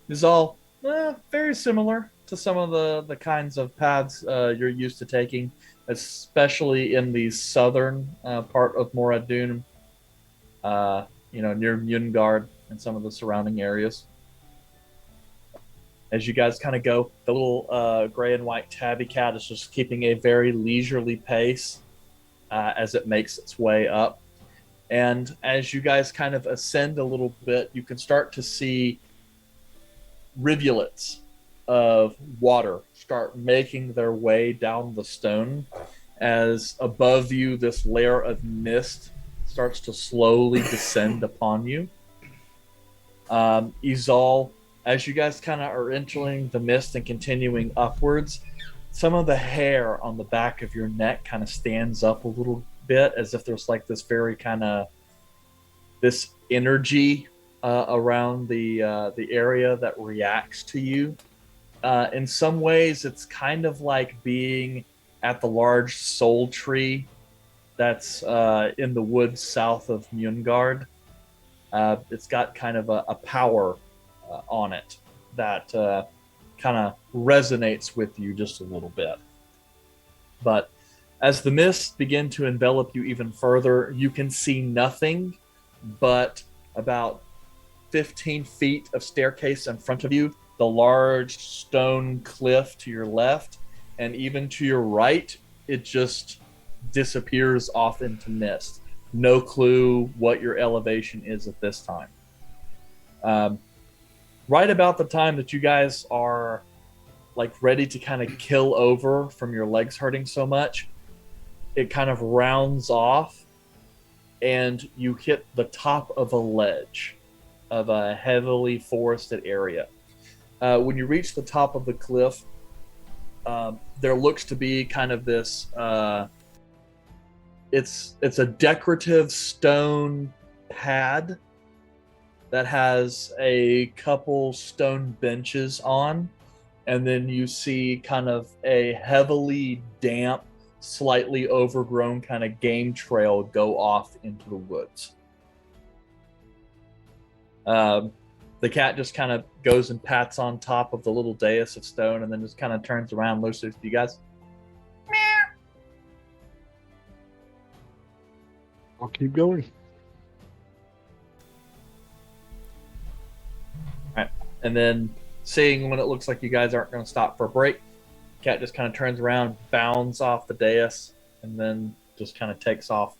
This is all very similar to some of the kinds of paths you're used to taking, especially in the southern part of Moradun, near Mjungard and some of the surrounding areas. As you guys kind of go, the little gray and white tabby cat is just keeping a very leisurely pace as it makes its way up. And as you guys kind of ascend a little bit, you can start to see rivulets of water start making their way down the stone as above you this layer of mist starts to slowly descend upon you. Izal, as you guys kind of are entering the mist and continuing upwards, some of the hair on the back of your neck kind of stands up a little bit as if there's like this very kind of this energy around the area that reacts to you. In some ways, it's kind of like being at the large soul tree that's in the woods south of Mungard. It's got kind of a power on it that kind of resonates with you just a little bit. But as the mists begin to envelop you even further, you can see nothing but about 15 feet of staircase in front of you, the large stone cliff to your left, and even to your right, it just disappears off into mist. No clue what your elevation is at this time. Right about the time that you guys are like ready to kind of kill over from your legs hurting so much, it kind of rounds off and you hit the top of a ledge of a heavily forested area. When you reach the top of the cliff, there looks to be kind of this it's a decorative stone pad that has a couple stone benches on, and then you see kind of a heavily damp, slightly overgrown kind of game trail go off into the woods. The cat just kind of goes and pats on top of the little dais of stone and then just kind of turns around, looks at you guys. I'll keep going. Right. And then seeing when it looks like you guys aren't going to stop for a break, cat just kind of turns around, bounds off the dais, and then just kind of takes off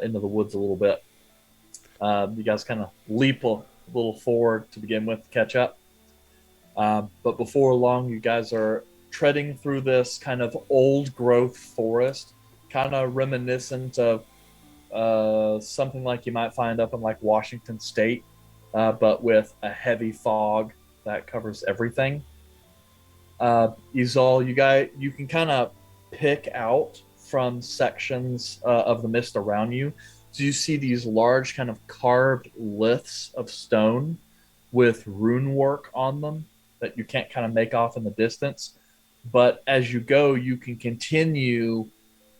into the woods a little bit. You guys kind of leap a little forward to begin with to catch up. But before long, you guys are treading through this kind of old growth forest, kind of reminiscent of something like you might find up in like Washington State, but with a heavy fog that covers everything. Izal, you can kind of pick out from sections of the mist around you. So you see these large kind of carved liths of stone with rune work on them that you can't kind of make off in the distance. But as you go, you can continue,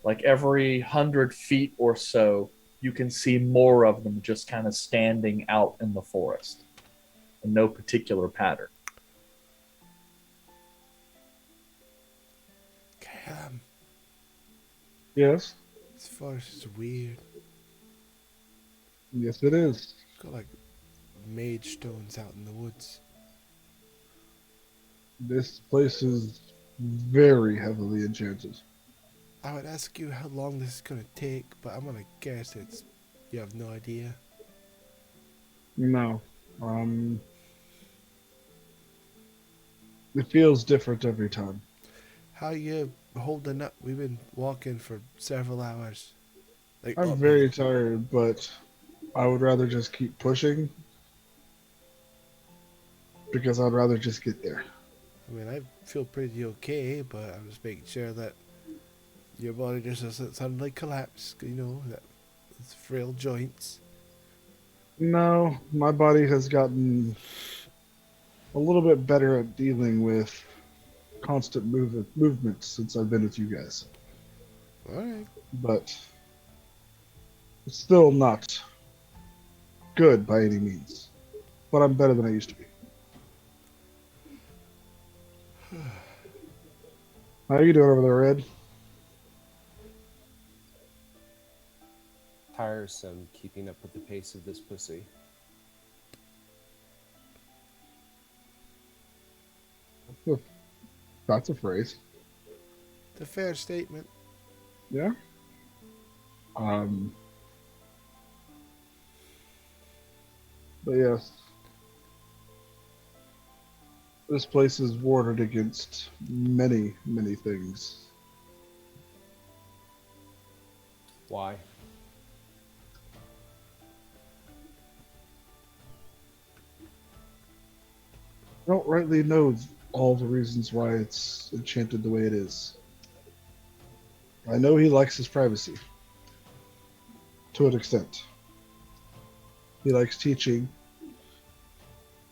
like every 100 feet or so, you can see more of them just kind of standing out in the forest in no particular pattern. Yes. This forest is weird. Yes, it is. It's got like mage stones out in the woods. This place is very heavily enchanted. I would ask you how long this is gonna take, but I'm gonna guess you have no idea. No. It feels different every time. How you holding up? We've been walking for several hours. Like, I'm very tired, but I would rather just keep pushing because I'd rather just get there. I mean, I feel pretty okay, but I'm just making sure that your body just doesn't suddenly collapse. You know, that it's frail joints. No, my body has gotten a little bit better at dealing with constant movements since I've been with you guys. Alright. But it's still not good by any means. But I'm better than I used to be. How are you doing over there, Red? Tiresome keeping up with the pace of this pussy. That's a phrase. It's a fair statement. Yeah. But yes, this place is warded against many, many things. Why? I don't rightly know all the reasons why it's enchanted the way it is. I know he likes his privacy to an extent. He likes teaching,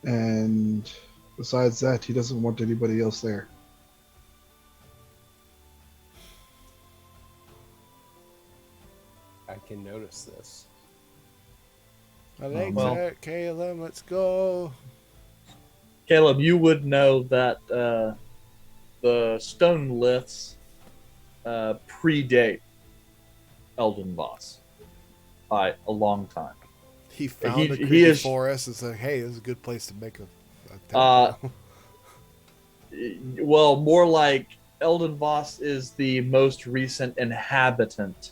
and besides that, he doesn't want anybody else there. I can notice this. My legs well- hurt, Caleb. Let's go. Caleb, you would know that the stone liths predate Elden Boss by a long time. He found He- a he creepy is- forest and said, "Hey, this is a good place to make a Uh, temple." Well, more like Elden Voss is the most recent inhabitant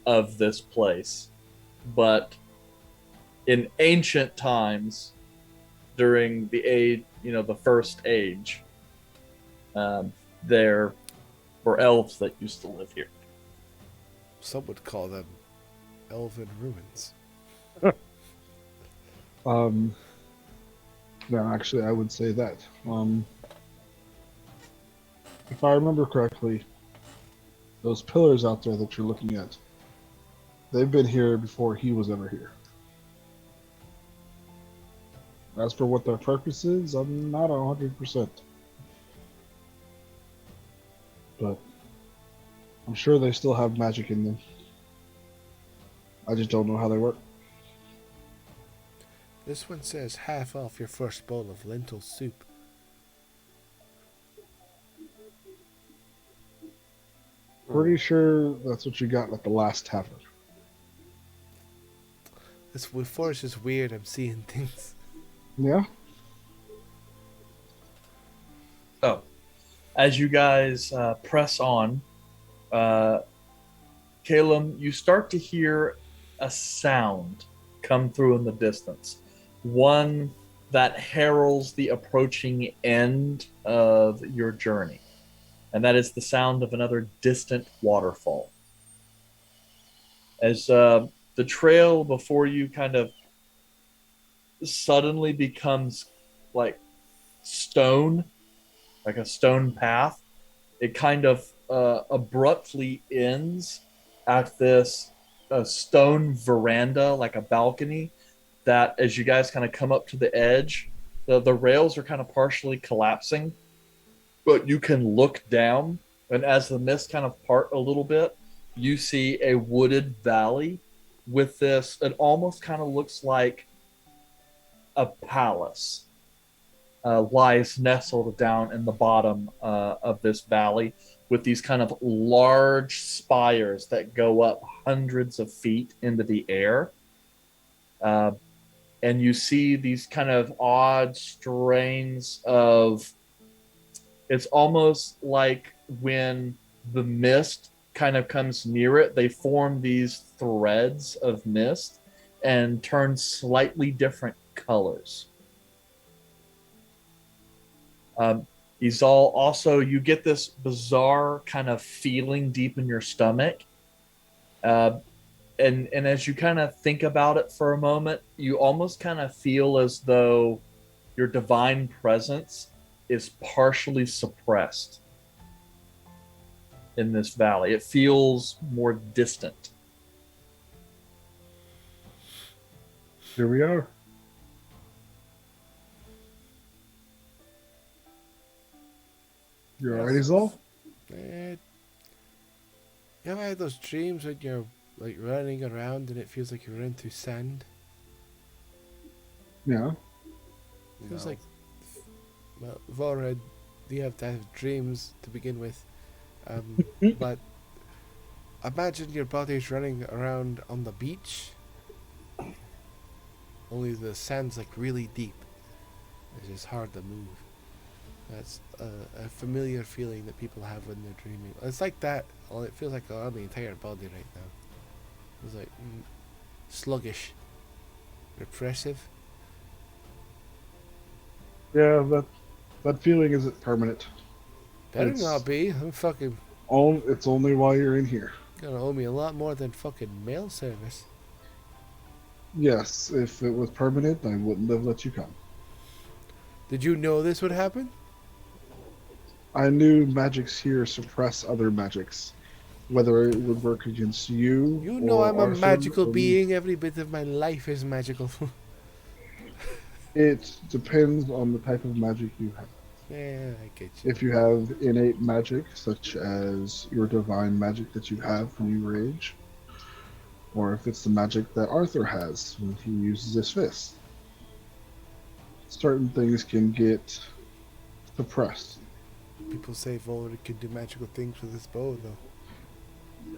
of this place. But in ancient times, during the age, the first age, there were elves that used to live here. Some would call them elven ruins. No, actually, I would say that. If I remember correctly, those pillars out there that you're looking at, they've been here before he was ever here. As for what their purpose is, I'm not 100%. But I'm sure they still have magic in them. I just don't know how they work. This one says half off your first bowl of lentil soup. Pretty sure that's what you got at the last tavern. This forest is weird. I'm seeing things. Yeah? So, as you guys press on, Caleb, you start to hear a sound come through in the distance. One that heralds the approaching end of your journey. And that is the sound of another distant waterfall. As the trail before you kind of suddenly becomes like stone, like a stone path, it kind of abruptly ends at this stone veranda, like a balcony, that as you guys kind of come up to the edge, the rails are kind of partially collapsing, but you can look down, and as the mist kind of part a little bit, you see a wooded valley with this, it almost kind of looks like a palace lies nestled down in the bottom of this valley with these kind of large spires that go up hundreds of feet into the air. And you see these kind of odd strains of, it's almost like when the mist kind of comes near it, they form these threads of mist and turn slightly different colors. Izal, also, you get this bizarre kind of feeling deep in your stomach. And as you kind of think about it for a moment, you almost kind of feel as though your divine presence is partially suppressed in this valley. It feels more distant. Here we are. You alright, Zal? You ever had those dreams when you're like running around and it feels like you're running through sand? Yeah. Feels No. like, well, Vorad, you have to have dreams to begin with. But imagine your body's running around on the beach, only the sand's like really deep. It's just hard to move. That's a familiar feeling that people have when they're dreaming. It's like that. Well, it feels like on the entire body right now. It's like sluggish, repressive. Yeah, that feeling isn't permanent. Better It's not be. I'm fucking it's only while you're in here. gonna owe me a lot more than fucking mail service. Yes, if it was permanent, I wouldn't have let you come. Did you know this would happen? I knew magics here suppress other magics, whether it would work against you You know or I'm a Arthur magical or me. being. Every bit of my life is magical. It depends on the type of magic you have. Yeah, I get you. If you have innate magic, such as your divine magic that you have from your age, or if it's the magic that Arthur has when he uses his fist, certain things can get suppressed. People say Voldemort can do magical things with his bow, though.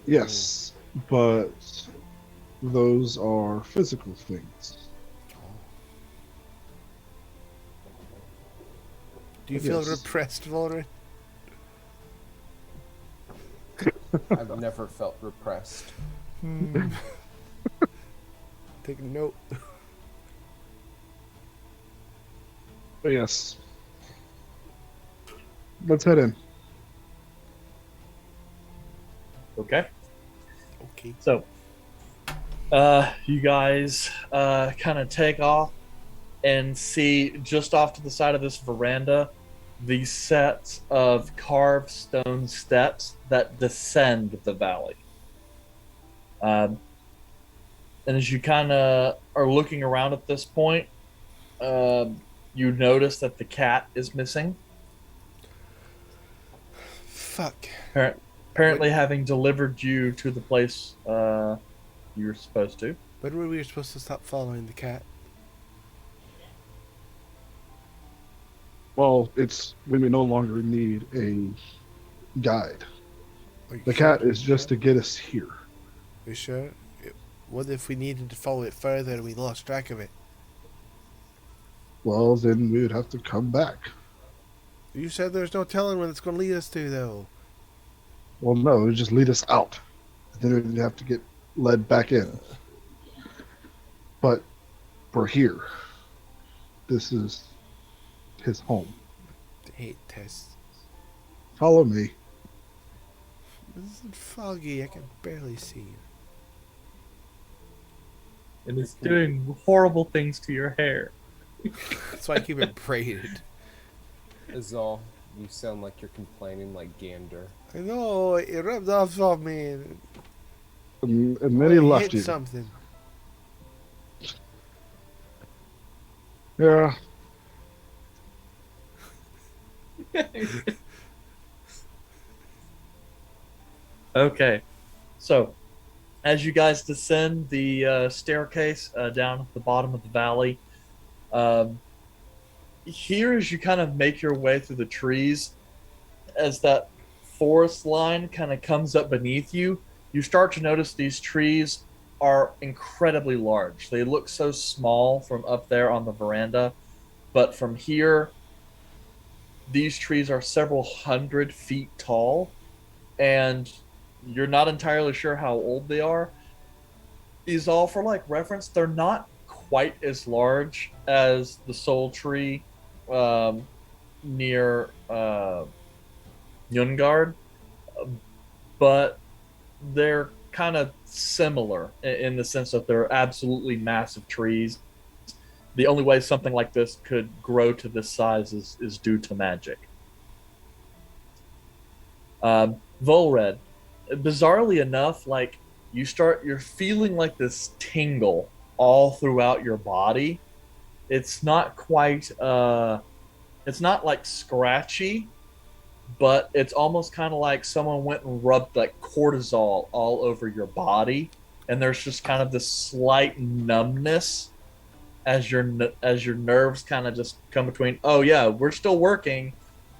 Yes, but those are physical things. Do you feel Yes. repressed, Voldemort? I've never felt repressed. Take a note. But yes. Let's head in. Okay. Okay. So, you guys kind of take off and see just off to the side of this veranda these sets of carved stone steps that descend the valley. And as you kind of are looking around at this point, you notice that the cat is missing. Fuck. Apparently, having delivered you to the place you were supposed to. When were we supposed to stop following the cat? Well, it's when we no longer need a guide. Are you The sure? cat is just to get us here. You sure? What if we needed to follow it further and we lost track of it? Well, then we would have to come back. You said there's no telling where it's going to lead us to, though. Well, no, it would just lead us out. Then we'd have to get led back in. But we're here. This is his home. I hate tests. Follow me. This is foggy. I can barely see. And it's doing horrible things to your hair. That's why I keep it braided. Azal, you sound like you're complaining like Gander. I know, it rubbed off on me. And then he I left hit you. something. Yeah. Okay, so as you guys descend the staircase down at the bottom of the valley, here as you kind of make your way through the trees, as that forest line kind of comes up beneath you, you start to notice these trees are incredibly large. They look so small from up there on the veranda, but from here, these trees are several 100 feet tall, and you're not entirely sure how old they are. These all, for like reference, they're not quite as large as the soul tree near Yungard, but they're kind of similar in the sense that they're absolutely massive trees. The only way something like this could grow to this size is due to magic. Volred, bizarrely enough, like you're feeling like this tingle all throughout your body. It's not quite it's not like scratchy, but it's almost kind of like someone went and rubbed like cortisol all over your body, and there's just kind of this slight numbness as your nerves kind of just come between. Oh yeah, we're still working,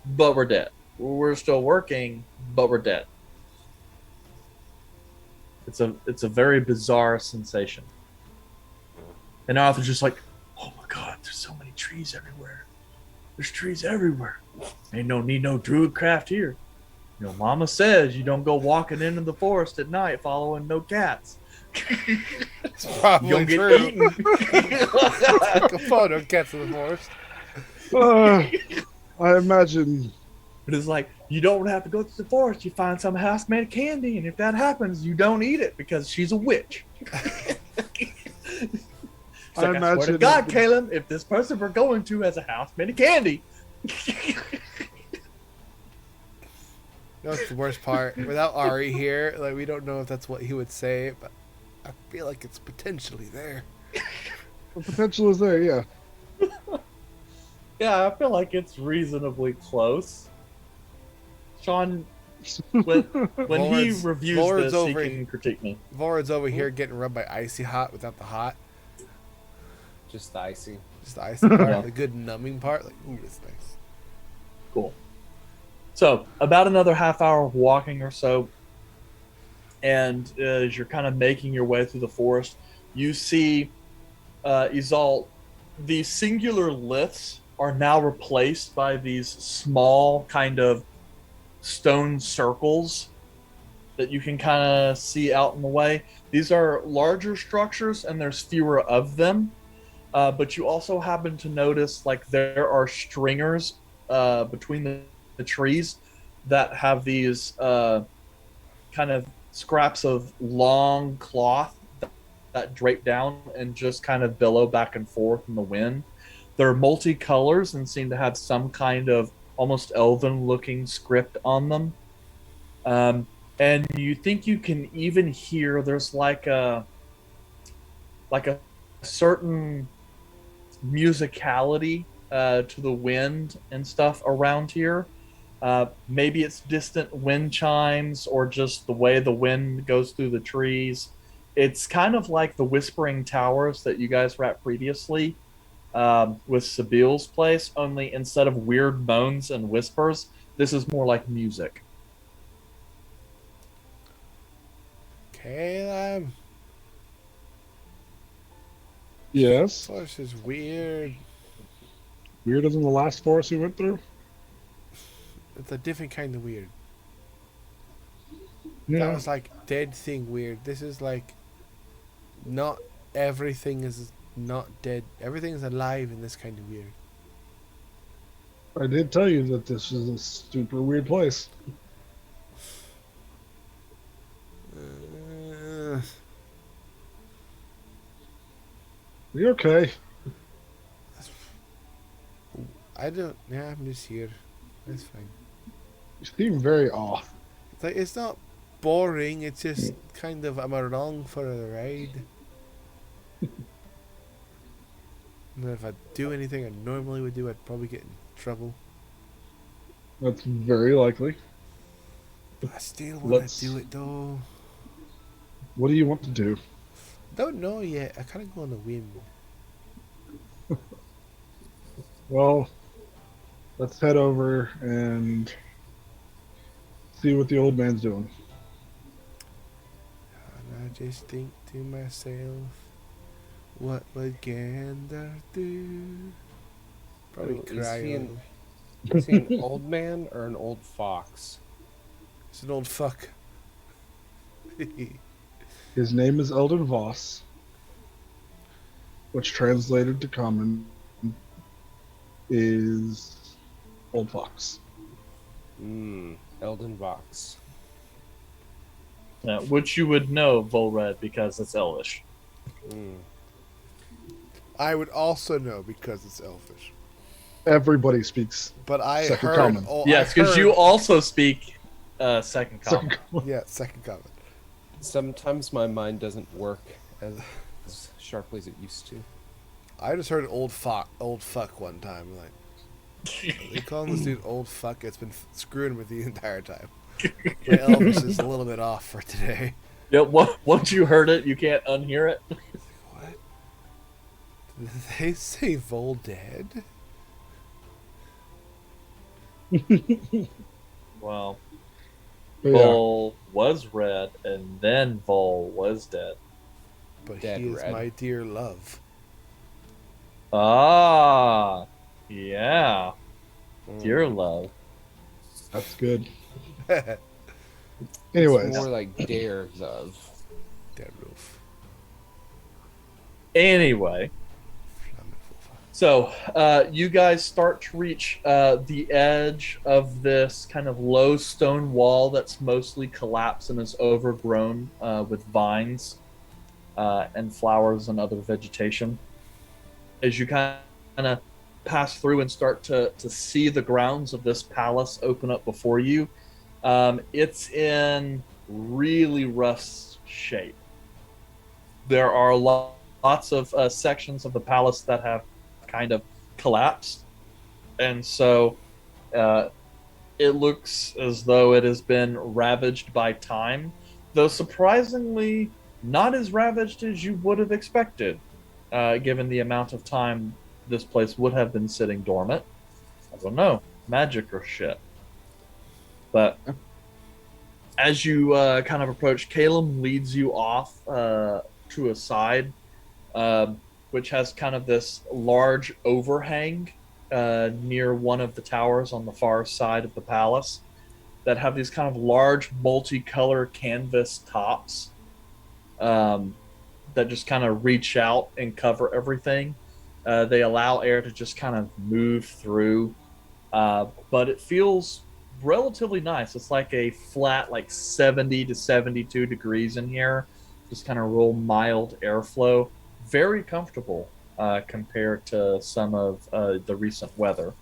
but we're dead. We're still working, but we're dead. It's a very bizarre sensation. And Arthur's just like, oh my god, there's so many trees everywhere. There's trees everywhere. Ain't no need no druid craft here. You know, Mama says you don't go walking into the forest at night following no cats. It's probably You don't true. get eaten. Go follow no cats in the forest. I imagine. It is like, you don't have to go to the forest. You find some house made of candy, and if that happens, you don't eat it because she's a witch. It's I like, I swear to imagine- God, Caleb, if this person we're going to has a house made of candy. You know what's the worst part? Without Ari here, like we don't know if that's what he would say, but I feel like it's potentially there. The potential is there, yeah. Yeah, I feel like it's reasonably close. Sean, when he Vorad's- reviews Vorad's this, he over- can critique me. Vorad's over here getting rubbed by icy hot without the hot. Just the icy. Just the icy part, Yeah. the good numbing part. Like, ooh, it's nice. Cool. So, about another half hour of walking or so, and as you're kind of making your way through the forest, you see Izal, the singular lifts are now replaced by these small kind of stone circles that you can kind of see out in the way. These are larger structures and there's fewer of them. But you also happen to notice like there are stringers between the trees that have these kind of scraps of long cloth that drape down and just kind of billow back and forth in the wind. They're multicolors and seem to have some kind of almost elven looking script on them. And you think you can even hear there's like a certain musicality to the wind and stuff around here. Maybe it's distant wind chimes or just the way the wind goes through the trees. It's kind of like the Whispering Towers that you guys were at previously with Sabile's place, only instead of weird moans and whispers, this is more like music. Caleb, Yes. this is weird. Weirder than the last forest we went through? It's a different kind of weird. Yeah. That was like dead thing weird. This is like not everything is not dead. Everything is alive in this kind of weird. I did tell you that this is a super weird place. You okay? I don't. Yeah, I'm just here. That's fine. You seem very off. It's like it's not boring. It's just kind of I'm along for the ride. And if I do anything I normally would do, I'd probably get in trouble. That's very likely. But I still want Let's- to do it though. What do you want to do? Don't know yet. I kind of go on a whim. Well, let's head over and see what the old man's doing. And I just think to myself, what would Gander do? Probably Oh, cry. is he an old man or an old fox? It's an old fuck. His name is Eldon Voss, which translated to common is Old Fox. Eldon Vox. Which you would know, Volred, because it's Elvish. I would also know because it's elfish. Everybody speaks But I Second heard. common. Oh, Yes, I because you heard- also speak second common. second common. Yeah, second comment. Sometimes my mind doesn't work as sharply as it used to. I just heard old fuck one time. Like they call this dude old fuck. It's been screwing with the entire time. My Elvis is a little bit off for today. Yeah, once you heard it, you can't unhear it. What? Did they say Vol dead? Well, But yeah, Vol was red, and then Vol was dead. But Dead he is red. my dear love. Ah, yeah, dear love. that's good. Dead Anyways, More like dare love. roof. Anyway, Flammable. So, you guys start to reach the edge of this kind of low stone wall that's mostly collapsed and is overgrown with vines and flowers and other vegetation. As you kind of pass through and start to see the grounds of this palace open up before you, it's in really rough shape. There are lots of sections of the palace that have kind of collapsed, and so uh, it looks as though it has been ravaged by time, though surprisingly not as ravaged as you would have expected, given the amount of time this place would have been sitting dormant. I don't know, magic or shit. But as you kind of approach, Caleb leads you off to a side, which has kind of this large overhang near one of the towers on the far side of the palace that have these kind of large multicolor canvas tops that just kind of reach out and cover everything. They allow air to just kind of move through, but it feels relatively nice. It's like a flat, like 70 to 72 degrees in here, just kind of real mild airflow. Very comfortable compared to some of the recent weather.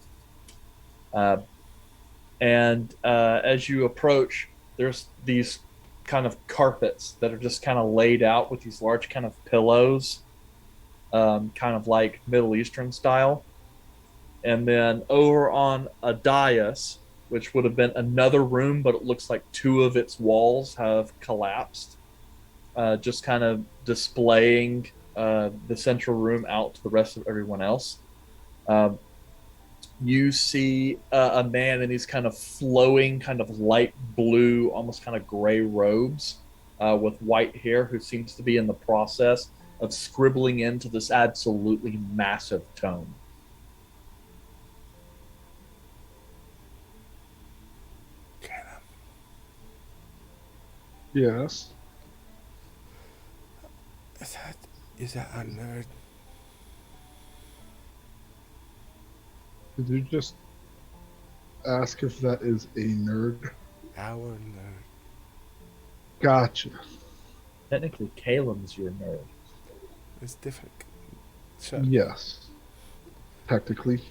And as you approach, there's these kind of carpets that are just kind of laid out with these large kind of pillows, kind of like Middle Eastern style. And then over on a dais, which would have been another room, but it looks like two of its walls have collapsed, just kind of displaying the central room out to the rest of everyone else. You see a man in these kind of flowing, kind of light blue, almost kind of gray robes with white hair, who seems to be in the process of scribbling into this absolutely massive tome. Yes. Is that a nerd? Did you just ask if that is a nerd? Our nerd. Gotcha. Technically, Caleb's your nerd. It's different. Sure. Yes. Technically,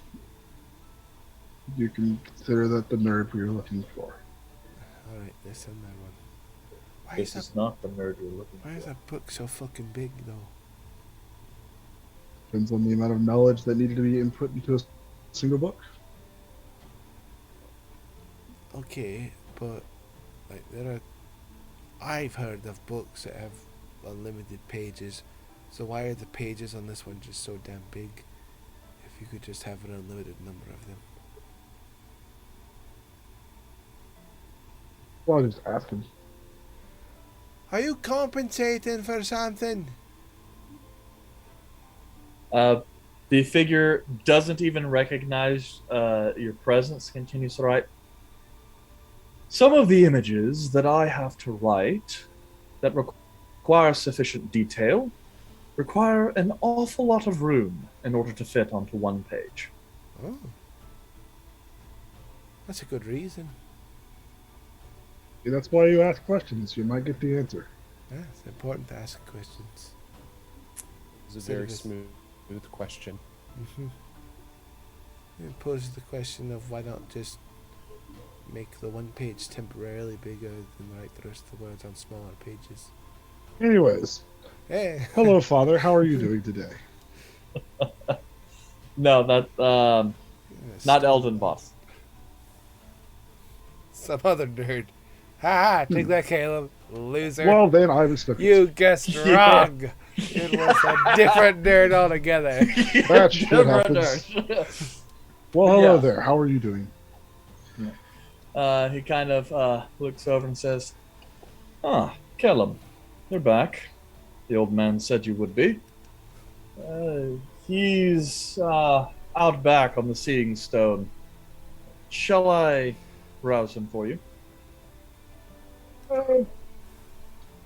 you can consider that the nerd we are looking for. Alright, let's send that one. Why This is is not the nerd you're looking Why is for. that book so fucking big, though? Depends on the amount of knowledge that needed to be input into a single book. Okay, but like I've heard of books that have unlimited pages. So why are the pages on this one just so damn big? If you could just have an unlimited number of them. Well, I'll just ask him. Are you compensating for something? The figure doesn't even recognize your presence, continues to write. Some of the images that I have to write that require sufficient detail require an awful lot of room in order to fit onto one page. Oh. That's a good reason. Yeah, that's why you ask questions. You might get the answer. Yeah, it's important to ask questions. It's a So very it is- smooth question. Mm-hmm. It poses the question of why not just make the one page temporarily bigger than write the rest of the words on smaller pages. Anyways, Hey. hello, Father. How are you doing today? No, that not Stop. Elden Boss. Some other nerd. Ha ha! Take that, Caleb. Loser. Well, then I was stuck. You guessed Yeah. wrong. It was a different nerd altogether. That shit Different happens. nerd. Well, hello Yeah. there. How are you doing? He kind of looks over and says, "Ah, Kellum, you're back. The old man said you would be. He's out back on the Seeing Stone. Shall I rouse him for you?"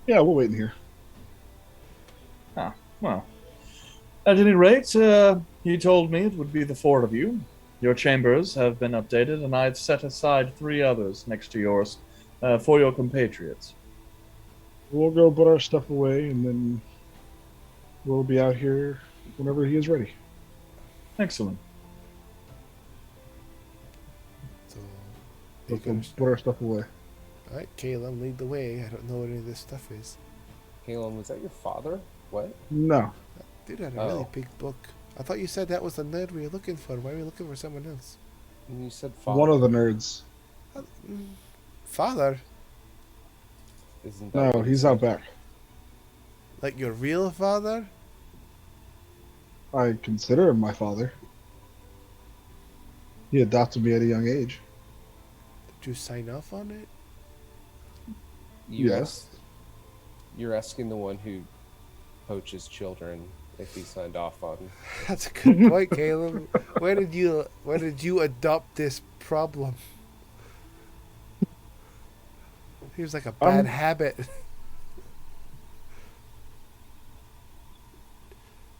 Yeah, we'll wait in here. Ah, well, At any rate, he told me it would be the four of you. Your chambers have been updated, and I've set aside three others next to yours for your compatriots. We'll go put our stuff away, and then we'll be out here whenever he is ready. Excellent. So, Let's go put our stuff away. all right, Caleb, lead the way. I don't know what any of this stuff is. Caleb, was that your father? What? No. Dude had a really Oh. big book. I thought you said that was the nerd we were looking for. Why were we looking for someone else? And you said father. One of the nerds. Father? Isn't that No, what you he's said? out back. Like your real father? I consider him my father. He adopted me at a young age. Did you sign off on it? Yes. You're asking the one who poaches children if he signed off on. That's a good point, Caleb. Where did you adopt this problem? Seems like a bad habit.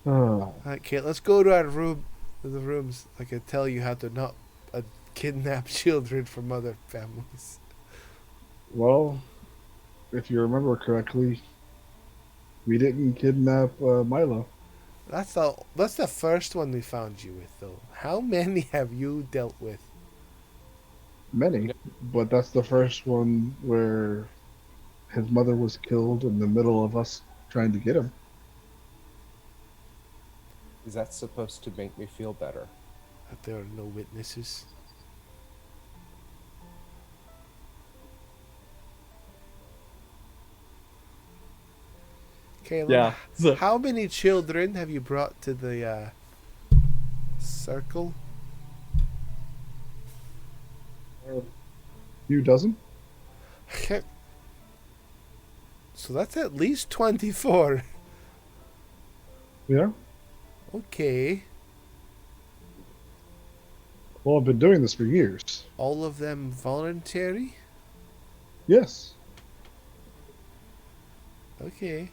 Okay, let's go to our room. The rooms. I can tell you how to not kidnap children from other families. Well, if you remember correctly, we didn't kidnap Milo. That's the first one we found you with, though. How many have you dealt with? Many, but that's the first one where his mother was killed in the middle of us trying to get him. Is that supposed to make me feel better? That there are no witnesses. Caleb, Yeah. So, how many children have you brought to the circle? You dozen? So that's at least 24. Yeah. Okay. Well, I've been doing this for years. All of them voluntary? Yes. Okay.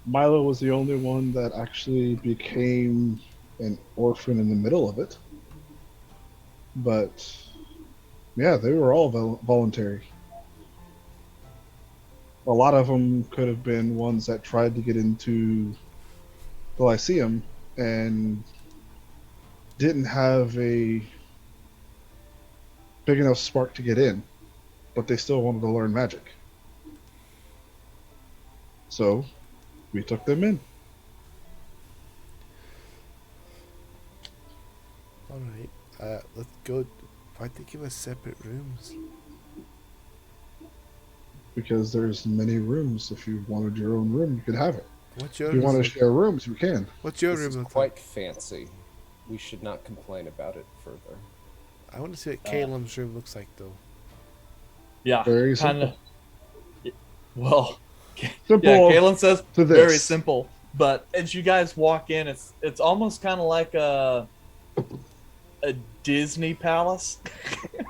Milo was the only one that actually became an orphan in the middle of it. But yeah, they were all voluntary. A lot of them could have been ones that tried to get into the Lyceum and didn't have a big enough spark to get in, but they still wanted to learn magic. So we took them in. Alright. Let's go. Why'd they give us separate rooms? Because there's many rooms. If you wanted your own room, you could have it. What's your If you want to room? share rooms, you can. What's your This room is look quite like? fancy. We should not complain about it further. I want to see what Caleb's room looks like, though. yeah. Very Kind of. Well, Simple yeah. Kalen says to this. very simple, but as you guys walk in, it's almost kind of like a Disney palace.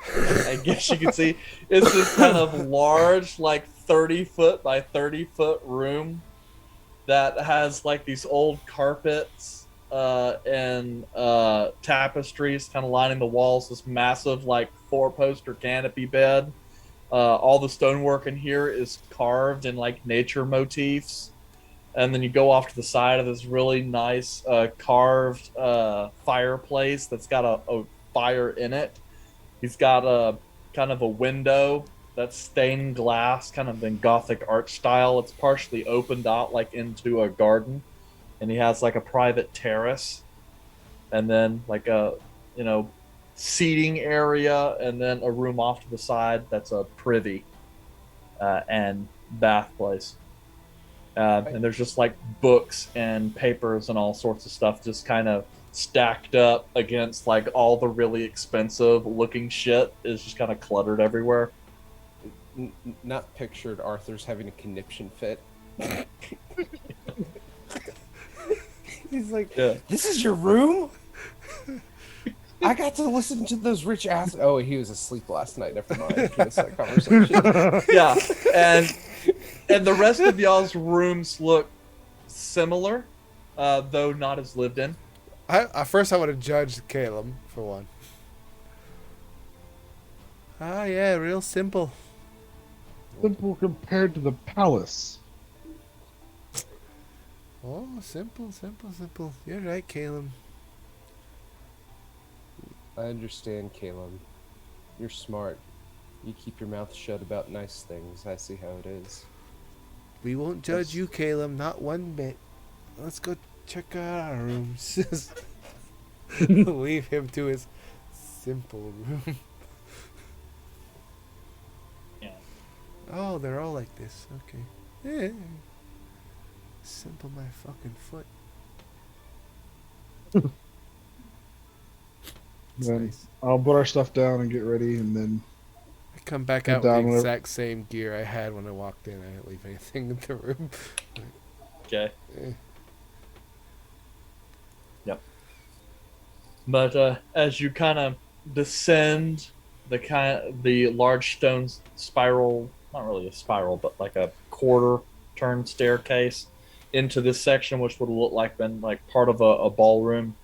I guess you could see it's this kind of large, like 30-foot by 30-foot room that has like these old carpets and tapestries kind of lining the walls. This massive, like 4-poster canopy bed. All the stonework in here is carved in like nature motifs. And then you go off to the side of this really nice carved fireplace that's got a fire in it. He's got a kind of a window that's stained glass, kind of in Gothic art style. It's partially opened out like into a garden, and he has like a private terrace, and then like a seating area, and then a room off to the side that's a privy and bath place. And there's just like books and papers and all sorts of stuff just kind of stacked up against like all the really expensive looking shit is just kind of cluttered everywhere. Not pictured Arthur's having a conniption fit. He's like, Yeah. "This is your room? I got to listen to those rich ass." Oh, he was asleep last night. Never mind. Missed that conversation. Yeah, and the rest of y'all's rooms look similar. though not as lived in. First I would have judged Caleb for one. Ah, yeah, real simple. Simple compared to the palace. Oh, simple. You're right, Caleb. I understand, Caleb. You're smart. You keep your mouth shut about nice things. I see how it is. We won't judge you, Caleb, not one bit. Let's go check out our rooms. Leave him to his simple room. Yeah. Oh, they're all like this. Okay. Yeah. Simple my fucking foot. It's Then nice. I'll put our stuff down and get ready, and then I come back Put out with the down whatever- exact same gear I had when I walked in. I didn't leave anything in the room. Okay. Eh. But as you kind of descend the large stone spiral, not really a spiral, but like a quarter turn staircase into this section, which would look like been like part of a ballroom.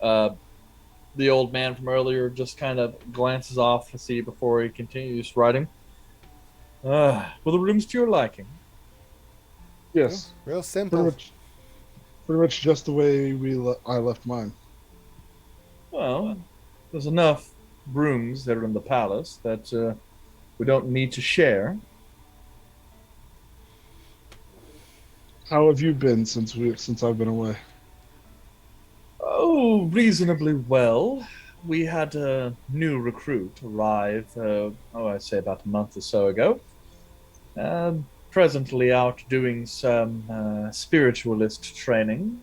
The old man from earlier just kind of glances off to see before he continues writing. Well, the rooms to your liking. yes, Real simple. pretty much just the way I left mine. Well, there's enough rooms that are in the palace that we don't need to share. How have you been since I've been away? Oh, reasonably well. We had a new recruit arrive, I'd say about a month or so ago. Presently out doing some spiritualist training.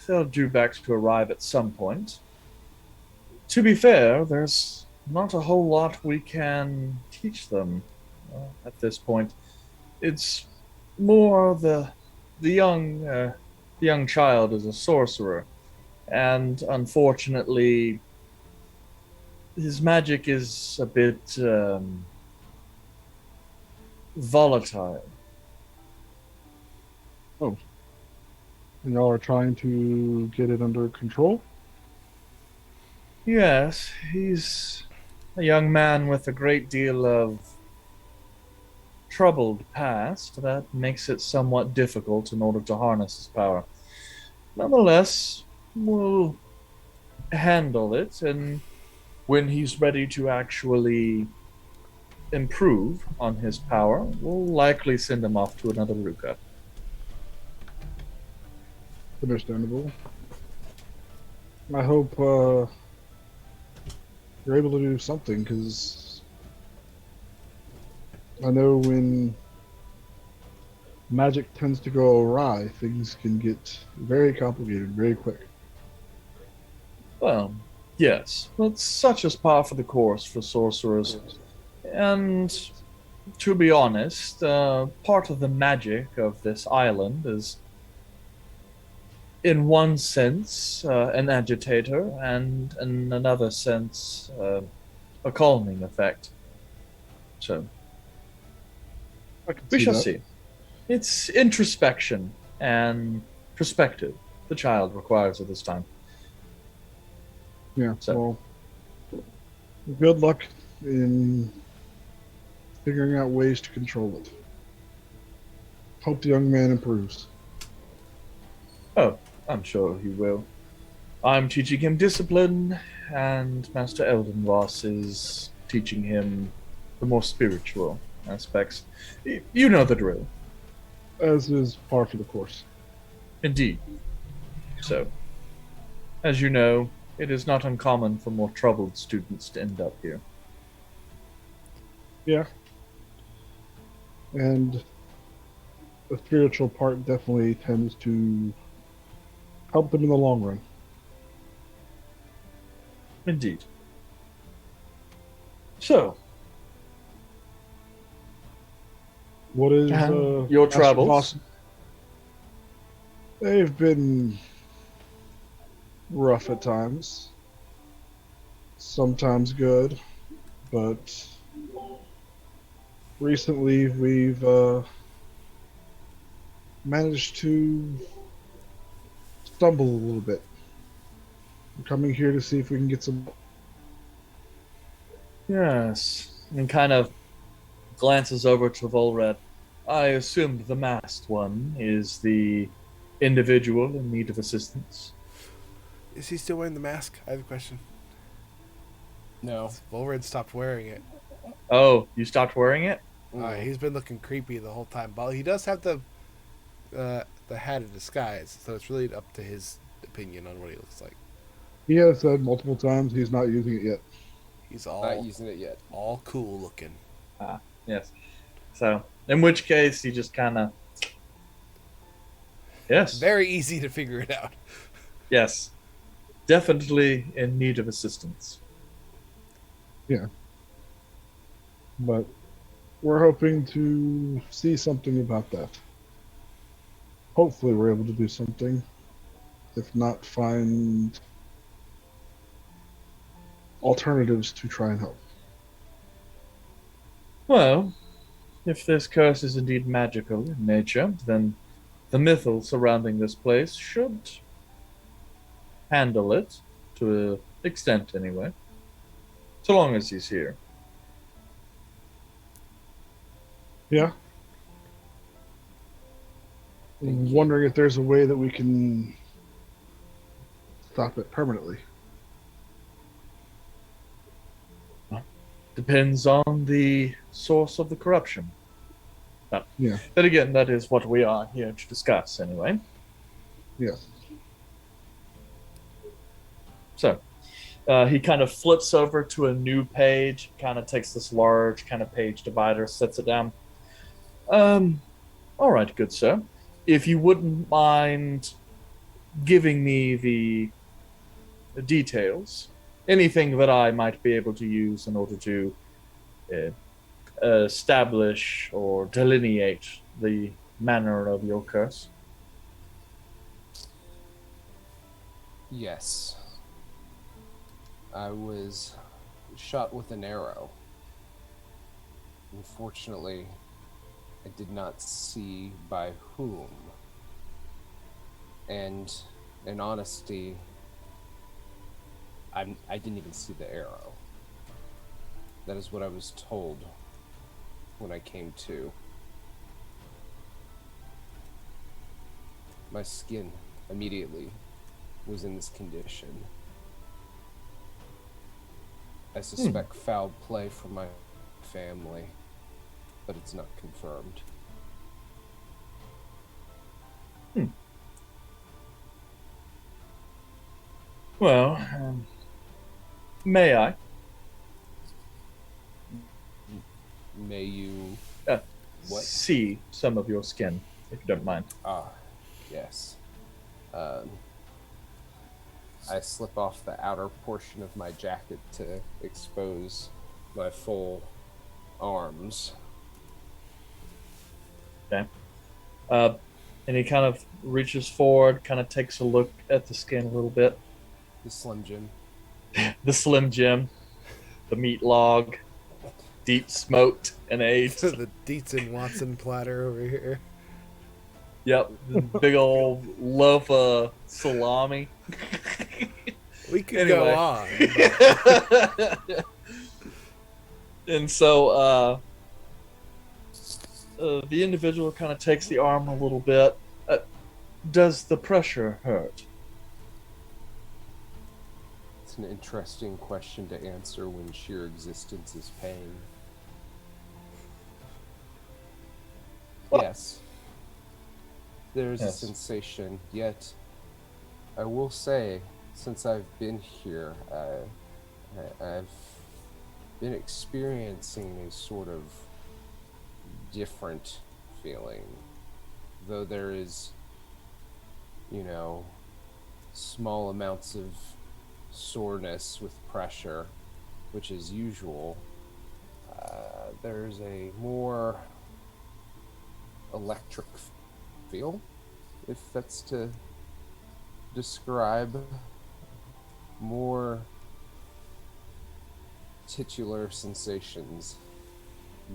They'll due back to arrive at some point. To be fair, there's not a whole lot we can teach them at this point. It's more the young child is a sorcerer, and unfortunately, his magic is a bit volatile. And y'all are trying to get it under control? Yes, he's a young man with a great deal of troubled past that makes it somewhat difficult in order to harness his power. Nonetheless, we'll handle it, and when he's ready to actually improve on his power, we'll likely send him off to another Ruka. Understandable. I hope you're able to do something, because I know when magic tends to go awry, things can get very complicated very quick. Well, yes, but such is par for the course for sorcerers. And to be honest, part of the magic of this island is, in one sense, an agitator, and in another sense, a calming effect. So, I can we see shall that. see. It's introspection and perspective the child requires at this time. Yeah, So- well, good luck in figuring out ways to control it. Hope the young man improves. Oh, I'm sure he will. I'm teaching him discipline, and Master Eldenvoss is teaching him the more spiritual aspects. You know the drill. As is par for the course. Indeed. So, as you know, it is not uncommon for more troubled students to end up here. Yeah. And the spiritual part definitely tends to help them in the long run. Indeed. So, What is your Master travels? Voss? They've been rough at times. Sometimes good, but recently we've managed to stumble a little bit. We're coming here to see if we can get some. Yes. And kind of glances over to Volred. I assumed the masked one is the individual in need of assistance. Is he still wearing the mask? I have a question. No. Volred stopped wearing it. Oh, you stopped wearing it? He's been looking creepy the whole time. But he does have the hat of disguise, so it's really up to his opinion on what he looks like. He has said multiple times he's not using it yet. He's Not using it yet. all cool looking. Yes. So, in which case, you just kind of. Yes. Very easy to figure it out. Yes. Definitely in need of assistance. Yeah. But we're hoping to see something about that. Hopefully we're able to do something. If not, find alternatives to try and help. Well, if this curse is indeed magical in nature, then the mythal surrounding this place should handle it, to an extent anyway. So long as he's here. Yeah. I'm wondering if there's a way that we can stop it permanently. Depends on the source of the corruption. Yeah. But again, that is what we are here to discuss anyway. Yes. So, he kind of flips over to a new page, kind of takes this large kind of page divider, sets it down. All right, good sir. If you wouldn't mind giving me the details, anything that I might be able to use in order to establish or delineate the manner of your curse. Yes. I was shot with an arrow. Unfortunately, I did not see by whom. And in honesty, I didn't even see the arrow. That is what I was told when I came to. My skin immediately was in this condition. I suspect foul play from my family, but it's not confirmed. Well, may I? May you... What? See some of your skin, if you don't mind. Yes. I slip off the outer portion of my jacket to expose my full arms. Okay. And he kind of reaches forward, kind of takes a look at the skin a little bit. The Slim Jim. The Slim Jim, the meat log, deep smoked and aged. The Dietz and Watson platter over here. Yep, big old loaf of salami. We could go on. And so the individual kind of takes the arm a little bit. Does the pressure hurt? It's an interesting question to answer when sheer existence is pain. Well, yes. There's a sensation, yet I will say, since I've been here, I've been experiencing a sort of different feeling. Though there is, small amounts of soreness with pressure, which is usual, there's a more electric feel, if that's to describe, more titular sensations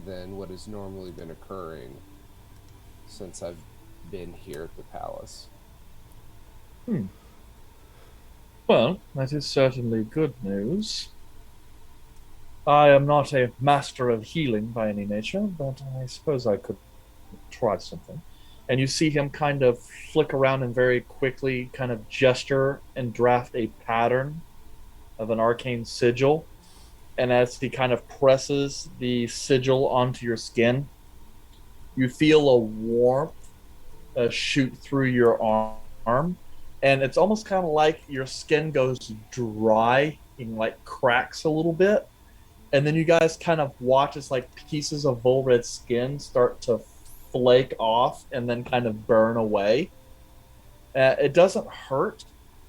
than what has normally been occurring since I've been here at the palace. Well, that is certainly good news. I am not a master of healing by any nature, but I suppose I could try something. And you see him kind of flick around and very quickly kind of gesture and draft a pattern of an arcane sigil. And as he kind of presses the sigil onto your skin, you feel a warmth shoot through your arm. And it's almost kind of like your skin goes dry and like cracks a little bit. And then you guys kind of watch as like pieces of Volred skin start to flake off and then kind of burn away. It doesn't hurt,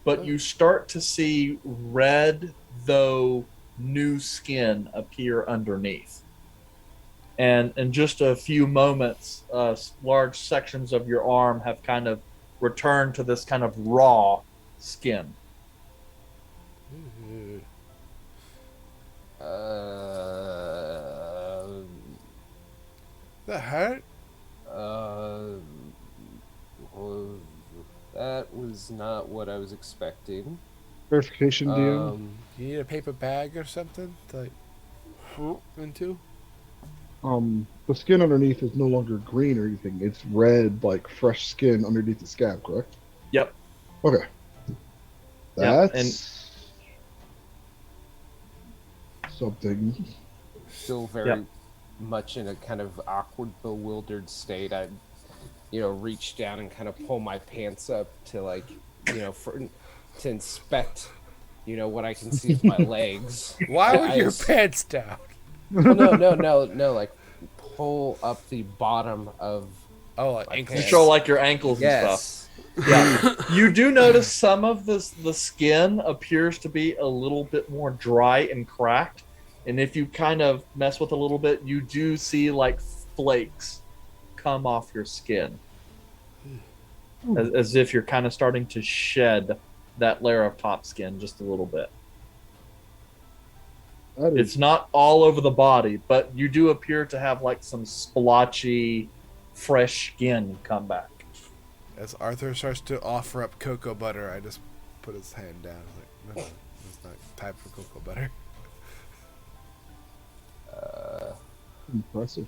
but you start to see red, though new skin appear underneath. And in just a few moments, large sections of your arm have kind of returned to this kind of raw skin. That hurt? Well, that was not what I was expecting. Verification, DM. Do you need a paper bag or something to like whoop into? The skin underneath is no longer green or anything. It's red, like fresh skin underneath the scab, correct? Yep. Okay. Yep, That's something. Still very much in a kind of awkward, bewildered state. I, reach down and kind of pull my pants up to to inspect, what I can see of my legs. Why were your pants down? Well, no, like pull up the bottom of like my ankle. pants. Show like your ankles and Yes. stuff. Yeah. You do notice some of the skin appears to be a little bit more dry and cracked. And if you kind of mess with it a little bit, you do see like flakes come off your skin. As if you're kind of starting to shed that layer of top skin just a little bit. It's not all over the body, but you do appear to have like some splotchy, fresh skin come back. As Arthur starts to offer up cocoa butter, I just put his hand down. Like, no, that's not time for cocoa butter. Impressive.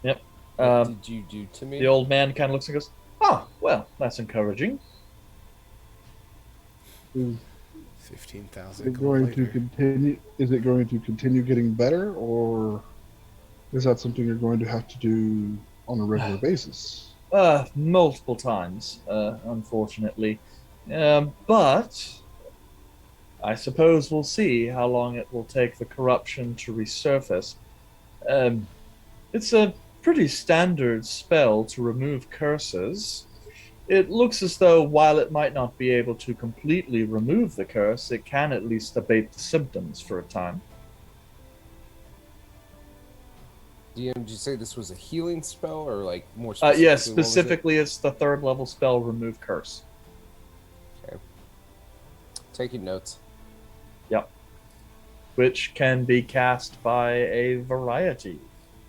Yep. What did you do to me? The old man kind of looks and goes, "Oh, well, that's encouraging." Is 15,000 it going to continue? Is it going to continue getting better, or is that something you're going to have to do on a regular basis? Multiple times, unfortunately. But I suppose we'll see how long it will take the corruption to resurface. It's a pretty standard spell to remove curses. It looks as though while it might not be able to completely remove the curse, it can at least abate the symptoms for a time. DM, did you say this was a healing spell or like more Yes, specifically? what was it? specifically it's the 3rd level spell, Remove Curse. Okay. Taking notes. Yep. Which can be cast by a variety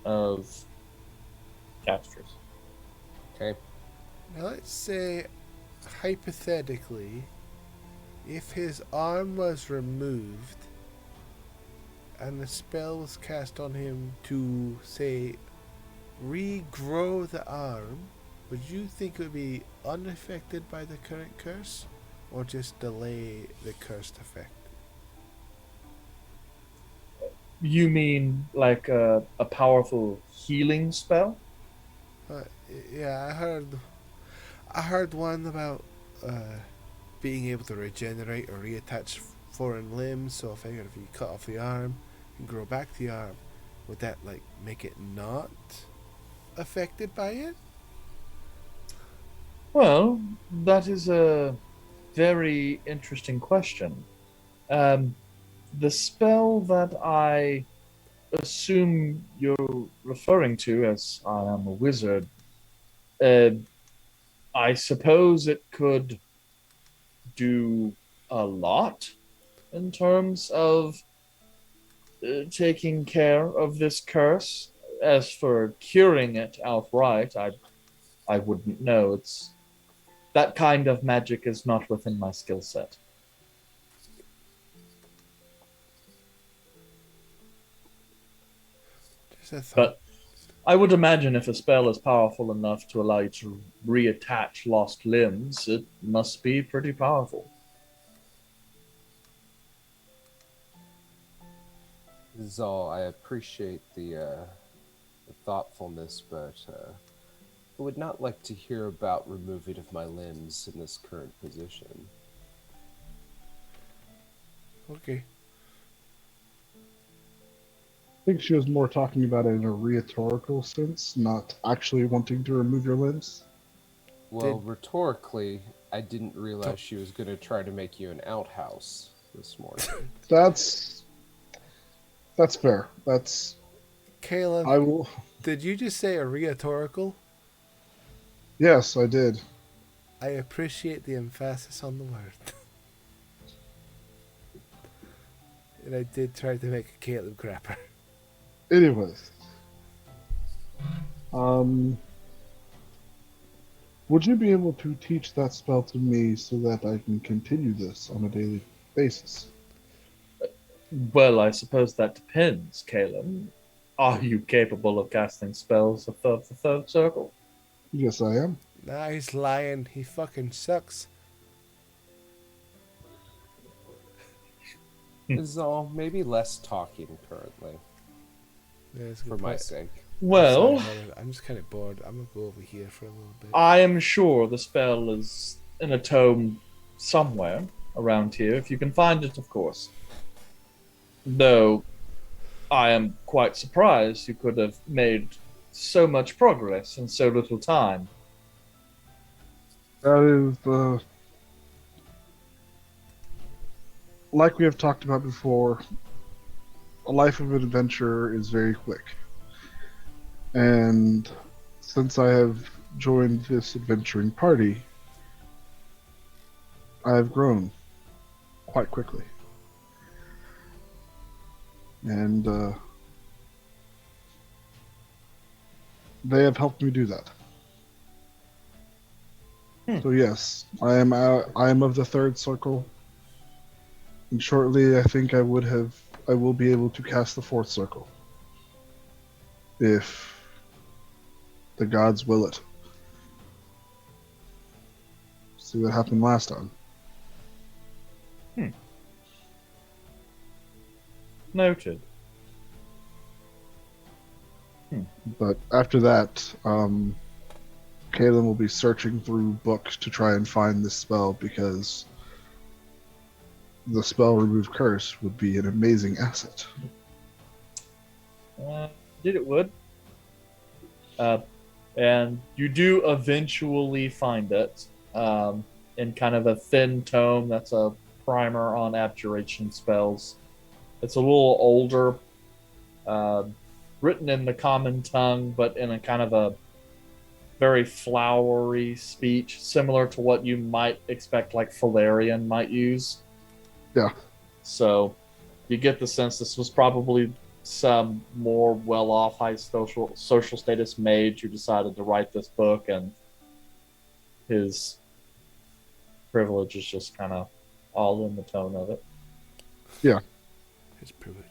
of casters. Okay. Now let's say, hypothetically, if his arm was removed and the spell was cast on him to, say, regrow the arm, would you think it would be unaffected by the current curse, or just delay the cursed effect? You mean like a powerful healing spell? Yeah, I heard one about being able to regenerate or reattach foreign limbs. So if you cut off the arm and grow back the arm, would that like make it not affected by it? Well, that is a very interesting question. The spell that I assume you're referring to, as I am a wizard, I suppose it could do a lot in terms of taking care of this curse. As for curing it outright, I wouldn't know. It's that kind of magic is not within my skill set. Just a thought. But I would imagine if a spell is powerful enough to allow you to reattach lost limbs, it must be pretty powerful. Zal, I appreciate the thoughtfulness, but I would not like to hear about removing of my limbs in this current position. Okay. I think she was more talking about it in a rhetorical sense, not actually wanting to remove your limbs. Well, rhetorically, I didn't realize she was going to try to make you an outhouse this morning. That's fair. That's Caleb, I will. did you just say a rhetorical? Yes, I did. I appreciate the emphasis on the word. And I did try to make a Caleb crapper. Anyways, would you be able to teach that spell to me so that I can continue this on a daily basis? Well, I suppose that depends, Caleb. Are you capable of casting spells of the third circle? Yes, I am. Nah, he's lying. He fucking sucks. Zal, maybe less talking currently, Yeah, that's a for good my point. sake. Well, Sorry, I'm just kind of bored. I'm gonna go over here for a little bit. I am sure the spell is in a tome somewhere around here, if you can find it, of course. Though I am quite surprised you could have made so much progress in so little time. That is the. Like we have talked about before, a life of adventure is very quick. And since I have joined this adventuring party, I have grown quite quickly. And they have helped me do that. So yes, I am of the third circle. And shortly I think I will be able to cast the fourth circle. If the gods will it. See what happened last time. Noted. But after that, Kaylin will be searching through books to try and find this spell because the spell Remove Curse would be an amazing asset. Did it would. And you do eventually find it in kind of a thin tome that's a primer on abjuration spells. It's a little older, written in the common tongue, but in a kind of a very flowery speech, similar to what you might expect like Valerian might use. Yeah. So you get the sense this was probably some more well-off, high social status mage who decided to write this book, and his privilege is just kind of all in the tone of it. Yeah. His privilege.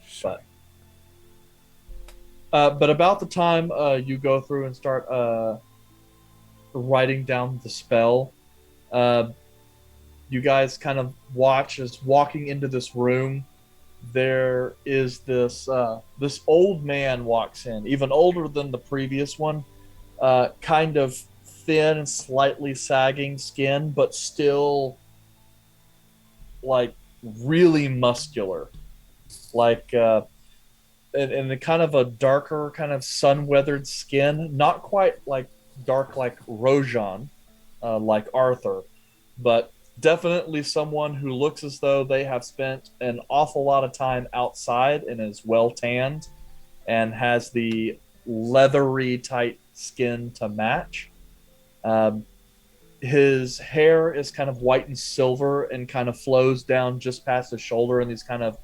But about the time you go through and start writing down the spell, you guys kind of watch as walking into this room. There is this this old man walks in, even older than the previous one, kind of thin, slightly sagging skin, but still like really muscular, like and the kind of a darker, kind of sun-weathered skin, not quite like dark like Rojan, like Arthur, but definitely someone who looks as though they have spent an awful lot of time outside and is well tanned and has the leathery tight skin to match. His hair is kind of white and silver and kind of flows down just past his shoulder in these kind of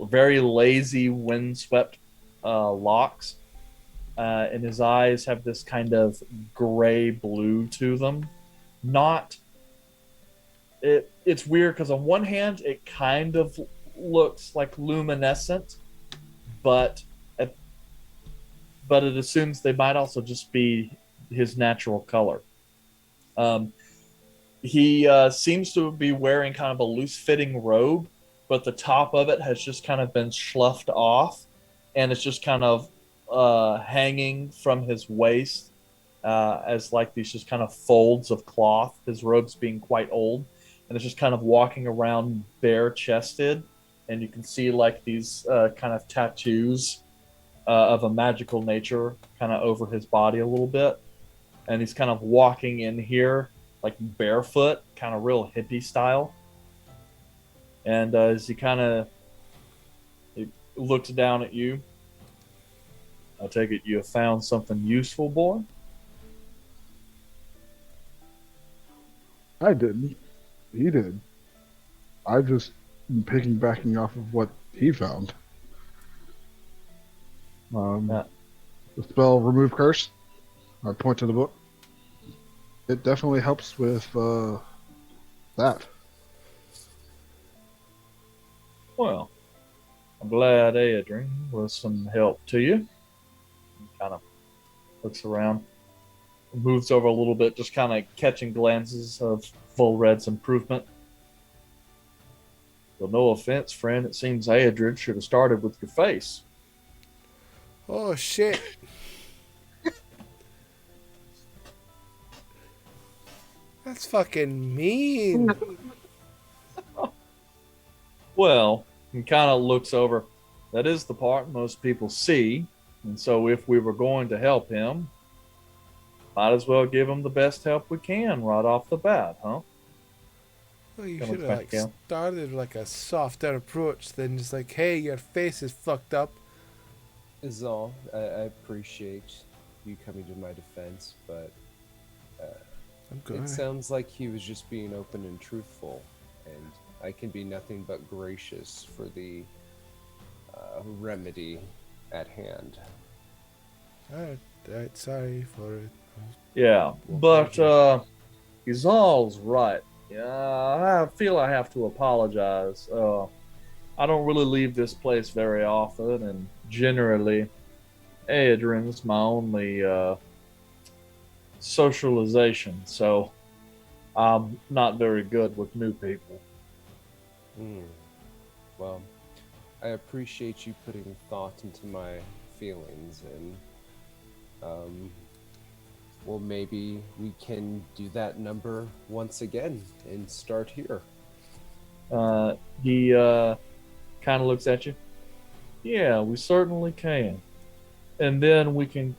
very lazy windswept locks. and his eyes have this kind of gray blue to them. Not it's weird because on one hand it kind of looks like luminescent, but but it assumes they might also just be his natural color. Um, he seems to be wearing kind of a loose fitting robe, but the top of it has just kind of been sloughed off, and it's just kind of hanging from his waist as like these just kind of folds of cloth. His robe's being quite old, and it's just kind of walking around bare chested, and you can see like these kind of tattoos of a magical nature kind of over his body a little bit. And he's kind of walking in here like barefoot, kind of real hippie style. And as he looks down at you, I take it you have found something useful, boy? I didn't. He did. I've just been piggybacking off of what he found. Yeah. The spell Remove Curse. I point to the book. It definitely helps with that. Well, I'm glad Adrian was some help to you. He kind of looks around, moves over a little bit, just kind of catching glances of Volred's improvement. Well, no offense, friend. It seems Adrian should have started with your face. Oh shit! That's fucking mean. Well, he kind of looks over. That is the part most people see. And so if we were going to help him, might as well give him the best help we can right off the bat, huh? Well, you Come should on, have like Cal. started like a softer approach than just like, hey, your face is fucked up. Zal, I appreciate you coming to my defense, but I'm good. it sounds like he was just being open and truthful, and I can be nothing but gracious for the remedy at hand. Alright, sorry for it. Yeah, but Izal's right. Yeah, I feel I have to apologize. I don't really leave this place very often, and generally, Adrian's my only socialization, so I'm not very good with new people. Well, I appreciate you putting thought into my feelings, and well, maybe we can do that number once again and start here. He kind of looks at you. Yeah, we certainly can. And then we can,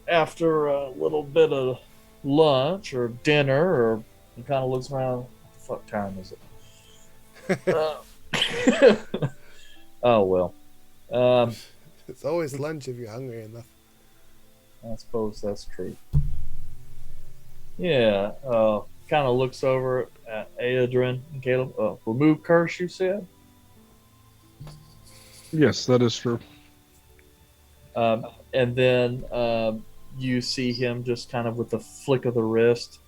after a little bit of lunch or dinner, or he kind of looks around. What the fuck time is it? Oh, well. It's always lunch if you're hungry enough. I suppose that's true. Yeah, kind of looks over at Adrian and Caleb. Remove curse, you said? Yes, that is true. And then you see him just kind of with the flick of the wrist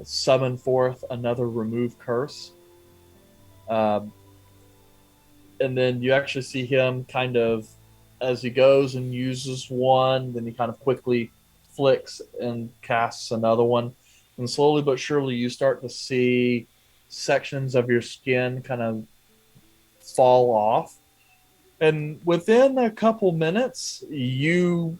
summon forth another remove curse. And then you actually see him kind of, as he goes and uses one, then he kind of quickly flicks and casts another one. And slowly but surely you start to see sections of your skin kind of fall off. And within a couple minutes, you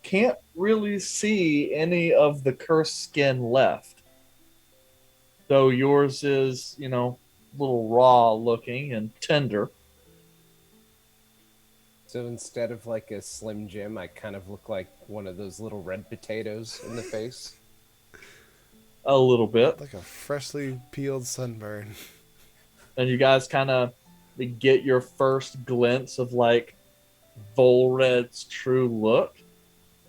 can't really see any of the cursed skin left. Though yours is, a little raw looking and tender. So instead of like a Slim Jim, I kind of look like one of those little red potatoes in the face. A little bit. Like a freshly peeled sunburn. And you guys kind of get your first glimpse of like Volred's true look.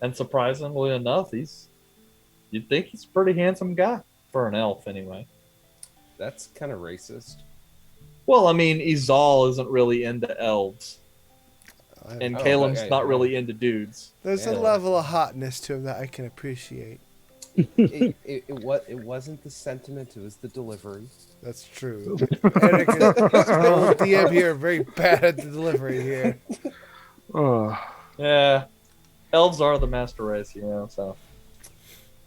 And surprisingly enough, you'd think he's a pretty handsome guy for an elf anyway. That's kind of racist. Well, I mean, Izal isn't really into elves. And Oh, Caleb's okay, not yeah. really into dudes. There's a Yeah. level of hotness to him that I can appreciate. It wasn't the sentiment, it was the delivery. That's true. Eric, the old DM here, very bad at the delivery here. Yeah, elves are the master race, so.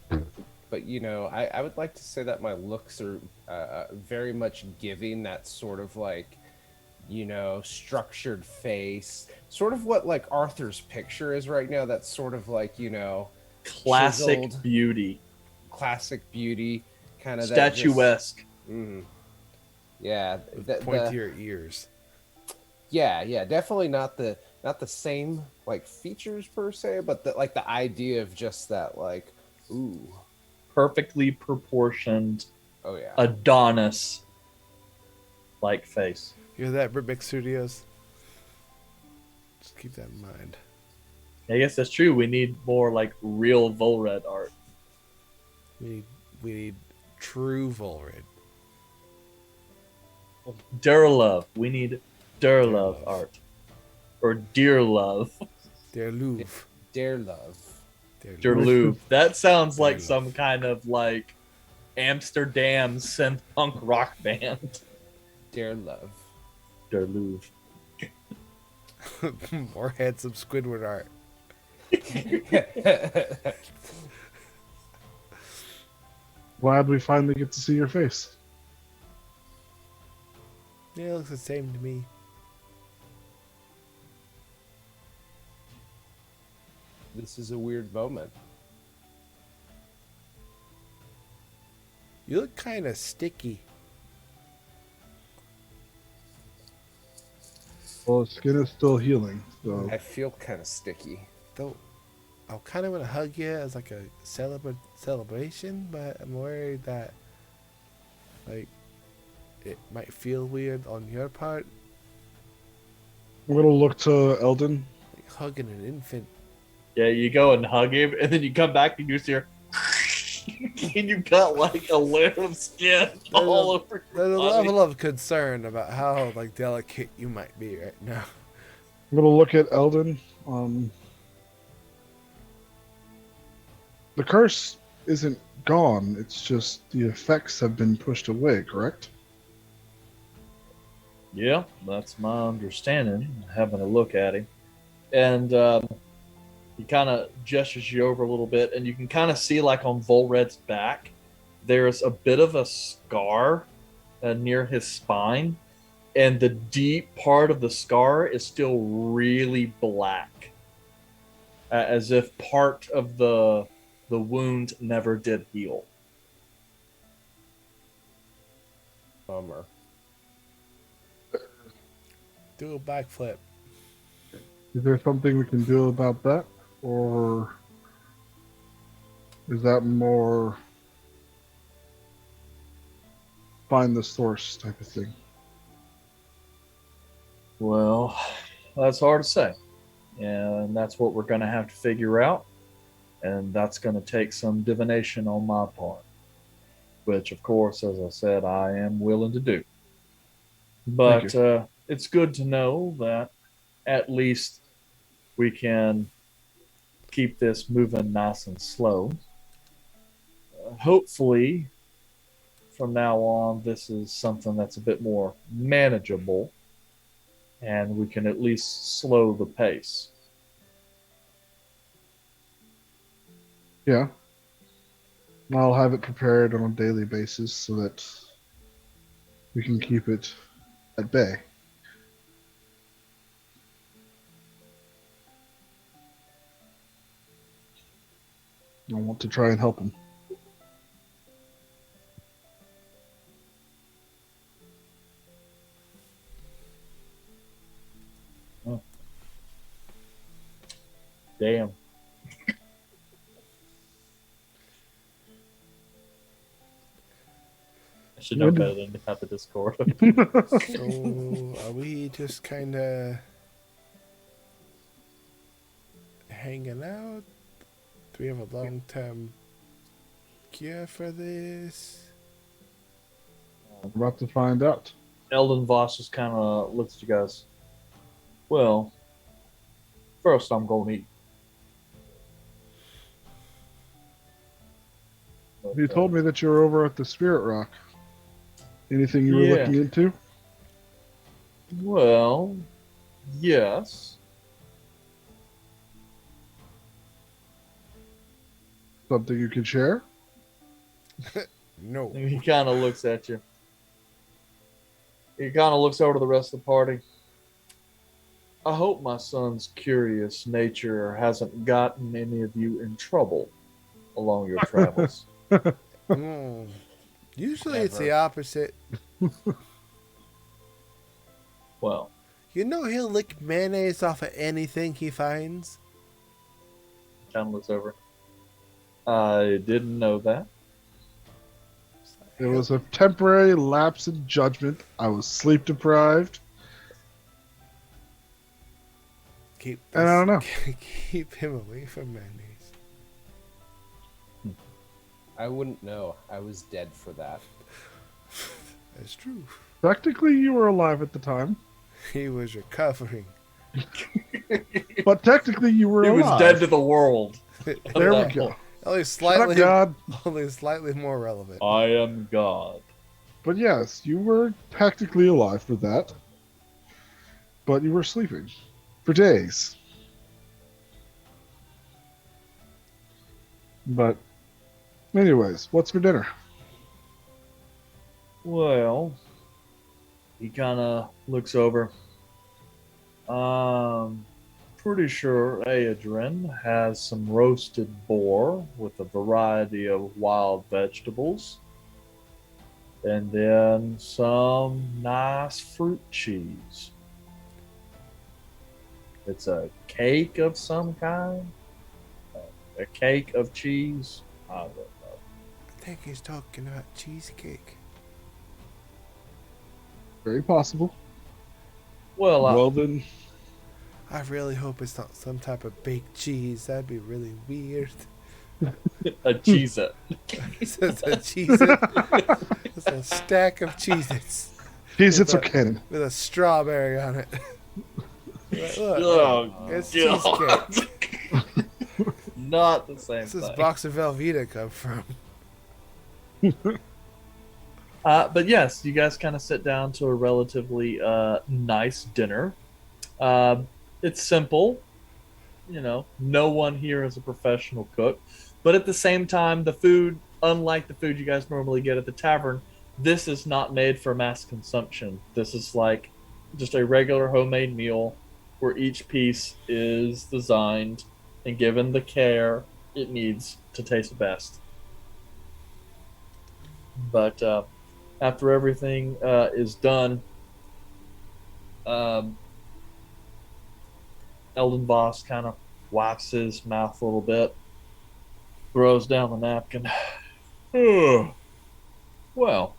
But I would like to say that my looks are very much giving that sort of like, structured face, sort of what like Arthur's picture is right now. That's sort of like Classic chiseled, beauty. classic beauty, kind of Statuesque. Yeah, Pointier ears. yeah, definitely not the same like features per se, but the idea of just that like, ooh, Perfectly proportioned oh yeah. Adonis like face. You hear that, Britmix Studios? Just keep that in mind. I guess that's true. We need more like real Volred art. We need true Volrid. Durlove. We need Durlove Durlove. art. Or Dear Love. Dear Louvre. Dare love. Dear Durluve. That sounds like Durlove. some kind of like Amsterdam synth punk rock band. Dare love. Durluve. More handsome Squidward art. Glad we finally get to see your face. Yeah, it looks the same to me. This is a weird moment. You look kind of sticky. Well, his skin is still healing, so I feel kind of sticky. Though, I kind of want to hug you as like a celebration, but I'm worried that like it might feel weird on your part, I'm gonna look to Eldon. like hugging an infant. Yeah, you go and hug him, and then you come back and you hear, and you got like a layer of skin all over your There's a body. level of concern about how like delicate you might be right now. I'm gonna look at Eldon. The curse isn't gone. It's just the effects have been pushed away. Correct? Yeah, that's my understanding. Having a look at him, and he kind of gestures you over a little bit, and you can kind of see like on Volred's back, there's a bit of a scar near his spine, and the deep part of the scar is still really black, as if part of the wound never did heal. Bummer. Do a backflip. Is there something we can do about that, or is that more find the source type of thing? Well, that's hard to say. And that's what we're going to have to figure out. And that's going to take some divination on my part, which, of course, as I said, I am willing to do. But it's good to know that at least we can keep this moving nice and slow. Hopefully, from now on, this is something that's a bit more manageable, and we can at least slow the pace. Yeah. I'll have it prepared on a daily basis so that we can keep it at bay. I want to try and help him. Damn. I should know better than to have the Discord. So are we just kind of hanging out? Do we have a long-term cure for this? I'm about to find out. Eldon Voss just kind of looks at you guys. Well, First, I'm going to eat. You told me that you were over at the Spirit Rock. Anything you were Yeah. looking into? Well, yes. Something you can share? No. And he kind of looks at you. He kind of looks over to the rest of the party. I hope my son's curious nature hasn't gotten any of you in trouble along your travels. Mm. Usually it's the Never. opposite. Well, You know he'll lick mayonnaise off of anything he finds. kind of looks over. I didn't know that. It was a temporary lapse in judgment. I was sleep deprived. Keep And I don't know. keep him away from mayonnaise. I wouldn't know. I was dead for that. That's true. Technically, you were alive at the time, He was recovering. but technically, you were He alive. was dead to the world. There we go. Only Shut up, slightly, God. only slightly more relevant. I am God. But yes, you were technically alive for that. But you were sleeping for days. But, anyways, what's for dinner? Well, he kind of looks over. Pretty sure Adrian has some roasted boar with a variety of wild vegetables. And then some nice fruit cheese. It's a cake of some kind. A cake of cheese. I don't know. I think he's talking about cheesecake. Very possible. Well, Well, then, I really hope it's not some type of baked cheese. That'd be really weird. a cheese it. It's a Cheez-It. It's a stack of Cheez-Its Cheez-Its are canon. with a strawberry on it. Look, Oh, it's God. cheesecake. Not the same Where's this thing. box of Velveeta come from? But yes, you guys kind of sit down to a relatively nice dinner. It's simple. You know, no one here is a professional cook. But at the same time, the food, unlike the food you guys normally get at the tavern, this is not made for mass consumption. This is like just a regular homemade meal where each piece is designed and given the care it needs to taste best. But after everything is done, Eldon Voss kind of wipes his mouth a little bit, throws down the napkin. Well,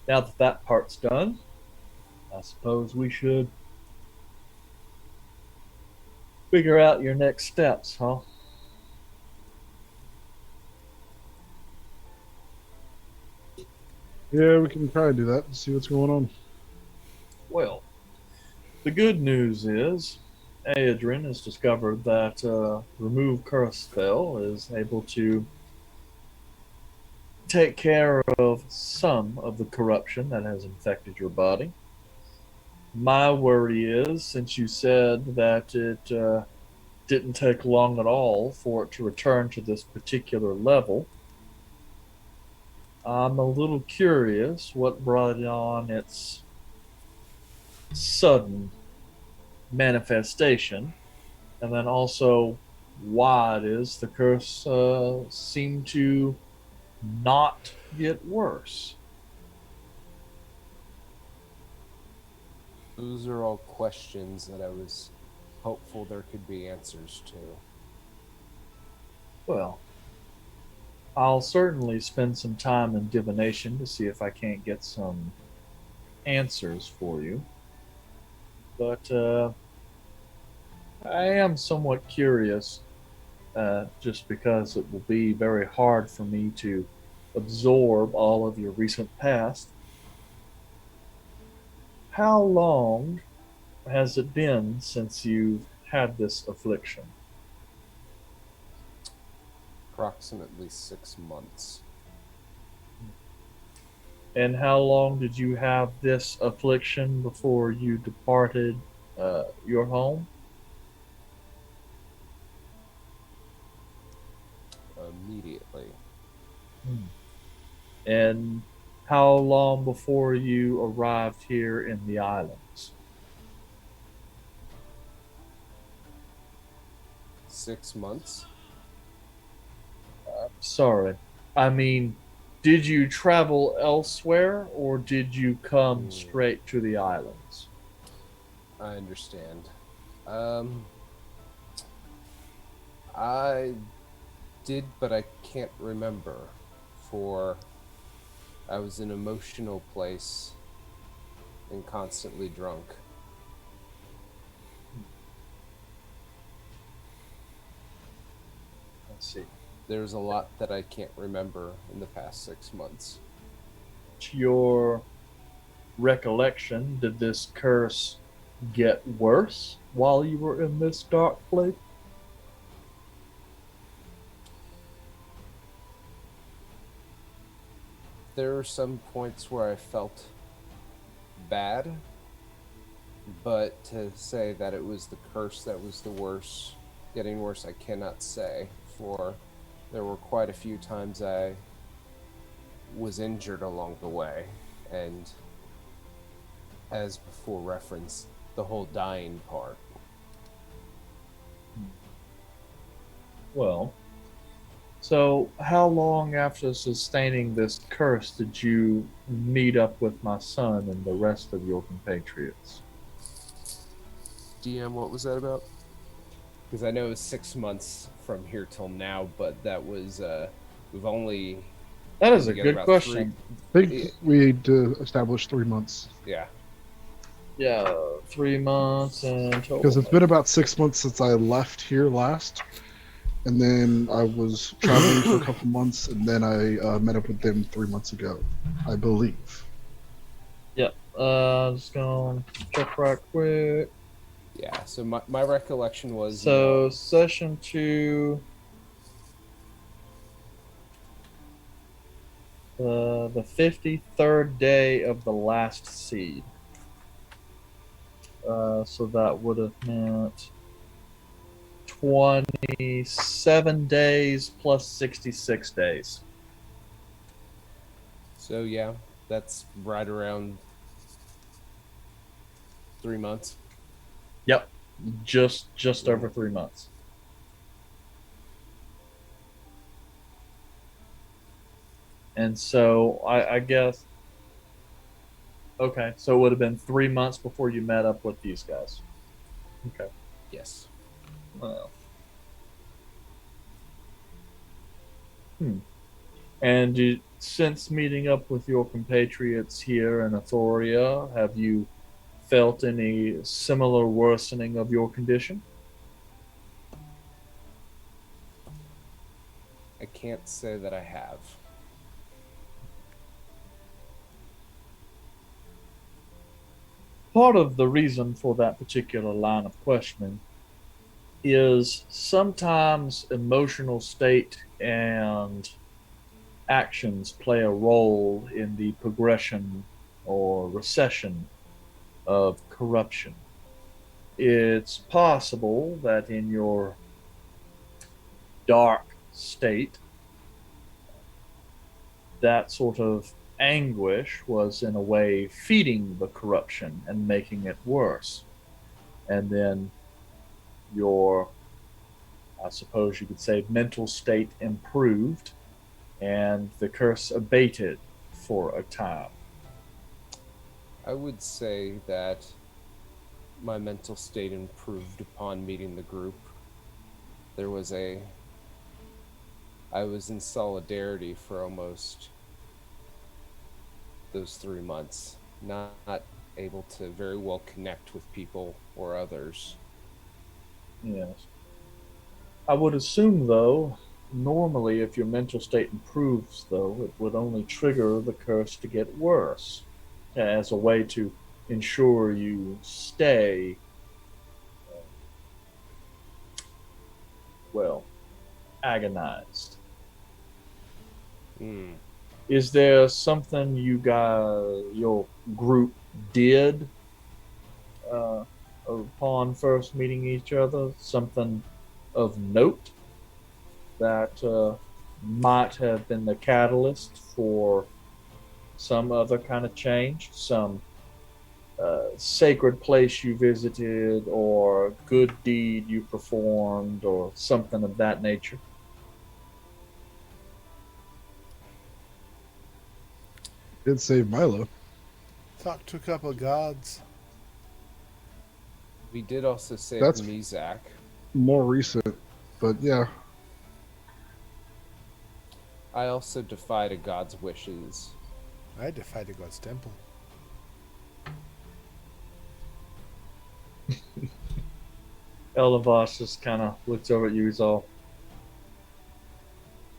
now that that part's done, I suppose we should figure out your next steps, huh? Yeah, we can try and do that and see what's going on. Well, the good news is Adrian has discovered that Remove Curse spell is able to take care of some of the corruption that has infected your body. My worry is, since you said that it didn't take long at all for it to return to this particular level, I'm a little curious what brought on its sudden manifestation, and then also why it is the curse seemed to not get worse. Those are all questions that I was hopeful there could be answers to. Well, I'll certainly spend some time in divination to see if I can't get some answers for you. But I am somewhat curious, just because it will be very hard for me to absorb all of your recent past. How long has it been since you've had this affliction? Approximately 6 months. And how long did you have this affliction before you departed your home? Immediately. And how long before you arrived here in the islands? 6 months. Sorry. I mean, did you travel elsewhere or did you come straight to the islands? I understand. I did, but I can't remember. For I was in an emotional place and constantly drunk. Let's see. There's a lot that I can't remember in the past 6 months. To your recollection, did this curse get worse while you were in this dark place? There were some points where I felt bad, but to say that it was the curse that was the worst, getting worse, I cannot say. For there were quite a few times I was injured along the way, and as before referenced, the whole dying part. Well, so how long after sustaining this curse did you meet up with my son and the rest of your compatriots? DM, what was that about? Because I know it was 6 months from here till now, but that was, we've only... That is a together good about question. I think we need to establish 3 months. Yeah. Yeah, 3 months and total. Because it's been about 6 months since I left here last. And then I was traveling for a couple months, and then I met up with them 3 months ago, I believe. Yep. Just gonna check right quick. Yeah, so my recollection was... So session 2, the 53rd day of the last seed. So that would have meant 27 days plus 66 days. So yeah, that's right around 3 months. Yep. Just over 3 months. And so I guess, okay, so it would have been 3 months before you met up with these guys. Okay. Yes. Well. And since meeting up with your compatriots here in Athoria, have you felt any similar worsening of your condition? I can't say that I have. Part of the reason for that particular line of questioning is sometimes emotional state and actions play a role in the progression or recession of corruption. It's possible that in your dark state, that sort of anguish was in a way feeding the corruption and making it worse. And then your, I suppose you could say, mental state improved and the curse abated for a time. I would say that my mental state improved upon meeting the group. I was in solidarity for almost those 3 months, not able to very well connect with people or others. Yes. I would assume, though, normally if your mental state improves, though, it would only trigger the curse to get worse as a way to ensure you stay well, agonized. Hmm. Is there something you guys, your group, did uh, upon first meeting each other? Something of note that might have been the catalyst for some other kind of change? Some sacred place you visited, or good deed you performed, or something of that nature? Did save Milo. Talk to a couple gods. We did also save That's Mizak. more recent, but yeah, I also defied a god's wishes. I defied a god's temple. Elavos just kind of looks over at you. He's all,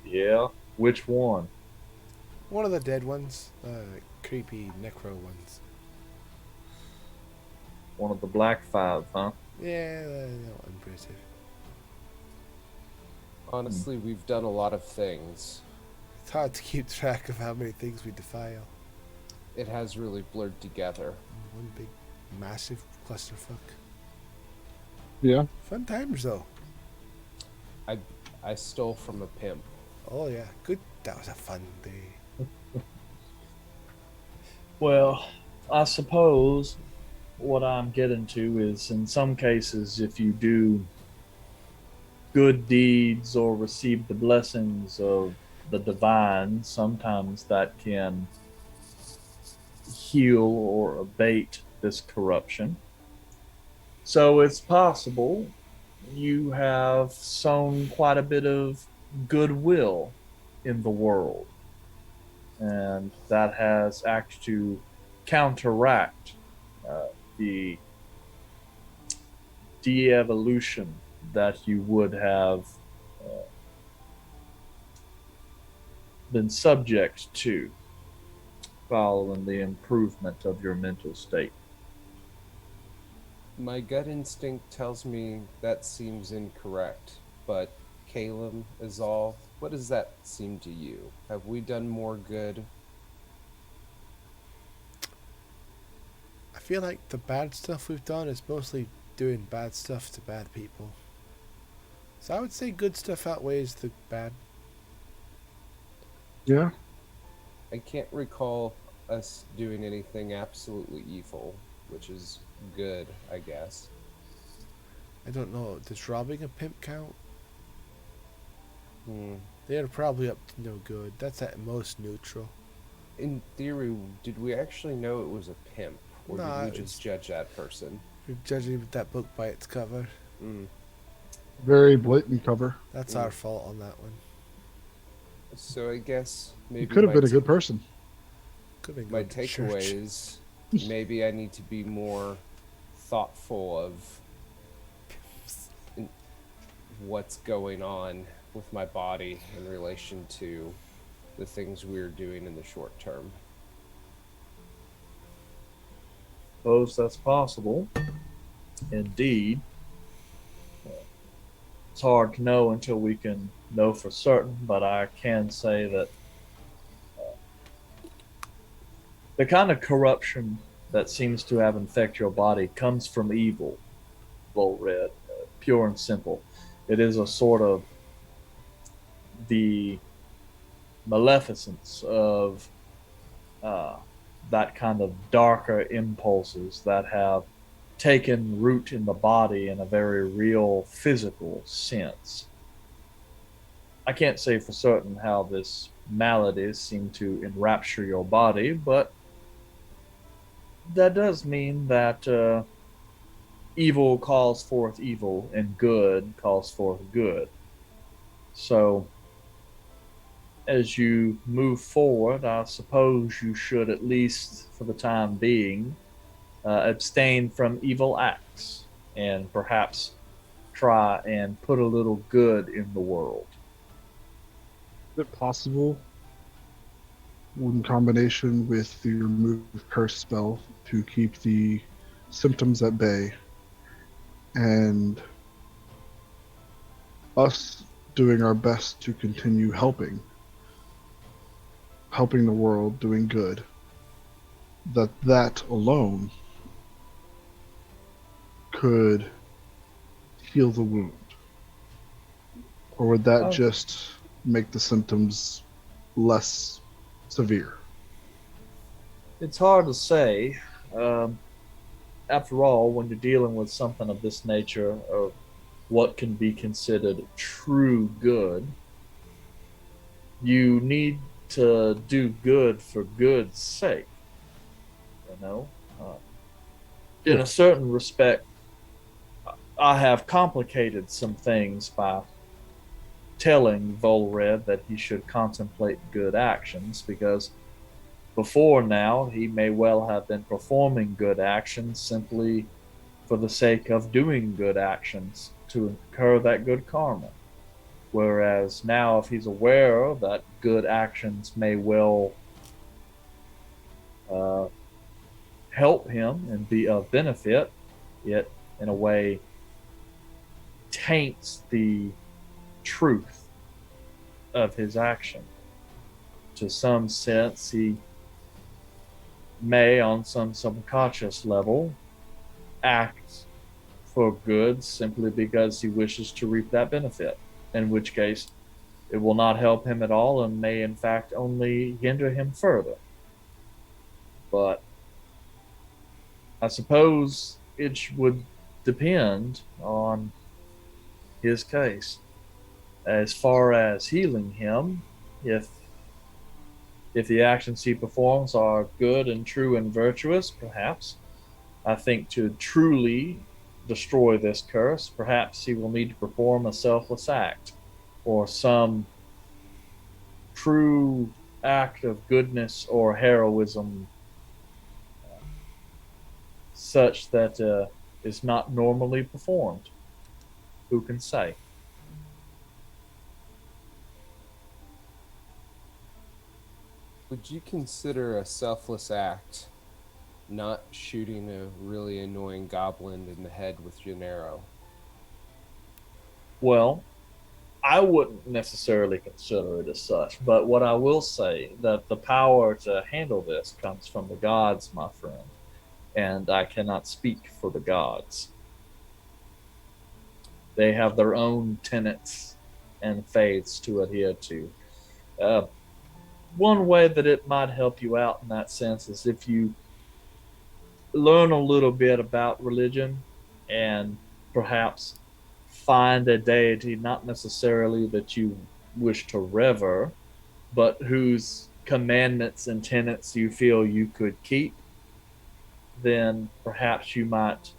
yeah, which one? One of the dead ones. Creepy necro ones. One of the Black Five, huh? Yeah, not impressive. Honestly, we've done a lot of things. It's hard to keep track of how many things we defile. It has really blurred together. One big, massive clusterfuck. yeah. Fun times though. I stole from a pimp. Oh yeah, good. That was a fun day. Well, I suppose what I'm getting to is in some cases, if you do good deeds or receive the blessings of the divine, sometimes that can heal or abate this corruption. So it's possible you have sown quite a bit of goodwill in the world, and that has acted to counteract the de-evolution that you would have uh, been subject to following the improvement of your mental state. My gut instinct tells me that seems incorrect, but Caleb is all. What does that seem to you? Have we done more good? I feel like the bad stuff we've done is mostly doing bad stuff to bad people. So I would say good stuff outweighs the bad. Yeah. I can't recall us doing anything absolutely evil, which is good, I guess. I don't know. Does robbing a pimp count? Hmm. They're probably up to no good. That's at most neutral. In theory, did we actually know it was a pimp, or Nah, did we it's- just judge that person? We're judging that book by its cover. Mm. Very blatant cover. That's Mm. our fault on that one. So I guess maybe He could have my been a good person. Could have been my going to church. takeaway is maybe I need to be more thoughtful of what's going on with my body in relation to the things we're doing in the short term. Suppose that's possible. Indeed. It's hard to know until we can know for certain, but I can say that the kind of corruption that seems to have infected your body comes from evil, Red, pure and simple. It is a sort of the maleficence of uh, that kind of darker impulses that have taken root in the body in a very real physical sense. I can't say for certain how this malady seems to enrapture your body, but that does mean that evil calls forth evil and good calls forth good. So, as you move forward, I suppose you should, at least for the time being, abstain from evil acts and perhaps try and put a little good in the world. Is it possible, in combination with the remove curse spell, to keep the symptoms at bay and us doing our best to continue helping the world, doing good, that alone could heal the wound? Or would that Oh. just make the symptoms less severe? It's hard to say. Um, After all, when you're dealing with something of this nature, or what can be considered true good, you need to do good for good's sake. You know, uh, in Yeah. a certain respect, I have complicated some things by telling Volred that he should contemplate good actions, because before now he may well have been performing good actions simply for the sake of doing good actions to incur that good karma. Whereas now, if he's aware that good actions may well uh, help him and be of benefit, it in a way taints the truth of his action. To some sense, he may, on some subconscious level, act for good simply because he wishes to reap that benefit, in which case it will not help him at all and may, in fact, only hinder him further. But I suppose it would depend on his case. As far as healing him, if if the actions he performs are good and true and virtuous, perhaps I think to truly destroy this curse, perhaps he will need to perform a selfless act or some true act of goodness or heroism, such that is not normally performed. Who can say? Would you consider a selfless act not shooting a really annoying goblin in the head with Gennaro? Well, I wouldn't necessarily consider it as such, but what I will say that the power to handle this comes from the gods, my friend, and I cannot speak for the gods. They have their own tenets and faiths to adhere to. Uh, One way that it might help you out in that sense is if you learn a little bit about religion and perhaps find a deity not necessarily that you wish to revere, but whose commandments and tenets you feel you could keep, then perhaps you might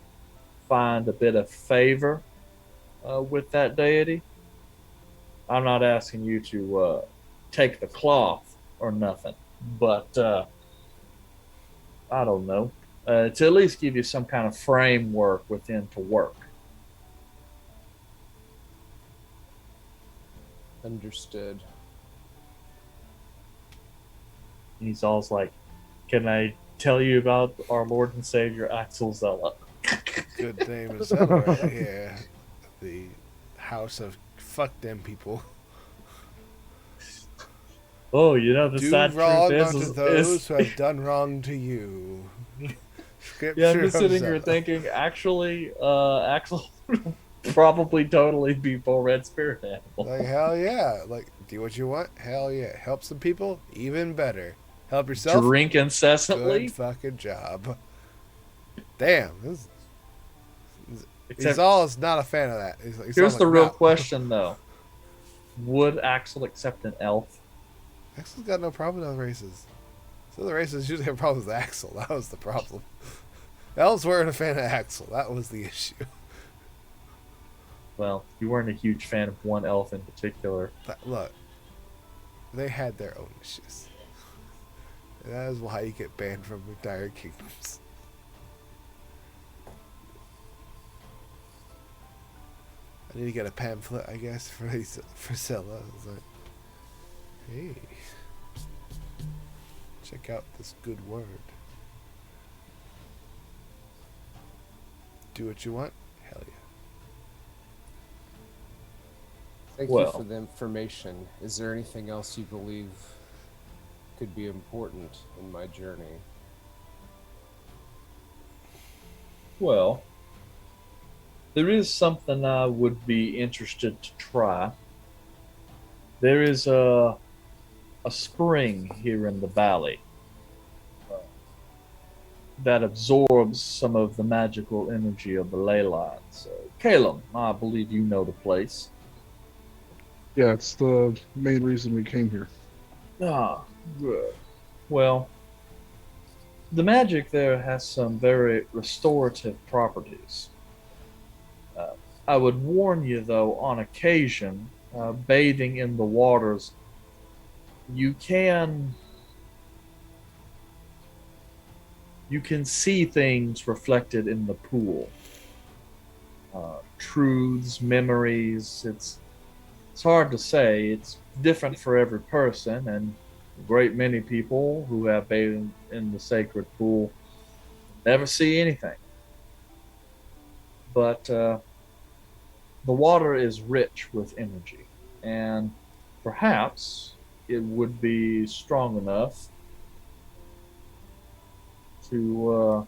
find a bit of favor with that deity. I'm not asking you to take the cloth or nothing, but I don't know, to at least give you some kind of framework within to work. Understood. And he's always like, "Can I tell you about our Lord and Savior Axel Zella?" Good name is that right here. The house of fuck them people. Oh, you know the Do sad truth wrong is, unto those who have done wrong to you. Scripture yeah, I'm just of sitting here Zella. thinking, actually, Axel would probably totally be full red spirit animal. Like, hell yeah. Like, do what you want? Hell yeah. Help some people? Even better. Help yourself? Drink Good incessantly, fucking job. Damn. He's except all is not a fan of that. He's all here's like, the real no. question though: would Axel accept an elf? Axel's got no problem with races. So the races usually have problems with Axel. That was the problem. Elves weren't a fan of Axel. That was the issue. Well, you weren't a huge fan of one elf in particular. But look, they had their own issues. And that is why you get banned from entire kingdoms. I need to get a pamphlet, I guess, for Zella. It's like, hey, check out this good word. Do what you want? Hell Thank you for Well, the information. Is there anything else you believe could be important in my journey? well, there is something I would be interested to try. There is a spring here in the valley that absorbs some of the magical energy of the ley lines. Caleb, I believe you know the place. Yeah, it's the main reason we came here. Ah, good. Well, the magic there has some very restorative properties. Uh, I would warn you, though, on occasion, bathing in the waters, you can you can see things reflected in the pool. Truths, memories. It's hard to say. It's different for every person, and a great many people who have bathed in the sacred pool never see anything. But the water is rich with energy, and perhaps it would be strong enough to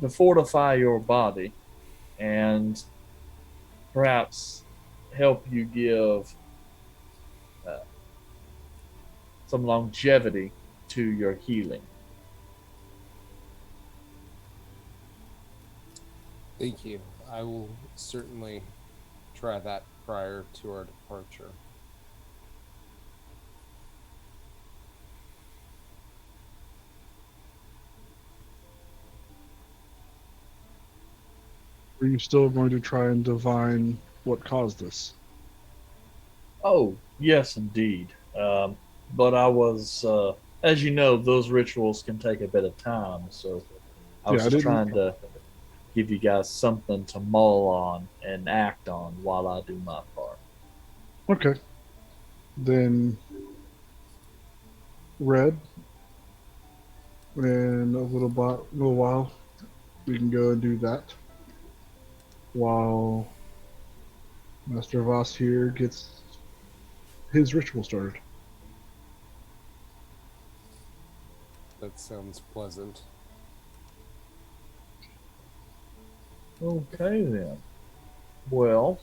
fortify your body and perhaps help you give uh, some longevity to your healing. Thank you. I will certainly try that prior to our departure. Are you still going to try and divine what caused this? Oh, yes, indeed. But I was, as you know, those rituals can take a bit of time, so I Yeah, was I just didn't. trying to give you guys something to mull on and act on while I do my part. Okay. Then, Red, in little while, we can go and do that while Master Voss here gets his ritual started. That sounds pleasant. Okay, then. Well,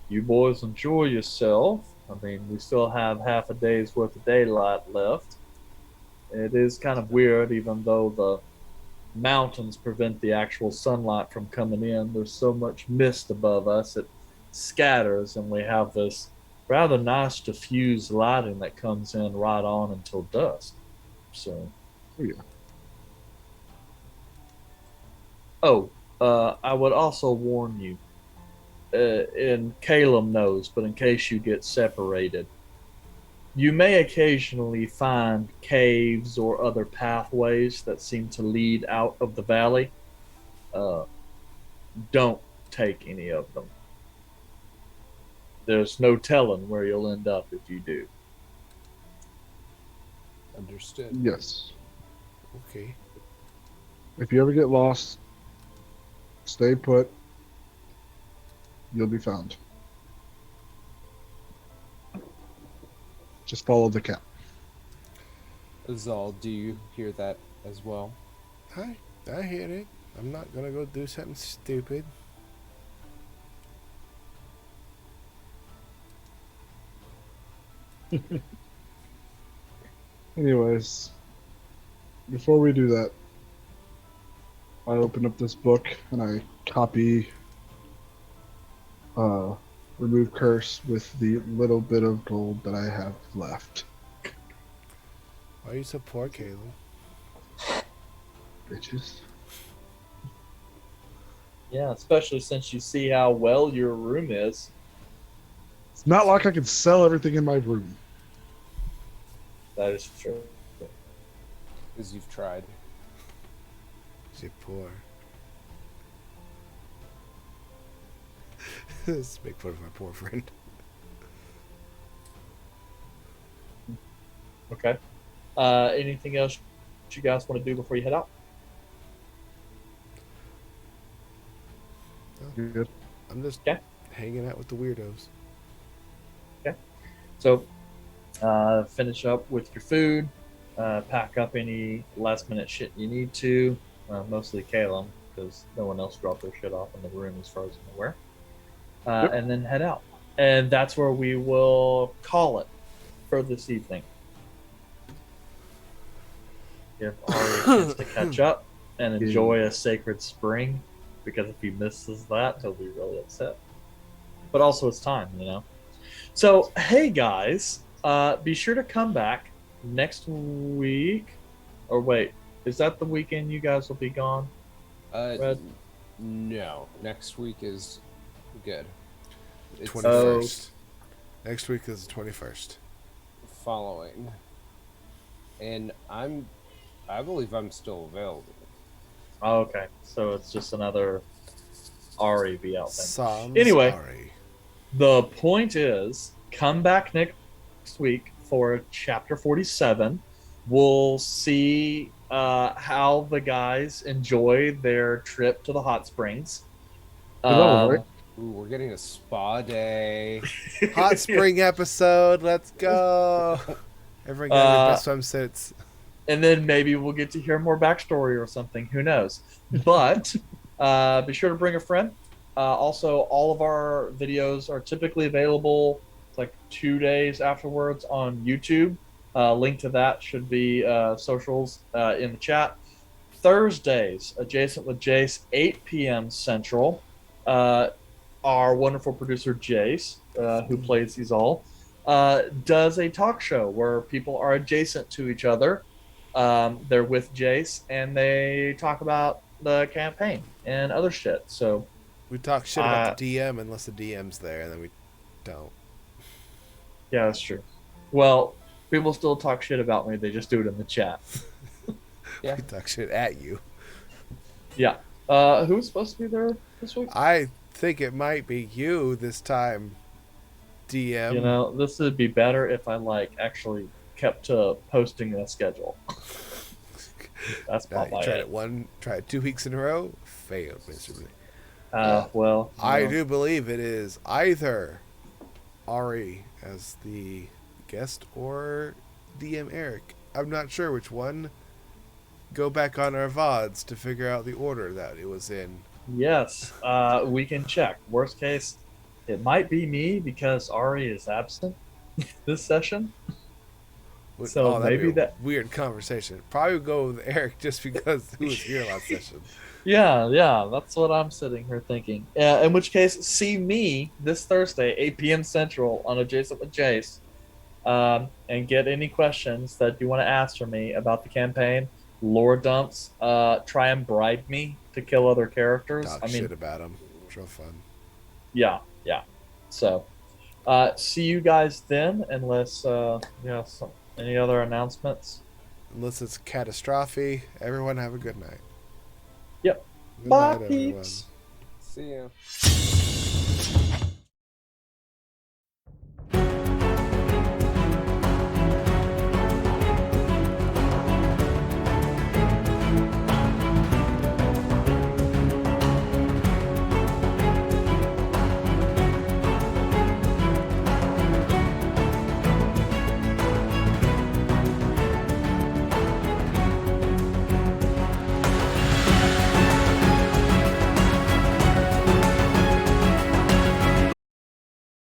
you boys enjoy yourself. I mean, we still have half a day's worth of daylight left. It is kind of weird, even though the mountains prevent the actual sunlight from coming in. There's so much mist above us, it scatters, and we have this rather nice diffuse lighting that comes in right on until dusk. So, Oh, yeah. oh, I would also warn you, and Caleb knows, but in case you get separated, you may occasionally find caves or other pathways that seem to lead out of the valley. Uh, don't take any of them. There's no telling where you'll end up if you do. Understood. Yes. Okay. If you ever get lost, stay put. You'll be found. Just follow the cat. Zal, do you hear that as well? I hear it. I'm not gonna go do something stupid. Anyways, before we do that, I open up this book and I copy remove curse with the little bit of gold that I have left. Why are you so poor, Caleb? Bitches. Yeah, especially since you see how well your room is. It's not like I can sell everything in my room. That is true. As you've tried. Is it poor? Let's make fun of my poor friend. Okay. Anything else you guys want to do before you head out? Good. I'm just Okay. hanging out with the weirdos. So, finish up with your food. Pack up any last minute shit you need to. Mostly Caleb, because no one else dropped their shit off in the room as far as I'm aware. And then head out. And that's where we will call it for this evening. Give Ari a chance to catch up and enjoy a sacred spring, because if he misses that, he'll be really upset. But also, it's time, you know? So, hey guys, be sure to come back next week. Or wait, is that the weekend you guys will be gone? Red? No, next week is good. It's 21st. Next week is the 21st. following, and I believe I'm still available. Oh, okay, so it's just another Ari be out thing. Psalms Anyway. Ari. The point is, come back next week for chapter 47. We'll see how the guys enjoy their trip to the hot springs. Right? Ooh, we're getting a spa day. Hot spring episode. Let's go. Everyone got your best swimsuits. And then maybe we'll get to hear more backstory or something. Who knows? But be sure to bring a friend. Also, all of our videos are typically available like 2 days afterwards on YouTube. Link to that should be socials in the chat. Thursdays, Adjacent with Jace, 8 p.m. Central. Our wonderful producer Jace, who plays these all, does a talk show where people are adjacent to each other. They're with Jace and they talk about the campaign and other shit. So We talk shit about the DM unless the DM's there, and then we don't. yeah, that's true. Well, people still talk shit about me. They just do it in the chat. Yeah. We talk shit at you. Yeah. Who's supposed to be there this week? I think it might be you this time, DM. You know, this would be better if I actually kept to posting a schedule. That's Now, probably you tried it 2 weeks in a row, failed miserably. well, I do believe it is either Ari as the guest or DM Eric. I'm not sure which one. Go back on our VODs to figure out the order that it was in. Yes, we can check. Worst case, it might be me because Ari is absent this session. So that'd maybe be a that. weird conversation. Probably would go with Eric just because he was here last session. Yeah, that's what I'm sitting here thinking. In which case, see me this Thursday, 8 p.m. Central on Adjacent with Jace, and get any questions that you want to ask for me about the campaign, lore dumps, try and bribe me to kill other characters. Talk shit about him. It's real fun. Yeah. So, see you guys then, unless any other announcements. Unless it's catastrophe, everyone have a good night. Yep. Good Bye, night, everyone. peeps. See ya.